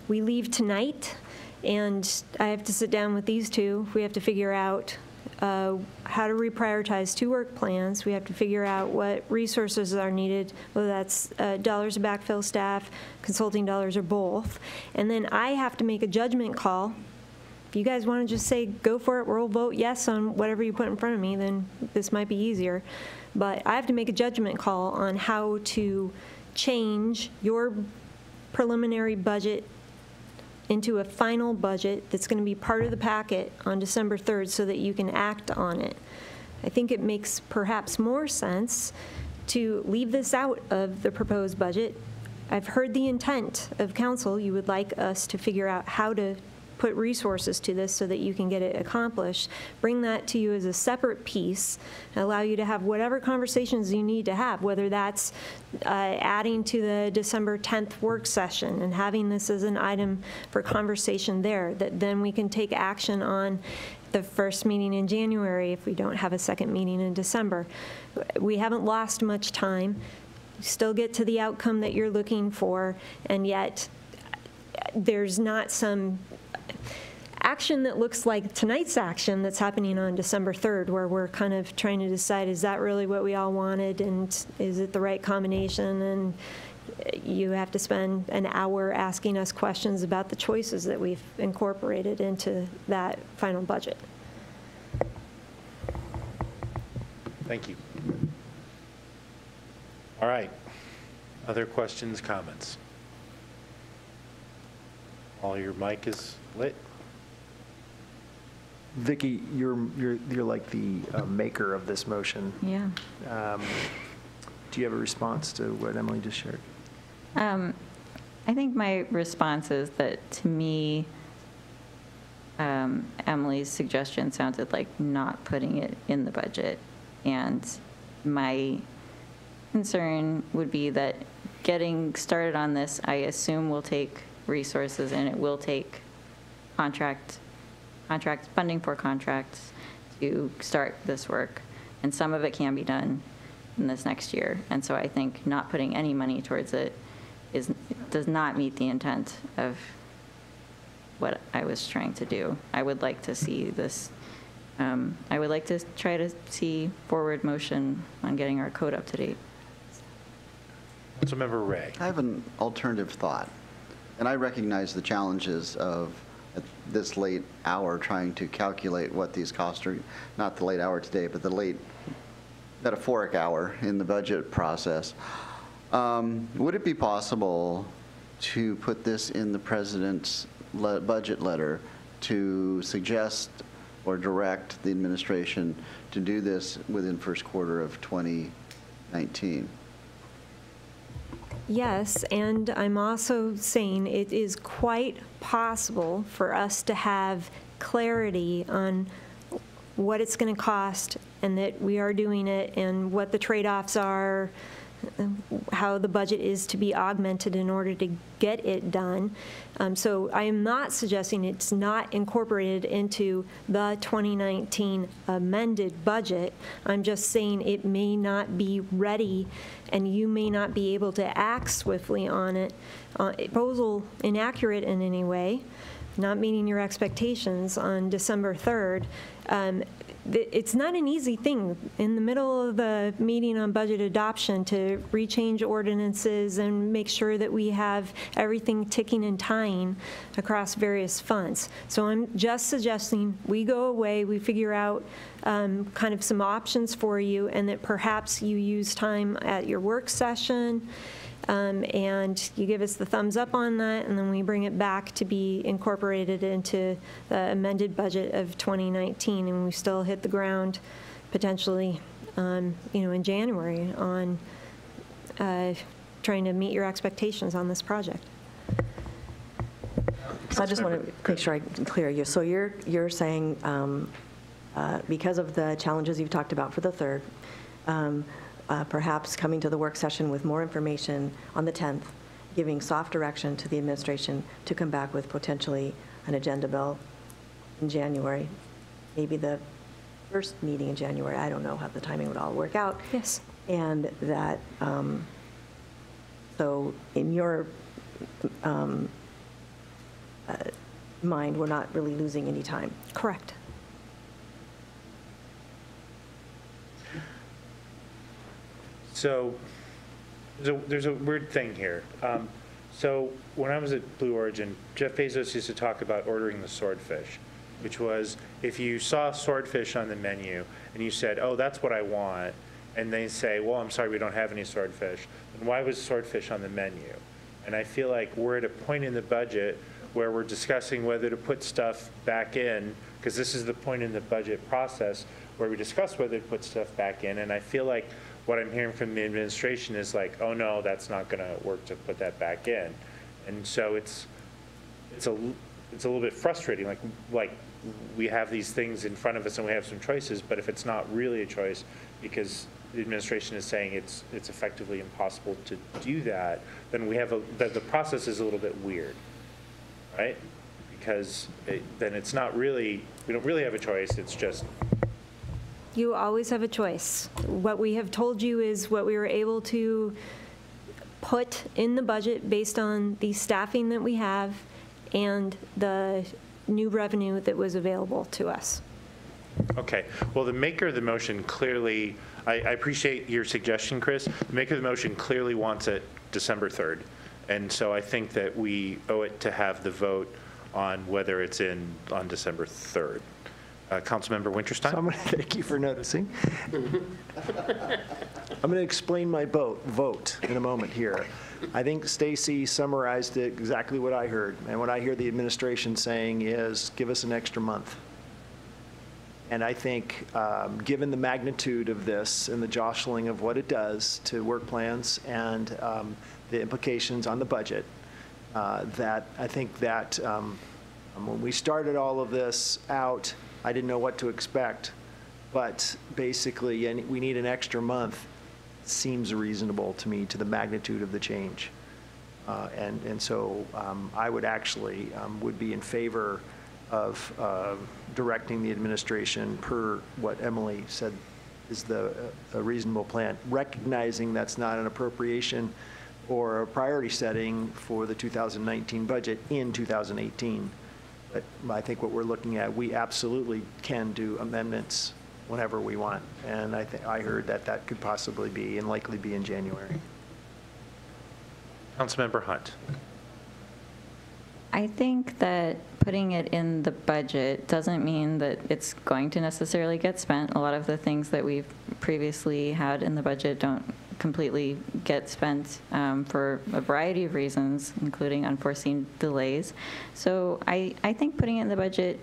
We leave tonight, and I have to sit down with these two. We have to figure out how to reprioritize 2 work plans. We have to figure out what resources are needed, whether that's dollars to backfill staff, consulting dollars, or both. And then I have to make a judgment call. If you guys want to just say, go for it, we'll vote yes on whatever you put in front of me, then this might be easier. But I have to make a judgment call on how to change your preliminary budget into a final budget that's going to be part of the packet on December 3rd so that you can act on it. I think it makes perhaps more sense to leave this out of the proposed budget. I've heard the intent of council. You would like us to figure out how to put resources to this so that you can get it accomplished. Bring that to you as a separate piece, allow you to have whatever conversations you need to have, whether that's adding to the December 10th work session and having this as an item for conversation there, that then we can take action on the first meeting in January if we don't have a second meeting in December. We haven't lost much time. You still get to the outcome that you're looking for, and yet there's not some action that looks like tonight's action that's happening on December 3rd, where we're kind of trying to decide, is that really what we all wanted, and is it the right combination? And you have to spend an hour asking us questions about the choices that we've incorporated into that final budget. Thank you. All right. Other questions, comments? All your mic is lit. Vicki, you're like the maker of this motion. Yeah. Do you have a response to what Emily just shared? I think my response is that, to me, Emily's suggestion sounded like not putting it in the budget. And my concern would be that getting started on this, I assume, will take resources, and it will take funding for contracts to start this work. And some of it can be done in this next year. And so I think not putting any money towards it does not meet the intent of what I was trying to do. I would like to see this, I would like to try to see forward motion on getting our code up to date. Councilmember Ray. I have an alternative thought, and I recognize the challenges of at this late hour trying to calculate what these costs are, not the late hour today, but the late metaphoric hour in the budget process. Would it be possible to put this in the president's budget letter to suggest or direct the administration to do this within first quarter of 2019? Yes, and I'm also saying it is quite possible for us to have clarity on what it's going to cost and that we are doing it and what the trade-offs are, how the budget is to be augmented in order to get it done. So I am not suggesting it's not incorporated into the 2019 amended budget. I'm just saying it may not be ready and you may not be able to act swiftly on it. Proposal inaccurate in any way, not meeting your expectations on December 3rd. It's not an easy thing in the middle of the meeting on budget adoption to rechange ordinances and make sure that we have everything ticking and tying across various funds. So I'm just suggesting we go away, we figure out kind of some options for you, and that perhaps you use time at your work session and you give us the thumbs up on that, and then we bring it back to be incorporated into the amended budget of 2019, and we still hit the ground potentially, in January on trying to meet your expectations on this project. So I just want to make sure I can clear you. So you're saying because of the challenges you've talked about for the 3rd, perhaps coming to the work session with more information on the 10th, giving soft direction to the administration to come back with potentially an agenda bill in January, maybe the first meeting in January. I don't know how the timing would all work out. Yes. And that, so in your mind, we're not really losing any time. Correct. So there's a weird thing here. So when I was at Blue Origin, Jeff Bezos used to talk about ordering the swordfish, which was if you saw swordfish on the menu and you said, oh, that's what I want, and they say, well, I'm sorry, we don't have any swordfish, then why was swordfish on the menu? And I feel like we're at a point in the budget where we're discussing whether to put stuff back in, because this is the point in the budget process where we discuss whether to put stuff back in, and I feel like what I'm hearing from the administration is like, oh no, that's not going to work to put that back in. And so it's a little bit frustrating. Like we have these things in front of us and we have some choices, but if it's not really a choice because the administration is saying it's effectively impossible to do that, then we have the process is a little bit weird, right? Because then it's not really, we don't really have a choice. It's just. You always have a choice. What we have told you is what we were able to put in the budget based on the staffing that we have and the new revenue that was available to us. Okay. Well, the maker of the motion clearly, I appreciate your suggestion, Chris. The maker of the motion clearly wants it December 3rd. And so I think that we owe it to have the vote on whether it's on December 3rd. Councilmember Winterstein? So I'm going to thank you for noticing. I'm going to explain my vote in a moment here. I think Stacy summarized it exactly what I heard. And what I hear the administration saying is, give us an extra month. And I think, given the magnitude of this and the jostling of what it does to work plans and the implications on the budget, that I think that when we started all of this out, I didn't know what to expect. but basically, and we need an extra month, seems reasonable to me to the magnitude of the change. And so I would actually would be in favor of directing the administration per what Emily said is a reasonable plan, recognizing that's not an appropriation or a priority setting for the 2019 budget in 2018. But I think what we're looking at, we absolutely can do amendments whenever we want. And I heard that could possibly be and likely be in January. Councilmember Hunt. I think that putting it in the budget doesn't mean that it's going to necessarily get spent. A lot of the things that we've previously had in the budget don't completely get spent for a variety of reasons, including unforeseen delays. So I think putting it in the budget,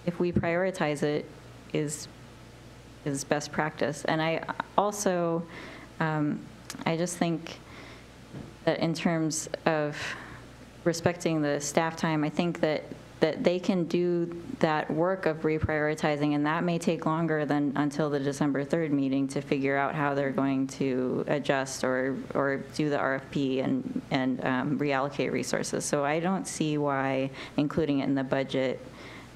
if we prioritize it, is best practice. And I also, I just think that in terms of respecting the staff time, I think that they can do that work of reprioritizing, and that may take longer than until the December 3rd meeting to figure out how they're going to adjust or do the RFP and reallocate resources. So I don't see why including it in the budget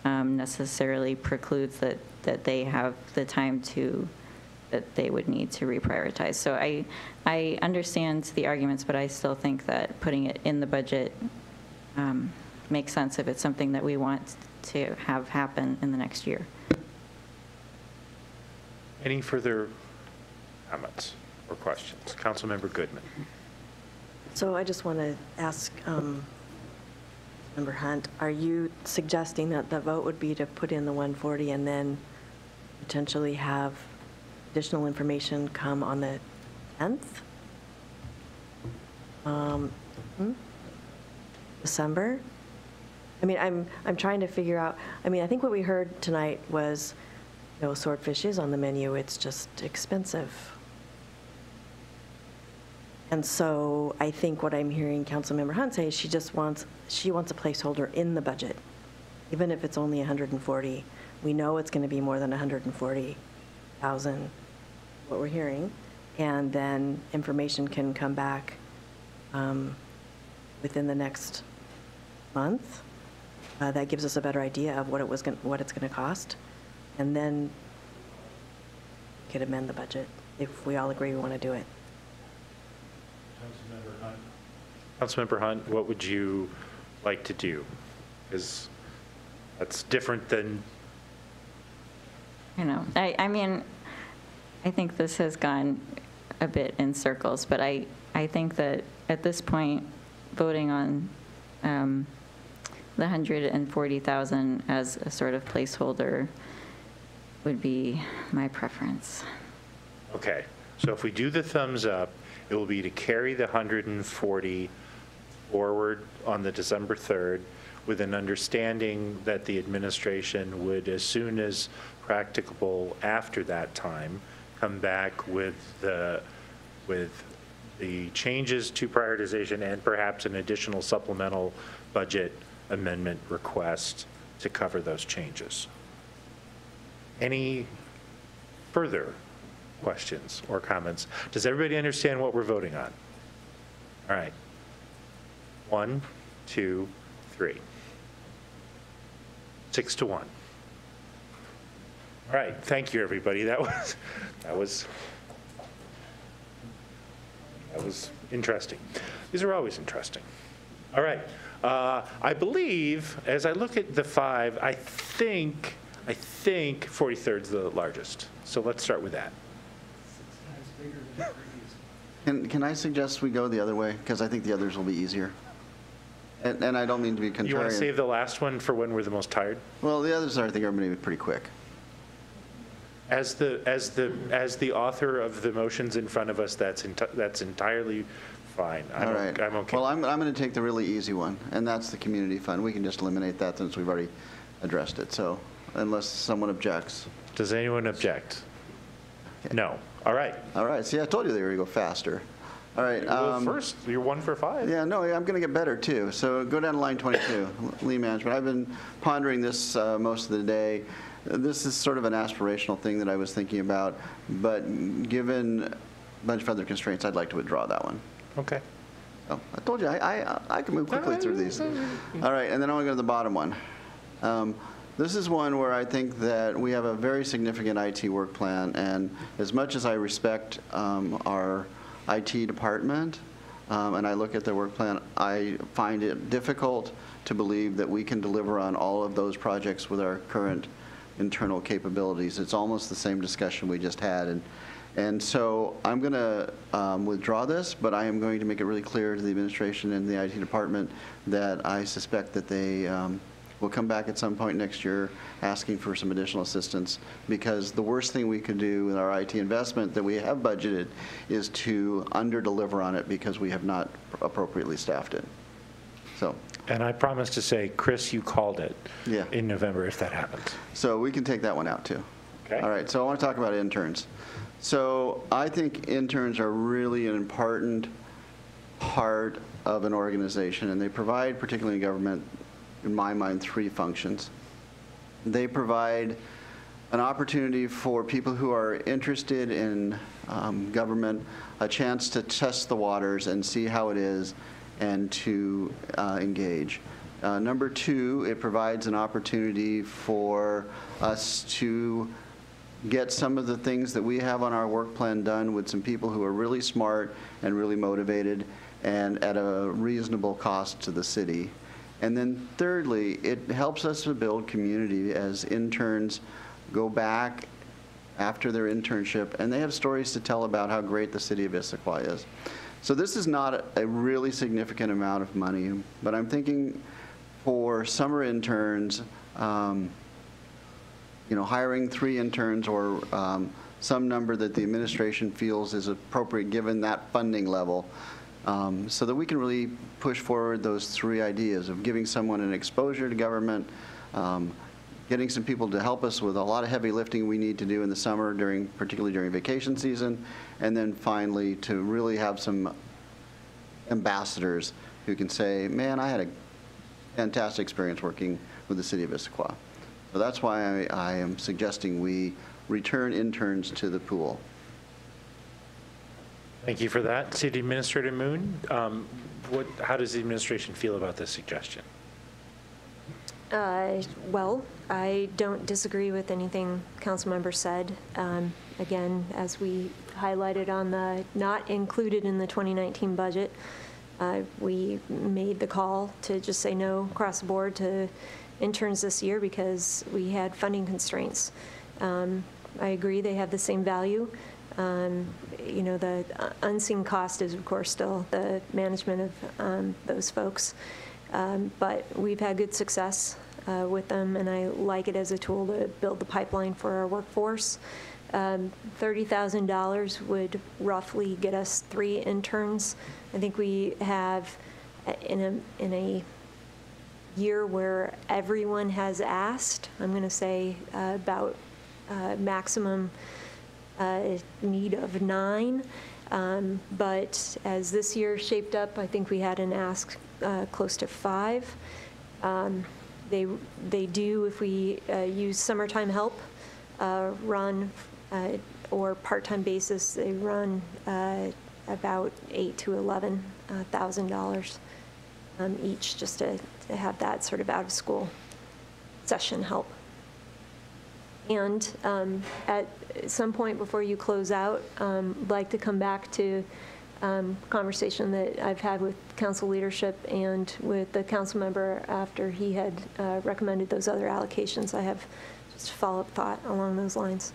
necessarily precludes that they have the time that they would need to reprioritize. So I understand the arguments, but I still think that putting it in the budget makes sense if it's something that we want to have happen in the next year. Any further comments or questions? Councilmember Goodman. So I just want to ask Member Hunt, are you suggesting that the vote would be to put in the 140 and then potentially have additional information come on the 10th? December? I mean, I'm trying to figure out, I mean, I think what we heard tonight was, you know, swordfish is on the menu, it's just expensive. And so I think what I'm hearing Councilmember Hunt say is she wants a placeholder in the budget, even if it's only 140. We know it's going to be more than 140,000, what we're hearing, and then information can come back within the next month. That gives us a better idea of what it's going to cost, and then we could amend the budget if we all agree we want to do it. Councilmember Hunt, what would you like to do? Because that's different than... I know. I mean, I think this has gone a bit in circles, but I think that at this point, voting on the 140,000 as a sort of placeholder would be my preference. Okay, so if we do the thumbs up, it will be to carry the 140 forward on the December 3rd with an understanding that the administration would, as soon as practicable after that time, come back with the changes to prioritization and perhaps an additional supplemental budget amendment request to cover those changes. Any further questions or comments? Does everybody understand what we're voting on? All right. 1, 2, 3. 6-1. All right. Thank you, everybody. That was interesting. These are always interesting. All right. I believe, as I look at the 5, I think 43rd is the largest. So let's start with that. Can I suggest we go the other way? Because I think the others will be easier. And I don't mean to be contrarian. You want to save the last one for when we're the most tired? Well, the others I think are going to be pretty quick. As the author of the motions in front of us, that's entirely fine. All right. I'm okay. Well, I'm going to take the really easy one, and that's the community fund. We can just eliminate that since we've already addressed it. So unless someone objects. Does anyone object? No. All right. All right. See, I told you they were going to go faster. All right. Well, first, you're 1 for 5. Yeah, no, I'm going to get better, too. So go down to line 22, Lee Management. I've been pondering this most of the day. this is sort of an aspirational thing that I was thinking about, but given a bunch of other constraints, I'd like to withdraw that one. Okay. Oh, I told you, I can move quickly through these. All right, and then I want to go to the bottom one. This is one where I think that we have a very significant IT work plan, and as much as I respect our IT department, and I look at their work plan, I find it difficult to believe that we can deliver on all of those projects with our current internal capabilities. It's almost the same discussion we just had, and so I'm going to withdraw this, but I am going to make it really clear to the administration and the IT department that I suspect that they will come back at some point next year asking for some additional assistance, because the worst thing we could do with our IT investment that we have budgeted is to under-deliver on it because we have not appropriately staffed it. So. And I promise to say, Chris, you called it in November if that happens. So we can take that one out too. Okay. All right, so I want to talk about interns. So I think interns are really an important part of an organization, and they provide, particularly in government, in my mind, three functions. They provide an opportunity for people who are interested in government a chance to test the waters and see how it is and to engage. Number two, it provides an opportunity for us to get some of the things that we have on our work plan done with some people who are really smart and really motivated and at a reasonable cost to the city. And then thirdly, it helps us to build community as interns go back after their internship, and they have stories to tell about how great the city of Issaquah is. So this is not a really significant amount of money, but I'm thinking for summer interns, hiring 3 interns or some number that the administration feels is appropriate given that funding level, so that we can really push forward those 3 ideas of giving someone an exposure to government, getting some people to help us with a lot of heavy lifting we need to do in the summer, particularly during vacation season, and then finally to really have some ambassadors who can say, man, I had a fantastic experience working with the city of Issaquah. So that's why I am suggesting we return interns to the pool. Thank you for that. City Administrator Moon, how does the administration feel about this suggestion? Well, I don't disagree with anything Councilmember said. Again, as we highlighted on the not included in the 2019 budget, we made the call to just say no across the board to interns this year because we had funding constraints. I agree they have the same value. The unseen cost is, of course, still the management of those folks. But we've had good success with them, and I like it as a tool to build the pipeline for our workforce. $30,000 would roughly get us 3 interns. I think we have, in a year where everyone has asked, I'm going to say about maximum need of 9. But as this year shaped up, I think we had an ask close to 5. They do, if we use summertime help, run or part-time basis, they run about $8,000 to $11,000 each, just to have that sort of out-of-school session help. And at some point before you close out, I'd like to come back to conversation that I've had with council leadership and with the council member after he had recommended those other allocations. I have just a follow-up thought along those lines.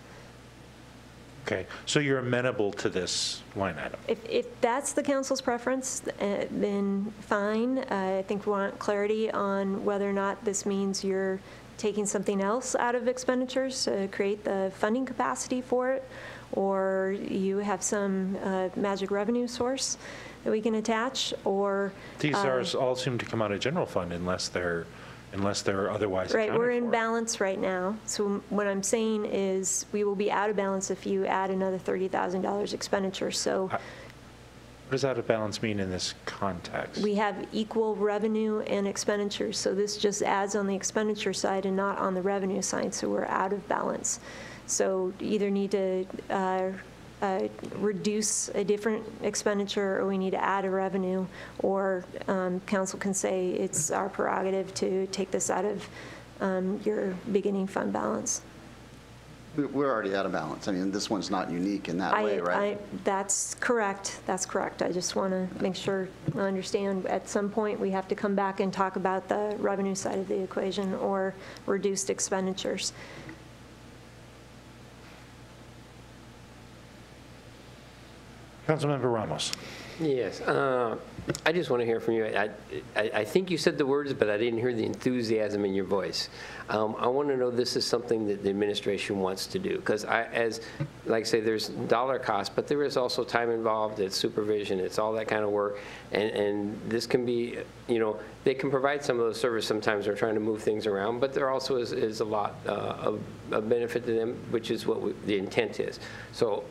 Okay, so you're amenable to this line item? If that's the council's preference, then fine. I think we want clarity on whether or not this means you're taking something else out of expenditures to create the funding capacity for it, or you have some magic revenue source that we can attach, or these are all assumed to come out of general fund unless they're otherwise right. We're in for. balance right now. So what I'm saying is we will be out of balance if you add another $30,000 expenditure. So What does out of balance mean in this context? We have equal revenue and expenditures, so this just adds on the expenditure side and not on the revenue side, so we're out of balance. So you either need to reduce a different expenditure, or we need to add a revenue, or council can say it's our prerogative to take this out of your beginning fund balance. We're already out of balance. I mean, this one's not unique in that way, right? That's correct. That's correct. I just want to make sure I understand at some point we have to come back and talk about the revenue side of the equation or reduced expenditures. Councilmember Ramos. Yes, I just want to hear from you. I think you said the words, but I didn't hear the enthusiasm in your voice. I want to know this is something that the administration wants to do, because like I say, there's dollar cost, but there is also time involved. It's supervision. It's all that kind of work, and this can be, they can provide some of those services. Sometimes they're trying to move things around, but there also is a lot of benefit to them, which is what the intent is. So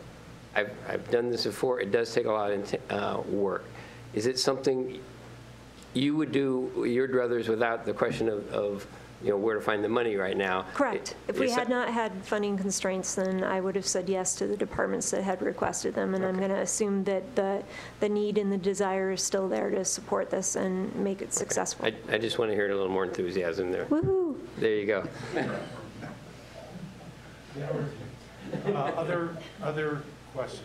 I've done this before. It does take a lot of work. Is it something you would do your druthers without the question of where to find the money right now? Correct. If we had not had funding constraints, then I would have said yes to the departments that had requested them, and I'm going to assume that the need and the desire is still there to support this and make it successful. I just want to hear a little more enthusiasm there. Woohoo! There you go. Other questions,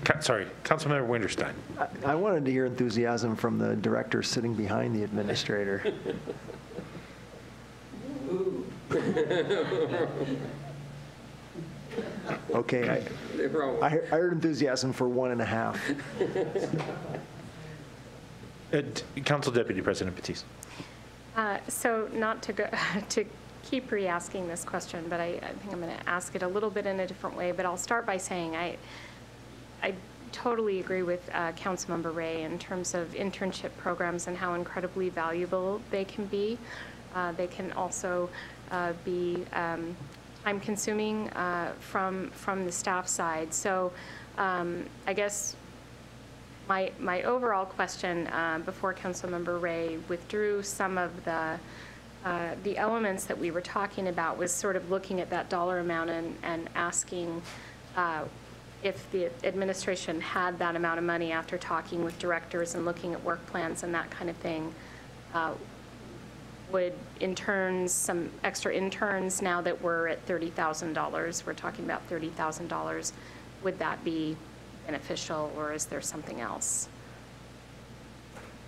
Councilmember Winterstein. I wanted to hear enthusiasm from the director sitting behind the administrator. Okay, I heard enthusiasm for 1.5. Council Deputy President Batiste. So not to go to keep re-asking this question, but I think I'm going to ask it a little bit in a different way. But I'll start by saying I totally agree with Councilmember Ray in terms of internship programs and how incredibly valuable they can be. They can also be time-consuming from the staff side. So I guess my overall question before Councilmember Ray withdrew some of the elements that we were talking about was sort of looking at that dollar amount and asking if the administration had that amount of money after talking with directors and looking at work plans and that kind of thing. Would interns, some extra interns, now that we're at $30,000, we're talking about $30,000, would that be beneficial, or is there something else?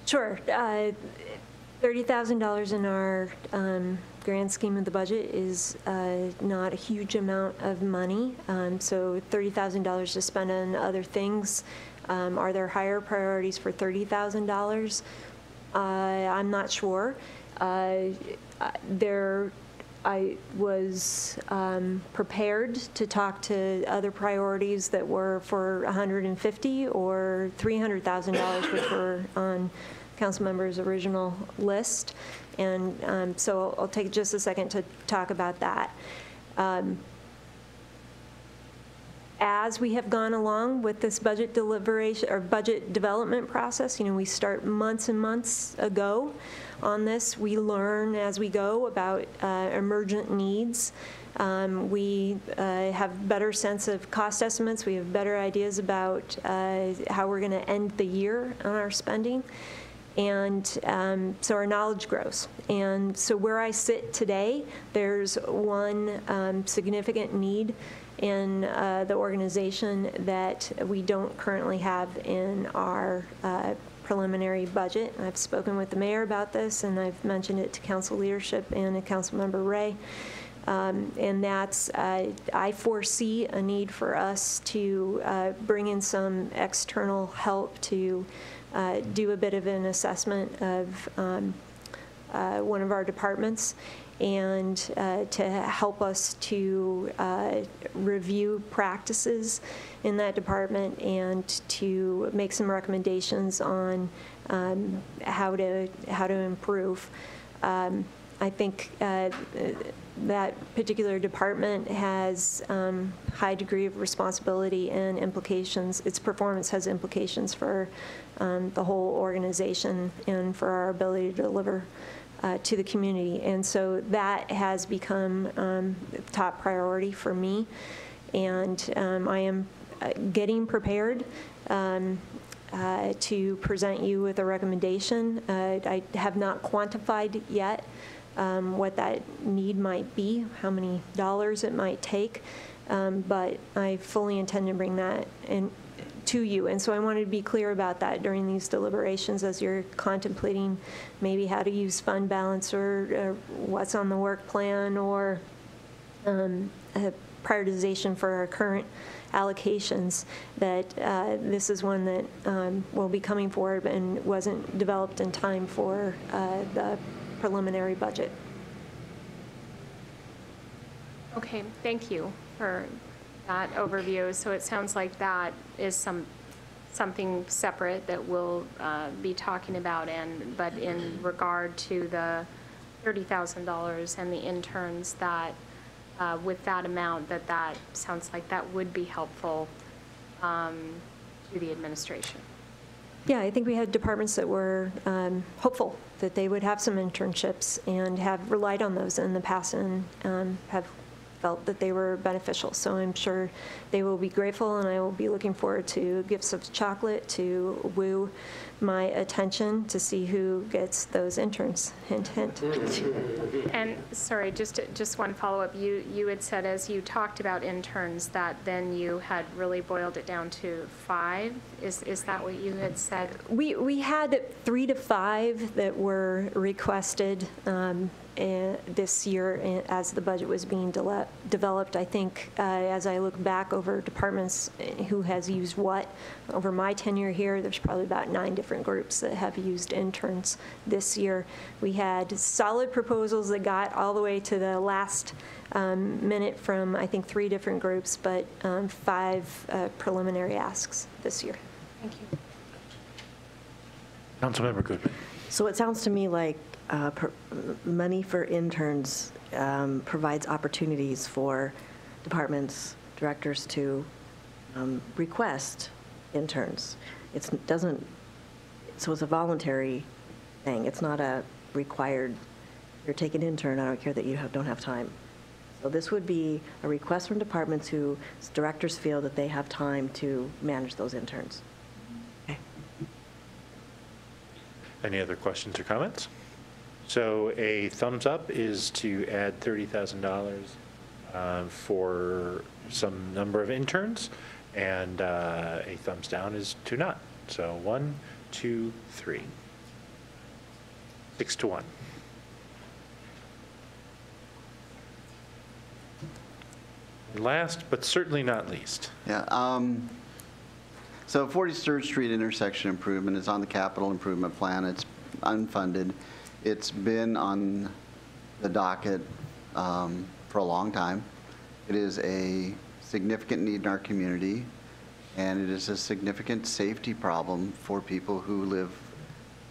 Sure. $30,000 in our grand scheme of the budget is not a huge amount of money. So $30,000 to spend on other things. Are there higher priorities for $30,000? I'm not sure. I was prepared to talk to other priorities that were for $150,000 or $300,000, which were on Councilmember's original list. And so I'll take just a second to talk about that. As we have gone along with this budget deliberation or budget development process, we start months and months ago on this. We learn as we go about emergent needs. We have better sense of cost estimates. We have better ideas about how we're going to end the year on our spending. And so our knowledge grows. And so where I sit today, there's one significant need in the organization that we don't currently have in our preliminary budget. I've spoken with the mayor about this, and I've mentioned it to council leadership and to Councilmember Ray. And that's, I foresee a need for us to bring in some external help to do a bit of an assessment of one of our departments, and to help us to review practices in that department and to make some recommendations on how to improve. I think that particular department has high degree of responsibility and implications. Its performance has implications for the whole organization and for our ability to deliver to the community. And so that has become the top priority for me. And I am getting prepared to present you with a recommendation. I have not quantified yet what that need might be, how many dollars it might take, but I fully intend to bring that in to you. And so I wanted to be clear about that during these deliberations as you're contemplating maybe how to use fund balance or what's on the work plan or a prioritization for our current allocations, that this is one that will be coming forward and wasn't developed in time for the preliminary budget. Okay, thank you for that overview. So it sounds like that is something separate that we'll be talking about, but in regard to the $30,000 and the interns, that with that amount, that sounds like that would be helpful to the administration. Yeah, I think we had departments that were hopeful that they would have some internships and have relied on those in the past and have felt that they were beneficial. So I'm sure they will be grateful, and I will be looking forward to gifts of chocolate to woo my attention to see who gets those interns. Hint, hint. And sorry, just one follow-up. You had said, as you talked about interns, that then you had really boiled it down to 5. Is that what you had said? We had 3 to 5 that were requested this year as the budget was being developed. I think as I look back over departments who has used what, over my tenure here, there's probably about 9 different groups that have used interns this year. We had solid proposals that got all the way to the last minute from, I think, 3 different groups, but 5 preliminary asks this year. Thank you. Councilmember Goodman. So it sounds to me like money for interns provides opportunities for departments, directors to request interns. So it's a voluntary thing. It's not a required, you're taking an intern, I don't care that you don't have time. So this would be a request from departments whose directors feel that they have time to manage those interns. Okay. Any other questions or comments? So a thumbs up is to add $30,000 for some number of interns, and a thumbs down is to not. So 1, 2, 3. 6 to 1. And last, but certainly not least. Yeah. So 43rd Street intersection improvement is on the capital improvement plan. It's unfunded. It's been on the docket for a long time. It is a significant need in our community, and it is a significant safety problem for people who live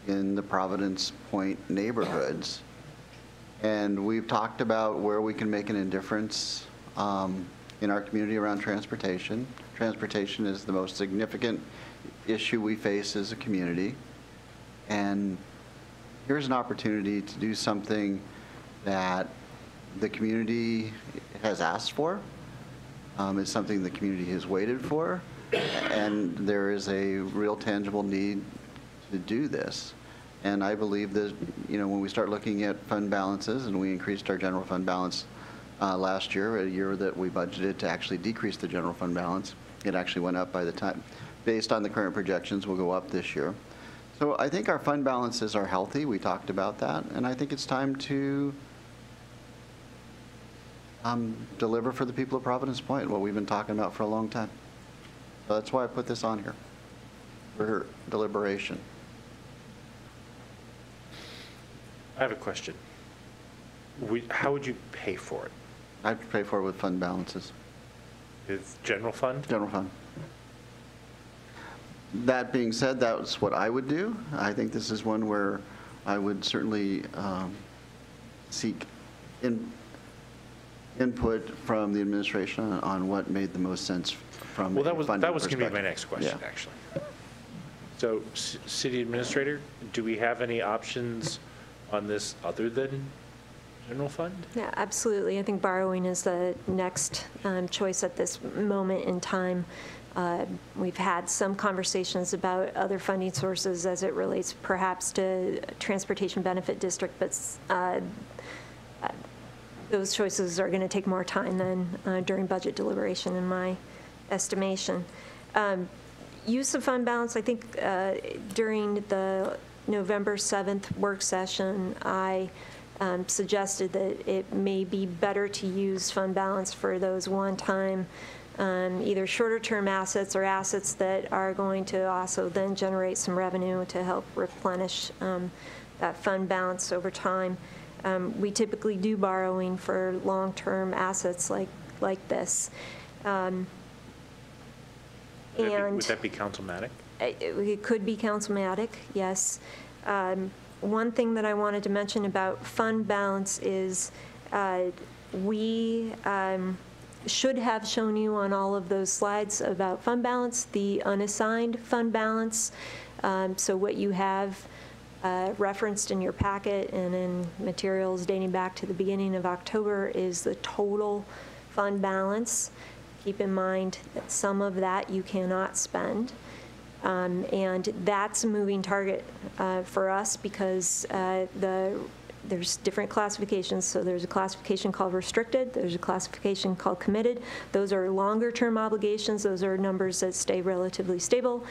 in the Providence Point neighborhoods. And we've talked about where we can make a difference in our community around transportation. Transportation is the most significant issue we face as a community. And here's an opportunity to do something that the community has asked for. It's something the community has waited for, and there is a real tangible need to do this. And I believe that, when we start looking at fund balances, and we increased our general fund balance last year, a year that we budgeted to actually decrease the general fund balance, it actually went up by the time, based on the current projections, will go up this year. So I think our fund balances are healthy. We talked about that. And I think it's time to deliver for the people of Providence Point, what we've been talking about for a long time. So that's why I put this on here for deliberation. I have a question. How would you pay for it? I'd pay for it with fund balances. With general fund? General fund. That being said, that's what I would do. I think this is one where I would certainly seek input from the administration on what made the most sense from Well, a funding that was going to be my perspective. next question, Yeah. actually. So, City Administrator, do we have any options on this other than general fund? Yeah, absolutely. I think borrowing is the next choice at this moment in time. We've had some conversations about other funding sources as it relates perhaps to Transportation Benefit District, but those choices are going to take more time than during budget deliberation, in my estimation. Use of fund balance, I think during the November 7th work session, I suggested that it may be better to use fund balance for those one-time either shorter-term assets or assets that are going to also then generate some revenue to help replenish that fund balance over time. We typically do borrowing for long-term assets like this. Would that be councilmatic? It could be councilmatic, yes. One thing that I wanted to mention about fund balance is we should have shown you on all of those slides about fund balance, the unassigned fund balance. So what you have referenced in your packet and in materials dating back to the beginning of October is the total fund balance. Keep in mind that some of that you cannot spend. And that's a moving target for us because there's different classifications. So there's a classification called restricted. There's a classification called committed. Those are longer-term obligations. Those are numbers that stay relatively stable.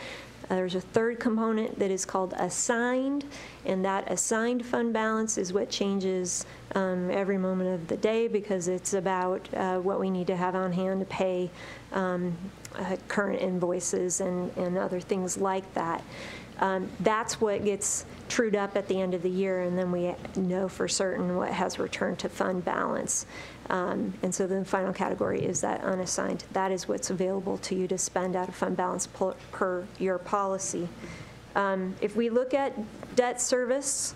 There's a third component that is called assigned, and that assigned fund balance is what changes every moment of the day because it's about what we need to have on hand to pay current invoices and other things like that. That's what gets trued up at the end of the year, and then we know for certain what has returned to fund balance. And so the final category is that unassigned. That is what's available to you to spend out of fund balance per your policy. If we look at debt service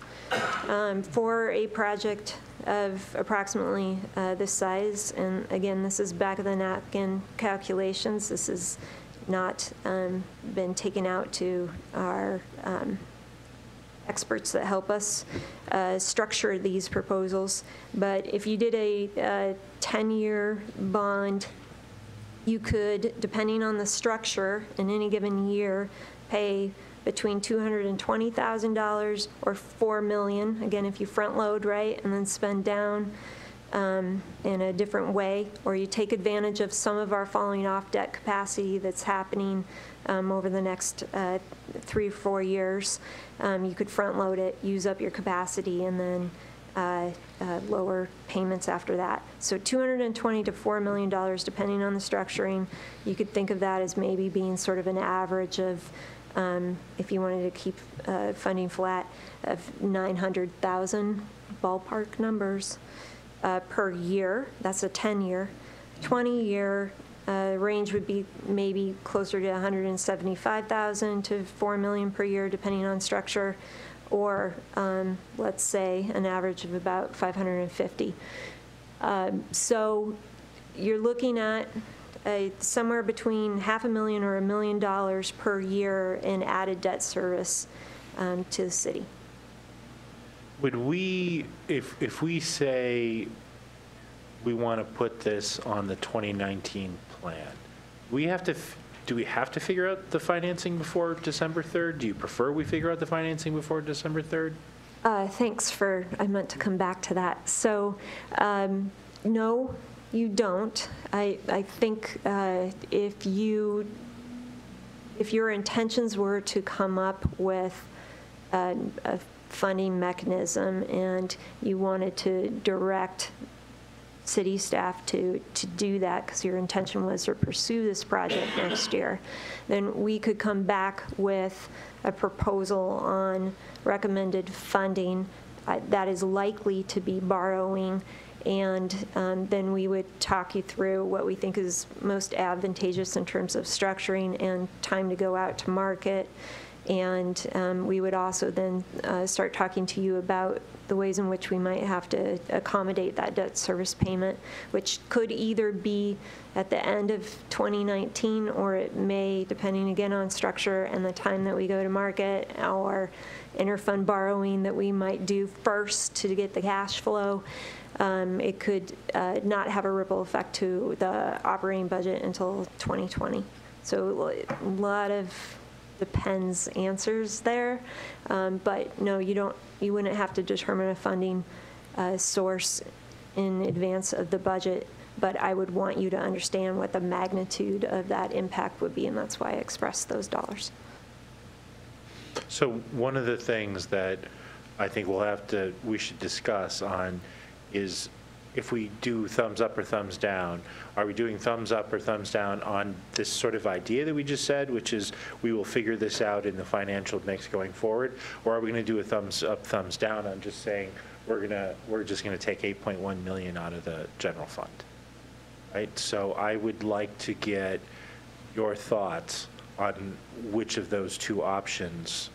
for a project of approximately this size, and again, this is back of the napkin calculations. This has not been taken out to our experts that help us structure these proposals. But if you did a 10-year bond, you could, depending on the structure in any given year, pay between $220,000 or $4 million, again, if you front load, right, and then spend down in a different way, or you take advantage of some of our falling off debt capacity that's happening over the next 3 or 4 years. You could front load it, use up your capacity, and then lower payments after that. So $220 to $4 million, depending on the structuring. You could think of that as maybe being sort of an average of, if you wanted to keep funding flat, of 900,000 ballpark numbers per year. That's a 10-year. 20-year range would be maybe closer to 175,000 to 4 million per year, depending on structure, or let's say an average of about 550. So you're looking at somewhere between $500,000 or $1 million per year in added debt service to the city. Would we, if we say we want to put this on the 2019 plan, do we have to figure out the financing before December 3rd? Do you prefer we figure out the financing before December 3rd? Thanks for, I meant to come back to that. So no, you don't. I think if your intentions were to come up with a funding mechanism and you wanted to direct city staff to do that because your intention was to pursue this project next year, then we could come back with a proposal on recommended funding that is likely to be borrowing, and then we would talk you through what we think is most advantageous in terms of structuring and time to go out to market And we would also then start talking to you about the ways in which we might have to accommodate that debt service payment, which could either be at the end of 2019, or it may, depending again on structure and the time that we go to market, or interfund borrowing that we might do first to get the cash flow. It could not have a ripple effect to the operating budget until 2020. So a lot of depends answers there, but no, you wouldn't have to determine a funding source in advance of the budget, but I would want you to understand what the magnitude of that impact would be, and that's why I expressed those dollars. So one of the things that I think we should discuss on is if we do thumbs up or thumbs down, are we doing thumbs up or thumbs down on this sort of idea that we just said, which is we will figure this out in the financial mix going forward? Or are we going to do a thumbs up, thumbs down on just saying we're just going to take 8.1 million out of the general fund, right? So I would like to get your thoughts on which of those two options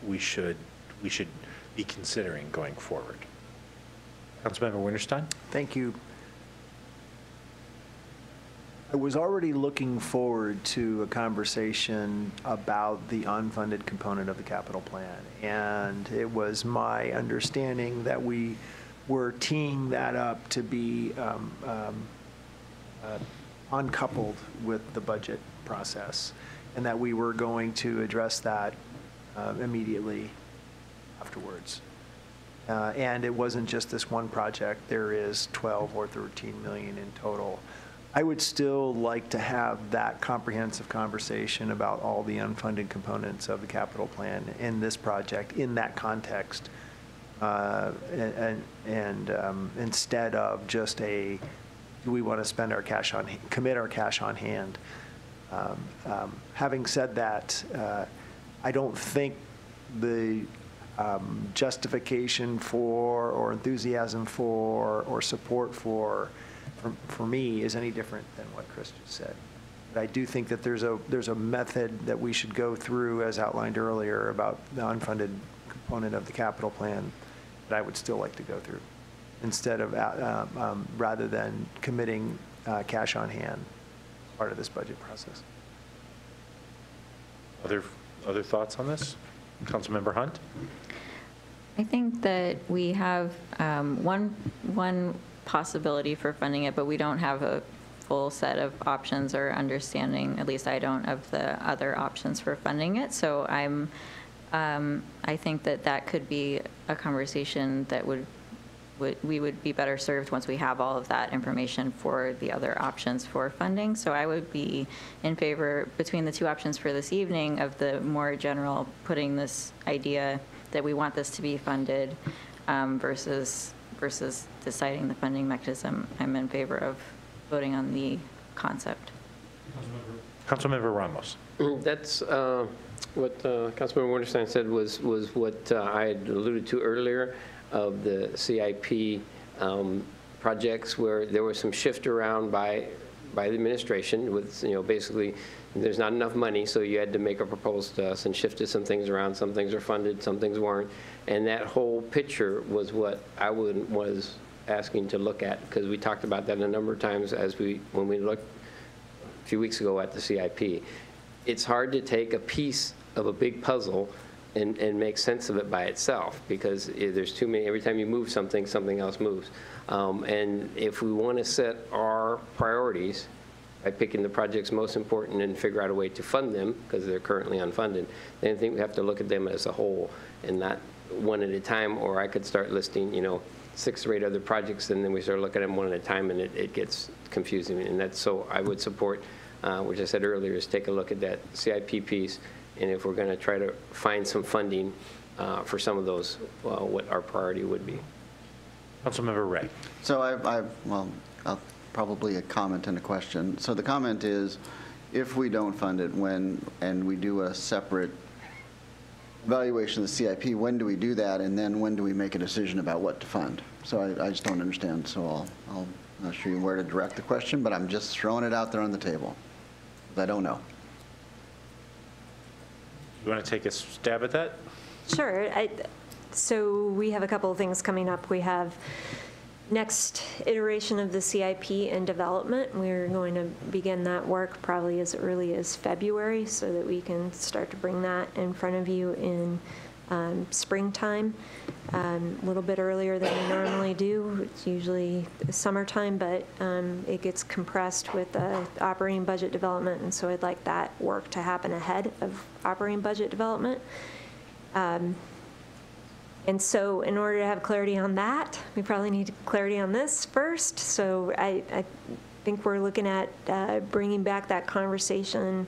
we should be considering going forward. Councilmember Winterstein? Thank you. I was already looking forward to a conversation about the unfunded component of the capital plan, and it was my understanding that we were teeing that up to be uncoupled with the budget process, and that we were going to address that immediately afterwards. And it wasn't just this one project. There is 12 or 13 million in total. I would still like to have that comprehensive conversation about all the unfunded components of the capital plan in this project, in that context, and instead of just do we want to spend our cash on, commit our cash on hand. Having said that, I don't think the justification for, or enthusiasm for, or support for me is any different than what Chris just said. But I do think that there's a method that we should go through, as outlined earlier, about the unfunded component of the capital plan that I would still like to go through, instead of rather than committing cash on hand as part of this budget process. Other thoughts on this? Councilmember Hunt? I think that we have one possibility for funding it, but we don't have a full set of options or understanding, at least I don't, of the other options for funding it. So I think that could be a conversation that we would be better served once we have all of that information for the other options for funding. So I would be in favor, between the two options for this evening, of the more general putting this idea that we want this to be funded versus deciding the funding mechanism. I'm in favor of voting on the concept. Councilmember Ramos. That's what Councilmember Winterstein said was what I had alluded to earlier of the CIP projects, where there was some shift around by the administration with, basically there's not enough money, so you had to make a proposal to us and shifted some things around. Some things are funded, some things weren't. And that whole picture was what I was asking to look at, because we talked about that a number of times when we looked a few weeks ago at the CIP. It's hard to take a piece of a big puzzle and make sense of it by itself, because there's too many. Every time you move something, something else moves. And if we want to set our priorities by picking the projects most important and figure out a way to fund them, because they're currently unfunded, then I think we have to look at them as a whole and not one at a time. Or I could start listing, 6 or 8 other projects, and then we start looking at them one at a time, and it gets confusing. And that's, so I would support, which I said earlier, is take a look at that CIP piece. And if we're going to try to find some funding for some of those, what our priority would be. Councilmember Ray. So I'll probably a comment and a question. So the comment is, if we don't fund it and we do a separate evaluation of the CIP, when do we do that? And then when do we make a decision about what to fund? So I just don't understand. So I'm not sure where to direct the question, but I'm just throwing it out there on the table. I don't know. You want to take a stab at that? Sure. So we have a couple of things coming up. We have next iteration of the CIP in development. We're going to begin that work probably as early as February so that we can start to bring that in front of you in springtime, a little bit earlier than we normally do. It's usually summertime, but it gets compressed with operating budget development, and so I'd like that work to happen ahead of operating budget development. And so in order to have clarity on that, we probably need clarity on this first. So I think we're looking at bringing back that conversation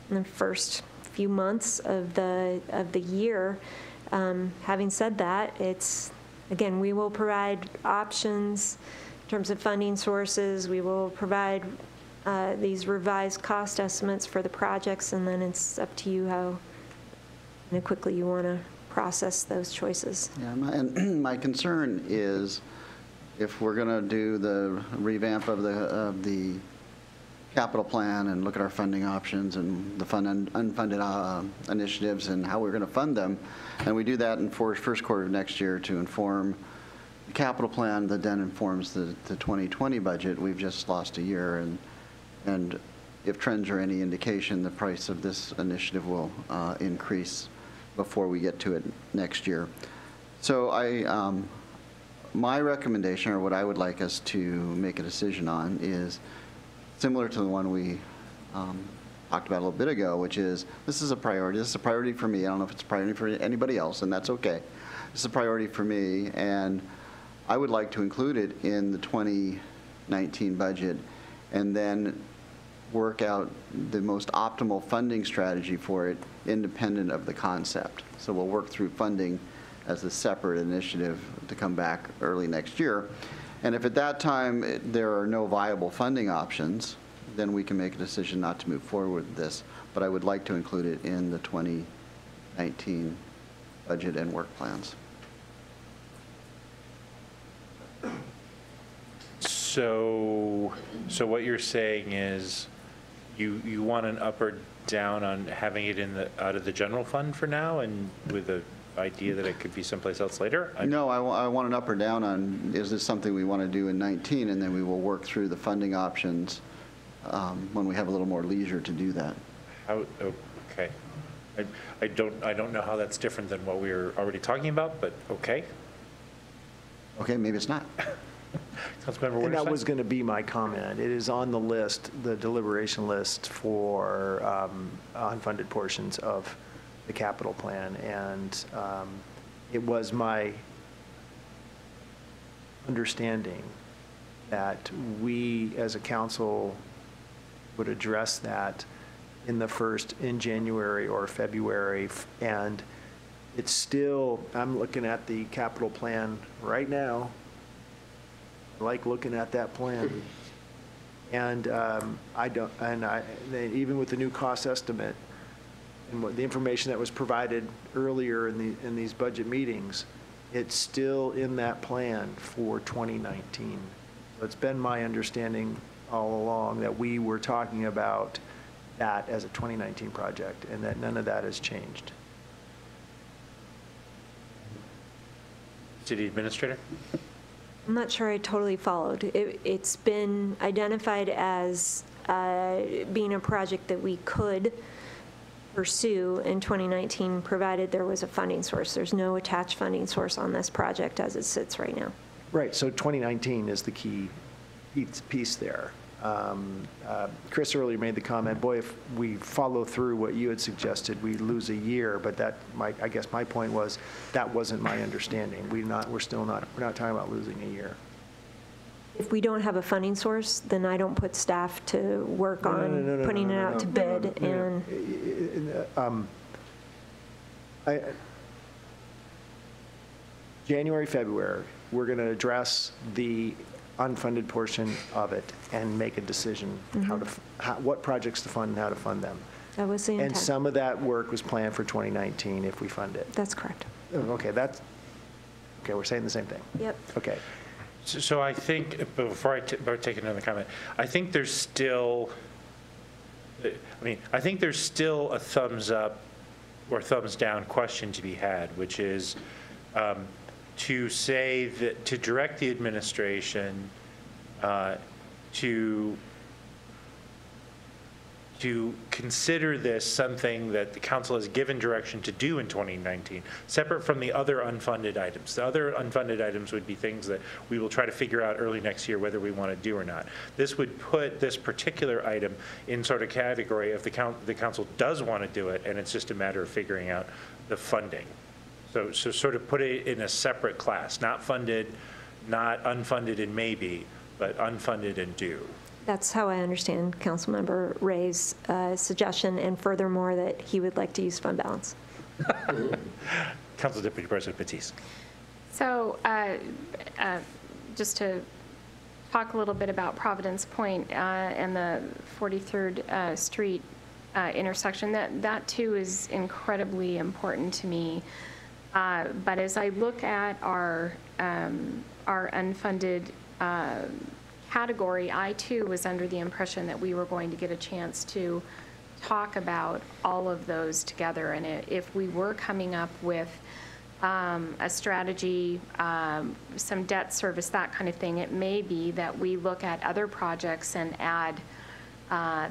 in the first few months of the year. Having said that, again, we will provide options in terms of funding sources. We will provide these revised cost estimates for the projects, and then it's up to you how quickly you want to process those choices. Yeah, my concern is if we're going to do the revamp of the capital plan and look at our funding options and the unfunded initiatives and how we're going to fund them, and we do that in first quarter of next year to inform the capital plan that then informs the 2020 budget, we've just lost a year, and if trends are any indication, the price of this initiative will increase before we get to it next year. So my recommendation, or what I would like us to make a decision on, is similar to the one we talked about a little bit ago, which is this is a priority. This is a priority for me. I don't know if it's a priority for anybody else, and that's okay. This is a priority for me, and I would like to include it in the 2019 budget and then work out the most optimal funding strategy for it independent of the concept. So we'll work through funding as a separate initiative to come back early next year. And if at that time there are no viable funding options, then we can make a decision not to move forward with this. But I would like to include it in the 2019 budget and work plans. So what you're saying is you want an up or down on having it out of the general fund for now, and with the idea that it could be someplace else later? No, I want an up or down on, is this something we want to do in 19, and then we will work through the funding options when we have a little more leisure to do that. Okay. I don't know how that's different than what we were already talking about, but okay. Okay, maybe it's not. Councilmember And that Winterstein? was going to be my comment. It is on the list, the deliberation list for unfunded portions of the capital plan, and it was my understanding that we as a council would address that in January or February, and it's still, I'm looking at the capital plan right now, I like looking at that plan, and even with the new cost estimate and the information that was provided earlier in these budget meetings, it's still in that plan for 2019. So it's been my understanding all along that we were talking about that as a 2019 project, and that none of that has changed. City Administrator? I'm not sure I totally followed. It's been identified as being a project that we could pursue in 2019, provided there was a funding source. There's no attached funding source on this project as it sits right now. Right, so 2019 is the key piece there. Chris earlier made the comment, boy, if we follow through what you had suggested, we lose a year, but I guess my point was, that wasn't my understanding. We're not talking about losing a year. If we don't have a funding source, then I don't put staff to work on putting it out to bid. January, February, we're going to address the unfunded portion of it and make a decision what projects to fund and how to fund them. That was the intent. And some of that work was planned for 2019 if we fund it. That's correct. Okay, we're saying the same thing. Yep. Okay. So I think, before I take another comment, I think there's still a thumbs up or thumbs down question to be had, which is to say that, to direct the administration to consider this something that the council has given direction to do in 2019, separate from the other unfunded items. The other unfunded items would be things that we will try to figure out early next year whether we want to do or not. This would put this particular item in sort of category of the council does want to do it, and it's just a matter of figuring out the funding. So sort of put it in a separate class, not funded, not unfunded and maybe, but unfunded and due. That's how I understand Councilmember Ray's suggestion, and furthermore, that he would like to use fund balance. Council Deputy President Batiste. So just to talk a little bit about Providence Point and the 43rd Street intersection, that too is incredibly important to me. But as I look at our unfunded category, I too was under the impression that we were going to get a chance to talk about all of those together. And if we were coming up with a strategy, some debt service, that kind of thing, it may be that we look at other projects and add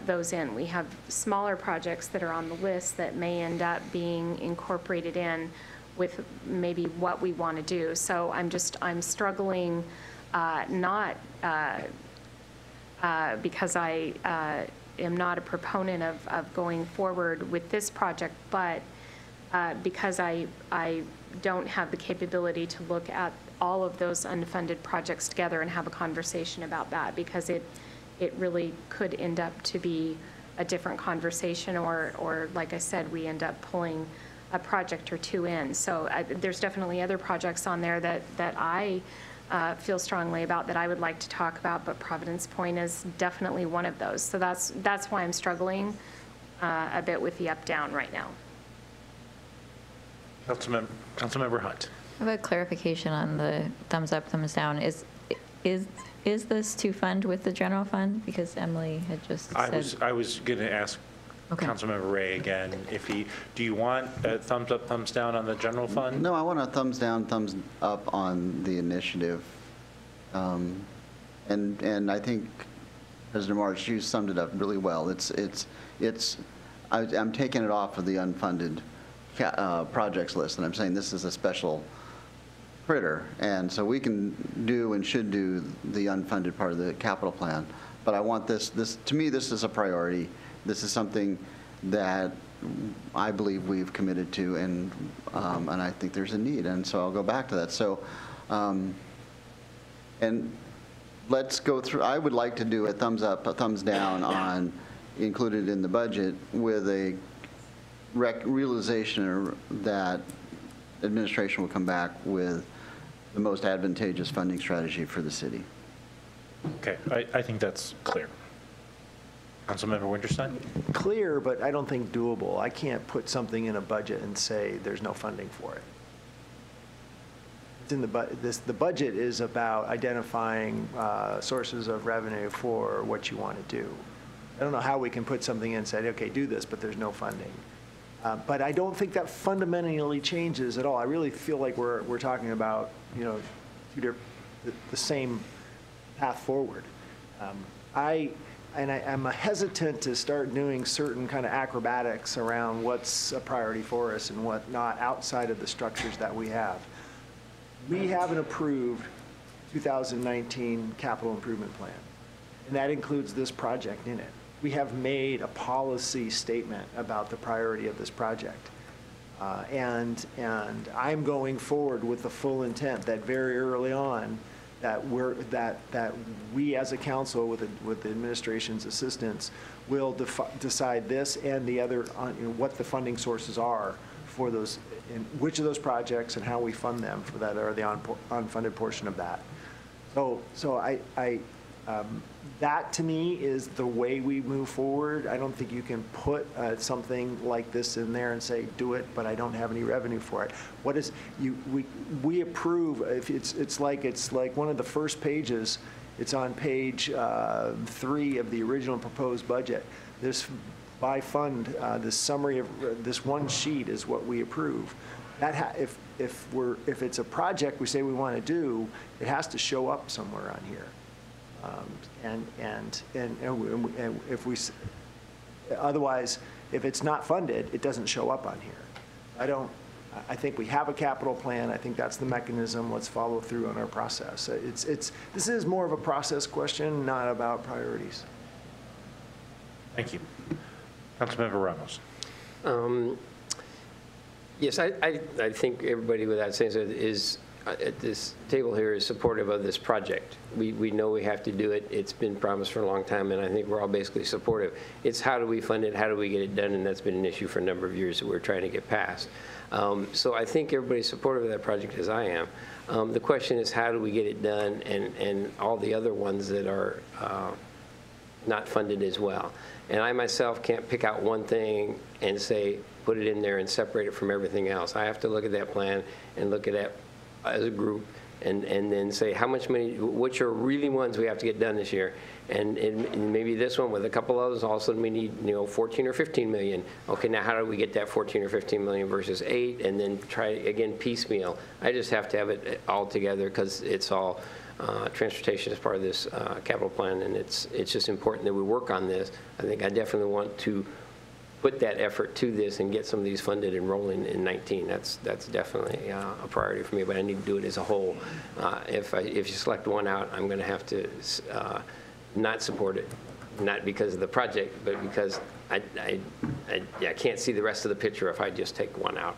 those in. We have smaller projects that are on the list that may end up being incorporated in with maybe what we want to do. So I'm struggling, not because I am not a proponent of going forward with this project, but because I don't have the capability to look at all of those unfunded projects together and have a conversation about that, because it really could end up to be a different conversation, or like I said, we end up pulling a project or two in. So there's definitely other projects on there that I feel strongly about that I would like to talk about, but Providence Point is definitely one of those. So that's why I'm struggling a bit with the up-down right now. Councilmember Hunt. I have a clarification on the thumbs up, thumbs down. Is this to fund with the general fund? Because Emily had just said. I was going to ask Okay. Councilmember Ray again, do you want a thumbs up, thumbs down on the general fund? No, I want a thumbs down, thumbs up on the initiative. And I think President March, you summed it up really well. I'm taking it off of the unfunded projects list, and I'm saying this is a special critter, and so we can do and should do the unfunded part of the capital plan. But I want this to me, this is a priority. This is something that I believe we've committed to, and I think there's a need, and so I'll go back to that. So, and let's go through. I would like to do a thumbs up, a thumbs down on included in the budget with a realization that administration will come back with the most advantageous funding strategy for the city. Okay, I think that's clear. Councilmember Winterstein? Clear, but I don't think doable. I can't put something in a budget and say there's no funding for it. It's in the budget is about identifying sources of revenue for what you want to do. I don't know how we can put something in and say, okay, do this, but there's no funding. But I don't think that fundamentally changes at all. I really feel like we're talking about, the same path forward. I'm hesitant to start doing certain kind of acrobatics around what's a priority for us and what not outside of the structures that we have. We have an approved 2019 capital improvement plan, and that includes this project in it. We have made a policy statement about the priority of this project. And I'm going forward with the full intent that very early on that we as a council with the administration's assistance will decide this and the other on what the funding sources are for those, and which of those projects and how we fund them for that, or the unfunded portion of that. So that to me is the way we move forward. I don't think you can put something like this in there and say, do it, but I don't have any revenue for it. What is, we approve, if it's like one of the first pages, it's on page 3 of the original proposed budget. There's by fund, this summary of this one sheet is what we approve. That if it's a project we say we want to do, it has to show up somewhere on here. And if we, otherwise, if it's not funded, it doesn't show up on here. I think we have a capital plan. I think that's the mechanism. Let's follow through on our process. This is more of a process question, not about priorities. Thank you. Councilmember Ramos. Yes, I think everybody without saying so is at this table here is supportive of this project. We know we have to do it. It's been promised for a long time, and I think we're all basically supportive. It's how do we fund it, how do we get it done, and that's been an issue for a number of years that we're trying to get past. So I think everybody's supportive of that project as I am. The question is how do we get it done and all the other ones that are not funded as well. And I myself can't pick out one thing and say, put it in there and separate it from everything else. I have to look at that plan and look at that as a group and then say how much money, which are really ones we have to get done this year. And maybe this one with a couple others, all of a sudden we need 14 or 15 million. Okay, now how do we get that 14 or 15 million versus 8 and then try again piecemeal? I just have to have it all together because it's all transportation is part of this capital plan, and it's just important that we work on this. I think I definitely want to put that effort to this and get some of these funded and rolling in 19. That's definitely a priority for me, but I need to do it as a whole. If you select one out, I'm going to have to not support it, not because of the project, but because I can't see the rest of the picture if I just take one out.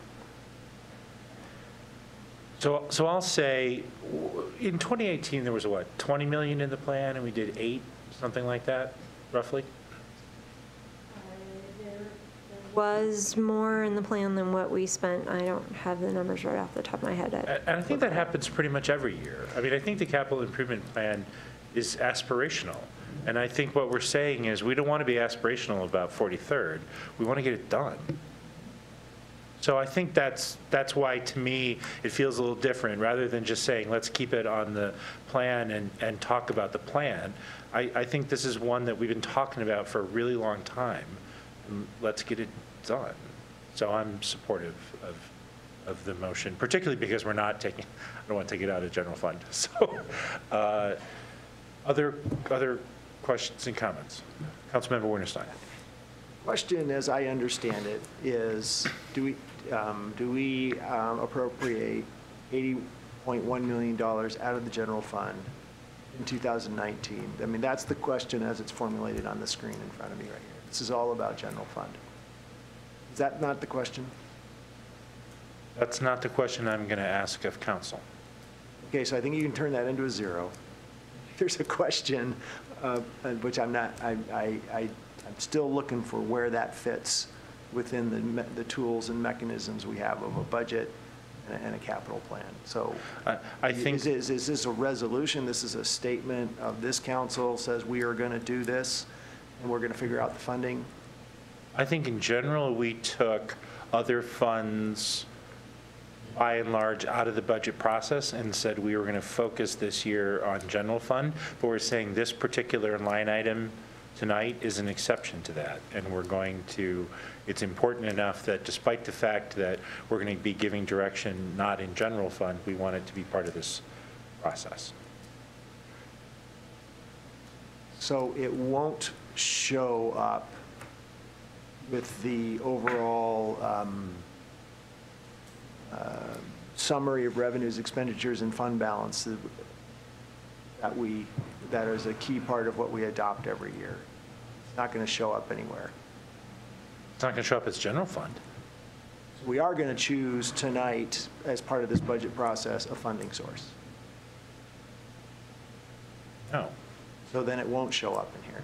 So I'll say, in 2018, there was what, 20 million in the plan, and we did 8, something like that, roughly? There was more in the plan than what we spent. I don't have the numbers right off the top of my head. And I think that happens pretty much every year. I mean, I think the capital improvement plan is aspirational. And I think what we're saying is we don't want to be aspirational about 43rd. We want to get it done. So I think that's why, to me, it feels a little different. Rather than just saying, let's keep it on the plan and talk about the plan, I think this is one that we've been talking about for a really long time. Let's get it done. So I'm supportive of the motion, particularly because we're not taking, I don't want to take it out of general fund. So other questions and comments? Councilmember Wernerstein. Question, as I understand it, is do we appropriate $80.1 million out of the general fund in 2019? I mean, that's the question as it's formulated on the screen in front of me right here. This is all about general fund. Is that not the question? That's not the question I'm going to ask of council. Okay, so I think you can turn that into a 0. There's a question, which I'm not, I'm still looking for where that fits within the tools and mechanisms we have of a budget and a capital plan. So I think, is this a resolution? This is a statement of this council says we are going to do this and we're going to figure out the funding? I think in general, we took other funds by and large out of the budget process and said we were going to focus this year on general fund, but we're saying this particular line item tonight is an exception to that. And we're going to, it's important enough that despite the fact that we're going to be giving direction not in general fund, we want it to be part of this process. So it won't show up with the overall summary of revenues, expenditures, and fund balance that is a key part of what we adopt every year. It's not going to show up anywhere. It's not going to show up as general fund. We are going to choose tonight, as part of this budget process, a funding source. No, So then it won't show up in here.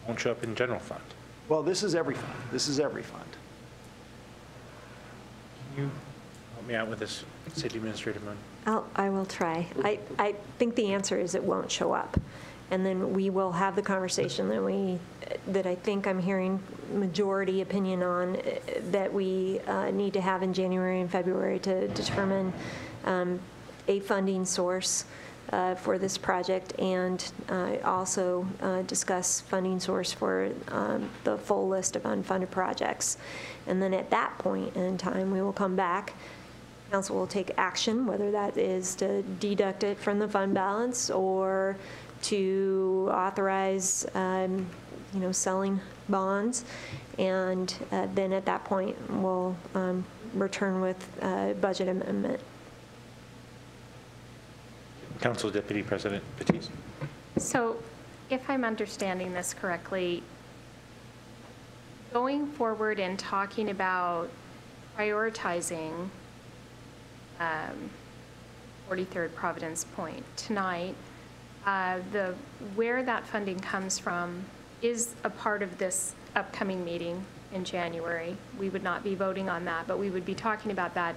won't show up in general fund. Well, this is every fund. This is every fund. Can you help me out with this, City Administrator Moon? I will try. I think the answer is it won't show up. And then we will have the conversation that I think I'm hearing majority opinion on, that we need to have in January and February to determine a funding source for this project, and also discuss funding source for the full list of unfunded projects. And then at that point in time, we will come back. Council will take action, whether that is to deduct it from the fund balance or to authorize, selling bonds. And then at that point, we'll return with a budget amendment. Council Deputy President Batiste. So if I'm understanding this correctly, going forward and talking about prioritizing 43rd Providence Point tonight, where that funding comes from is a part of this upcoming meeting in January. We would not be voting on that, but we would be talking about that,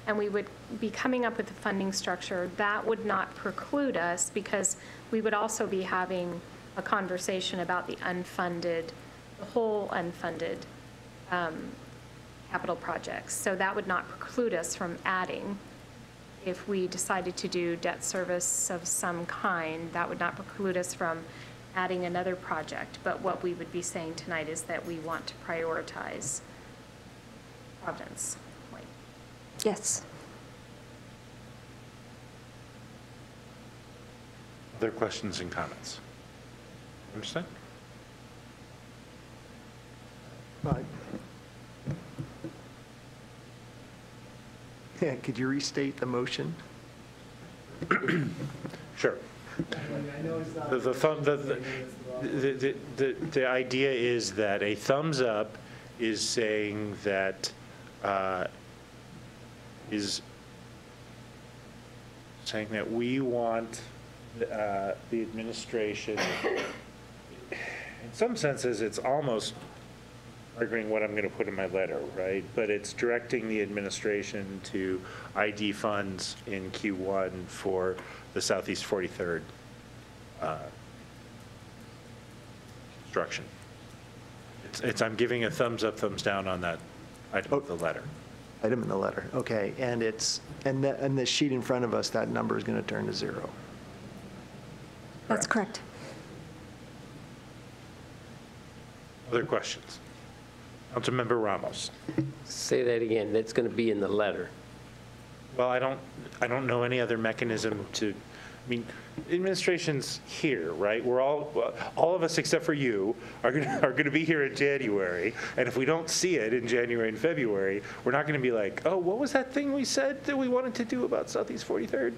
and we would be coming up with a funding structure. That would not preclude us, because we would also be having a conversation about the whole unfunded capital projects. So that would not preclude us from adding. If we decided to do debt service of some kind, that would not preclude us from adding another project. But what we would be saying tonight is that we want to prioritize Providence Point. Yes. Other questions and comments? Understand? Right. Yeah, could you restate the motion? Sure. The idea is that a thumbs up is saying that we want the administration, in some senses, it's almost arguing what I'm going to put in my letter, right? But it's directing the administration to ID funds in Q1 for the Southeast 43rd construction. I'm giving a thumbs up, thumbs down on that item of the letter. Item in the letter, okay. And and the sheet in front of us, that number is going to turn to 0. That's correct. Other questions? Councilmember Ramos. Say that again. That's going to be in the letter. Well, I don't know any other mechanism to, administration's here, right? We're all of us except for you are going to be here in January, and if we don't see it in January and February, we're not going to be like, oh, what was that thing we said that we wanted to do about Southeast 43rd?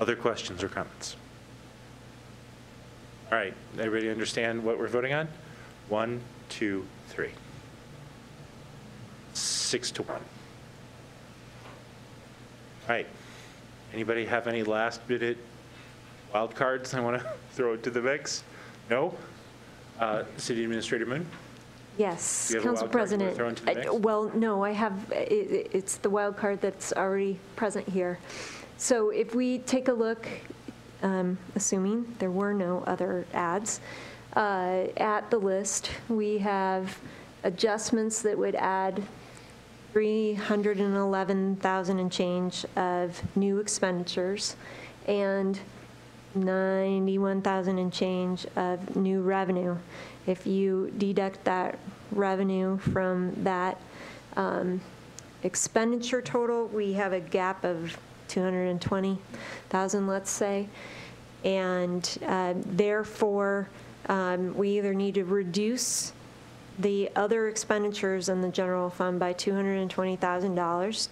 Other questions or comments? All right, everybody understand what we're voting on? 1, 2, 3. 6-1. All right. Anybody have any last-minute wild cards I want to throw into the mix? No? City Administrator Moon? Yes, Do you have a Council wild card you wanna President. throw into the mix? Well, no, I have, it's the wild card that's already present here. So if we take a look, assuming there were no other ads, at the list, we have adjustments that would add 311,000 and change of new expenditures and 91,000 and change of new revenue. If you deduct that revenue from that expenditure total, we have a gap of 220,000, let's say. And therefore, we either need to reduce the other expenditures in the general fund by $220,000,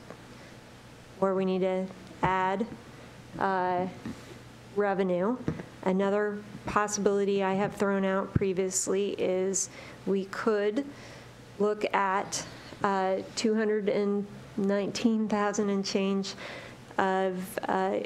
or we need to add revenue. Another possibility I have thrown out previously is we could look at 219,000 and change of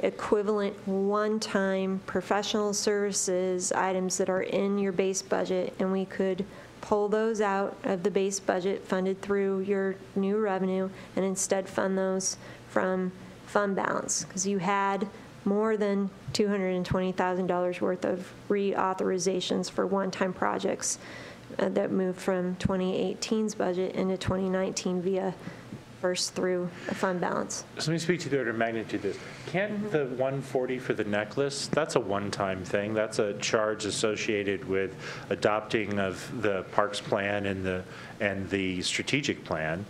equivalent one-time professional services items that are in your base budget, and we could pull those out of the base budget funded through your new revenue and instead fund those from fund balance, because you had more than $220,000 worth of reauthorizations for one-time projects that moved from 2018's budget into 2019 via first through a fund balance. So let me speak to the order of magnitude of this. Can't the 140 for the necklace, that's a one-time thing. That's a charge associated with adopting of the parks plan and the strategic plan.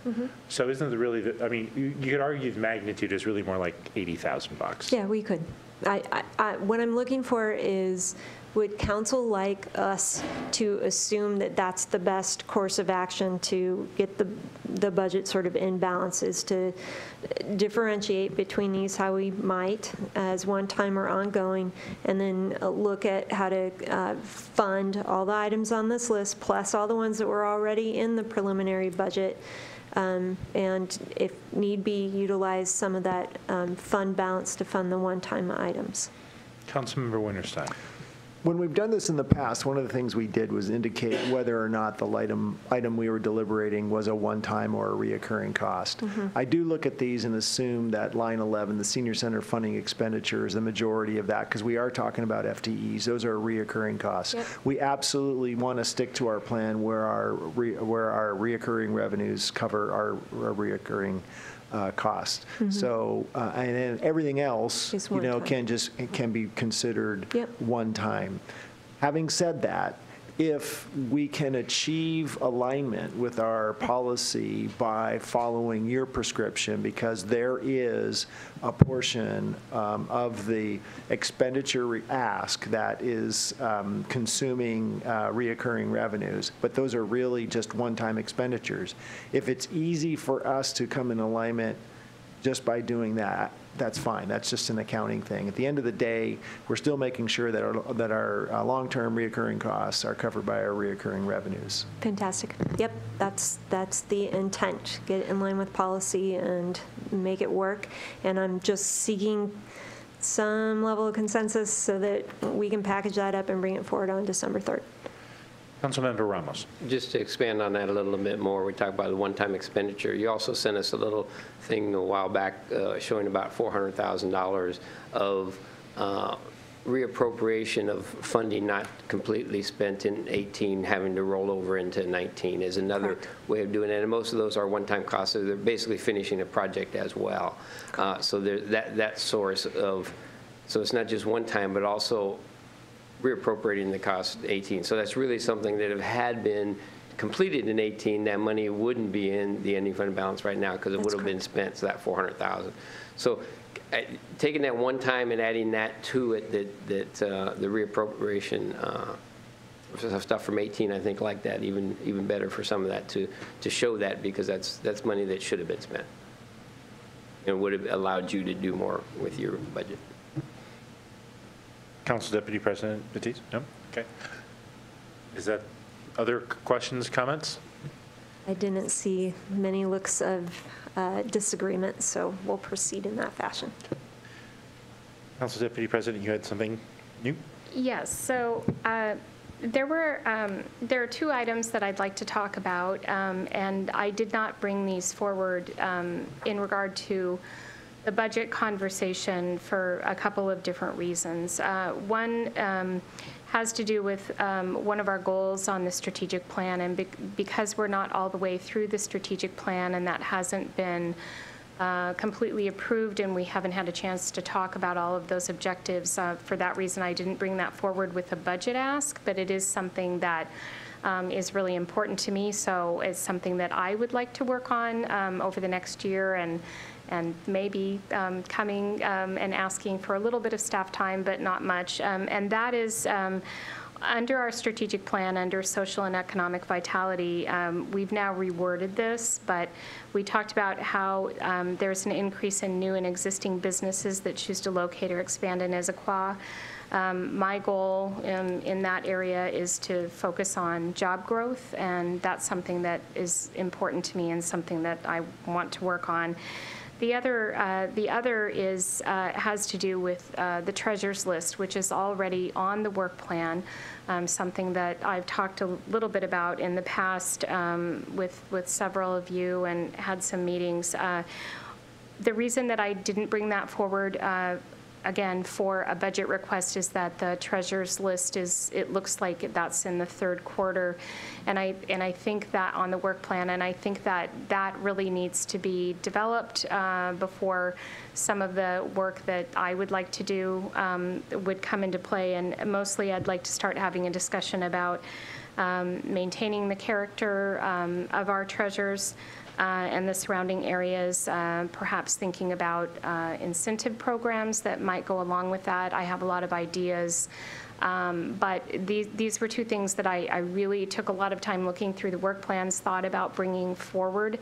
So isn't it really, I mean, you could argue the magnitude is really more like $80,000. Yeah, we could. What I'm looking for is, would council like us to assume that that's the best course of action to get the budget sort of in balance, is to differentiate between these how we might as one-time or ongoing, and then look at how to fund all the items on this list, plus all the ones that were already in the preliminary budget, and if need be, utilize some of that fund balance to fund the one-time items. Councilmember Winterstein. When we've done this in the past, one of the things we did was indicate whether or not the item we were deliberating was a one-time or a reoccurring cost. I do look at these and assume that line 11, the senior center funding expenditure, is the majority of that, because we are talking about FTEs. Those are reoccurring costs. Yep. We absolutely want to stick to our plan where our reoccurring revenues cover our reoccurring cost. So, and then everything else, Is you know, one-time. can be considered Yep. one time. Having said that, if we can achieve alignment with our policy by following your prescription, because there is a portion of the expenditure ask that is consuming reoccurring revenues, but those are really just one-time expenditures. If it's easy for us to come in alignment just by doing that, that's fine. That's just an accounting thing. At the end of the day, we're still making sure that our long-term reoccurring costs are covered by our reoccurring revenues. Fantastic. Yep, that's the intent. Get it in line with policy and make it work. And I'm just seeking some level of consensus so that we can package that up and bring it forward on December 3rd. Councilmember Ramos. Just to expand on that a little bit more, we talked about the one-time expenditure. You also sent us a little thing a while back showing about $400,000 of reappropriation of funding not completely spent in 18, having to roll over into 19 is another Correct. way of doing it. And most of those are one-time costs, so they're basically finishing a project as well. So there's that source of, so it's not just one time, but also reappropriating the cost 18. So that's really something that had been completed in 18, that money wouldn't be in the ending fund balance right now because it would have been spent, so that 400,000. So taking that one time and adding that to it, that the reappropriation stuff from 18, I think like that even better for some of that to show that, because that's money that should have been spent and would have allowed you to do more with your budget. Council Deputy President Batiste? No? Okay. Is that other questions, comments? I didn't see many looks of disagreement, so we'll proceed in that fashion. Council Deputy President, you had something new? Yes, so there are two items that I'd like to talk about, and I did not bring these forward in regard to the budget conversation for a couple of different reasons. One has to do with one of our goals on the strategic plan, and because we're not all the way through the strategic plan and that hasn't been completely approved and we haven't had a chance to talk about all of those objectives, for that reason I didn't bring that forward with a budget ask, but it is something that is really important to me, so it's something that I would like to work on over the next year, and maybe coming and asking for a little bit of staff time, but not much. And that is under our strategic plan, under social and economic vitality. We've now reworded this, but we talked about how there's an increase in new and existing businesses that choose to locate or expand in Issaquah. My goal in that area is to focus on job growth, and that's something that is important to me and something that I want to work on. The other is has to do with the treasurer's list, which is already on the work plan, something that I've talked a little bit about in the past with several of you and had some meetings. The reason that I didn't bring that forward again, for a budget request is that the treasurer's list is, it looks like that's in the third quarter. And I think that on the work plan, and I think that that really needs to be developed before some of the work that I would like to do would come into play. And mostly I'd like to start having a discussion about maintaining the character of our treasures and the surrounding areas, perhaps thinking about incentive programs that might go along with that. I have a lot of ideas, but these were two things that I really took a lot of time looking through the work plans, thought about bringing forward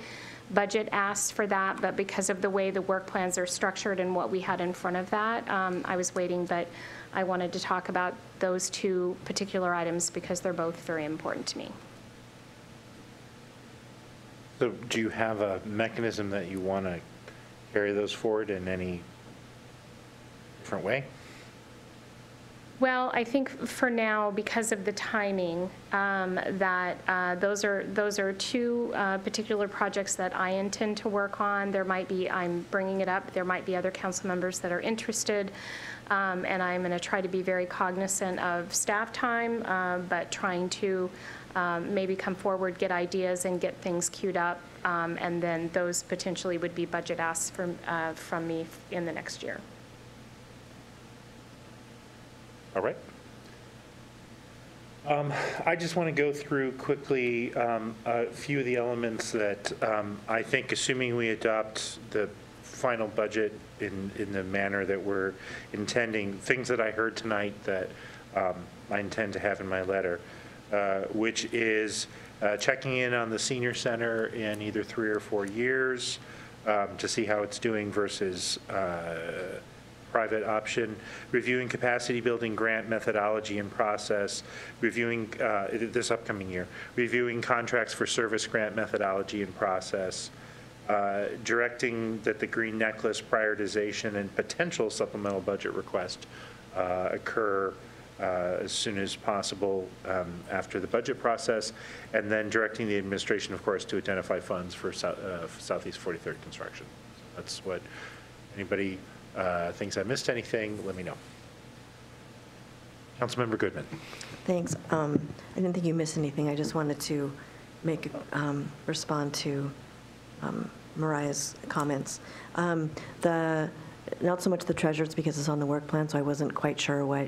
budget asks for that, but because of the way the work plans are structured and what we had in front of that, I was waiting, but I wanted to talk about those two particular items because they're both very important to me. So do you have a mechanism that you want to carry those forward in any different way? Well, I think for now, because of the timing, that those are two particular projects that I intend to work on. There might be, I'm bringing it up, there might be other council members that are interested, and I'm going to try to be very cognizant of staff time, but trying to maybe come forward, get ideas, and get things queued up, and then those potentially would be budget asks from me in the next year. All right. I just want to go through quickly a few of the elements that I think, assuming we adopt the final budget in the manner that we're intending, things that I heard tonight that I intend to have in my letter, which is checking in on the senior center in either 3 or 4 years to see how it's doing versus private option, reviewing capacity building grant methodology and process, reviewing this upcoming year, reviewing contracts for service grant methodology and process, directing that the green necklace prioritization and potential supplemental budget request occur as soon as possible after the budget process, and then directing the administration, of course, to identify funds for Southeast 43rd construction. So that's what anybody thinks I missed anything, let me know. Councilmember Goodman. Thanks. I didn't think you missed anything. I just wanted to respond to Mariah's comments. Not so much the treasures because it's on the work plan, so I wasn't quite sure what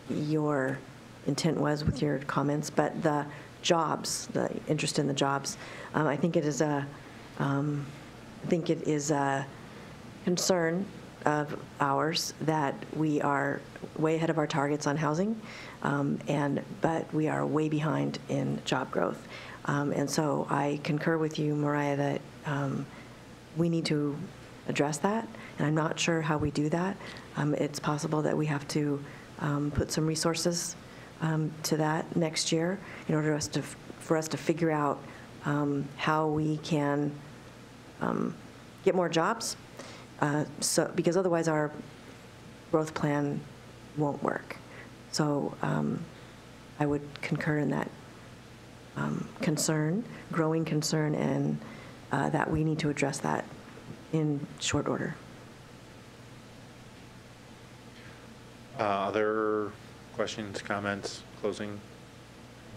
your intent was with your comments, but the jobs, the interest in the jobs, I think it is a concern of ours that we are way ahead of our targets on housing, but we are way behind in job growth. And so I concur with you, Mariah, that we need to address that, and I'm not sure how we do that. It's possible that we have to put some resources to that next year in order for us to figure out how we can get more jobs. Because otherwise our growth plan won't work. So I would concur in that growing concern, and that we need to address that in short order. Other questions, comments, closing?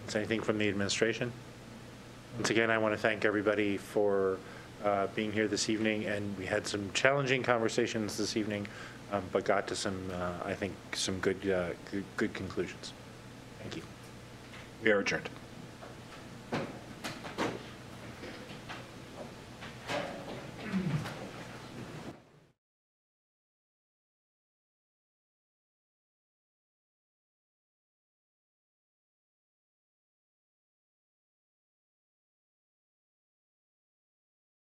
Is anything from the administration? Once again, I want to thank everybody for being here this evening, and we had some challenging conversations this evening, but got to some, I think, some good conclusions. Thank you. We are adjourned.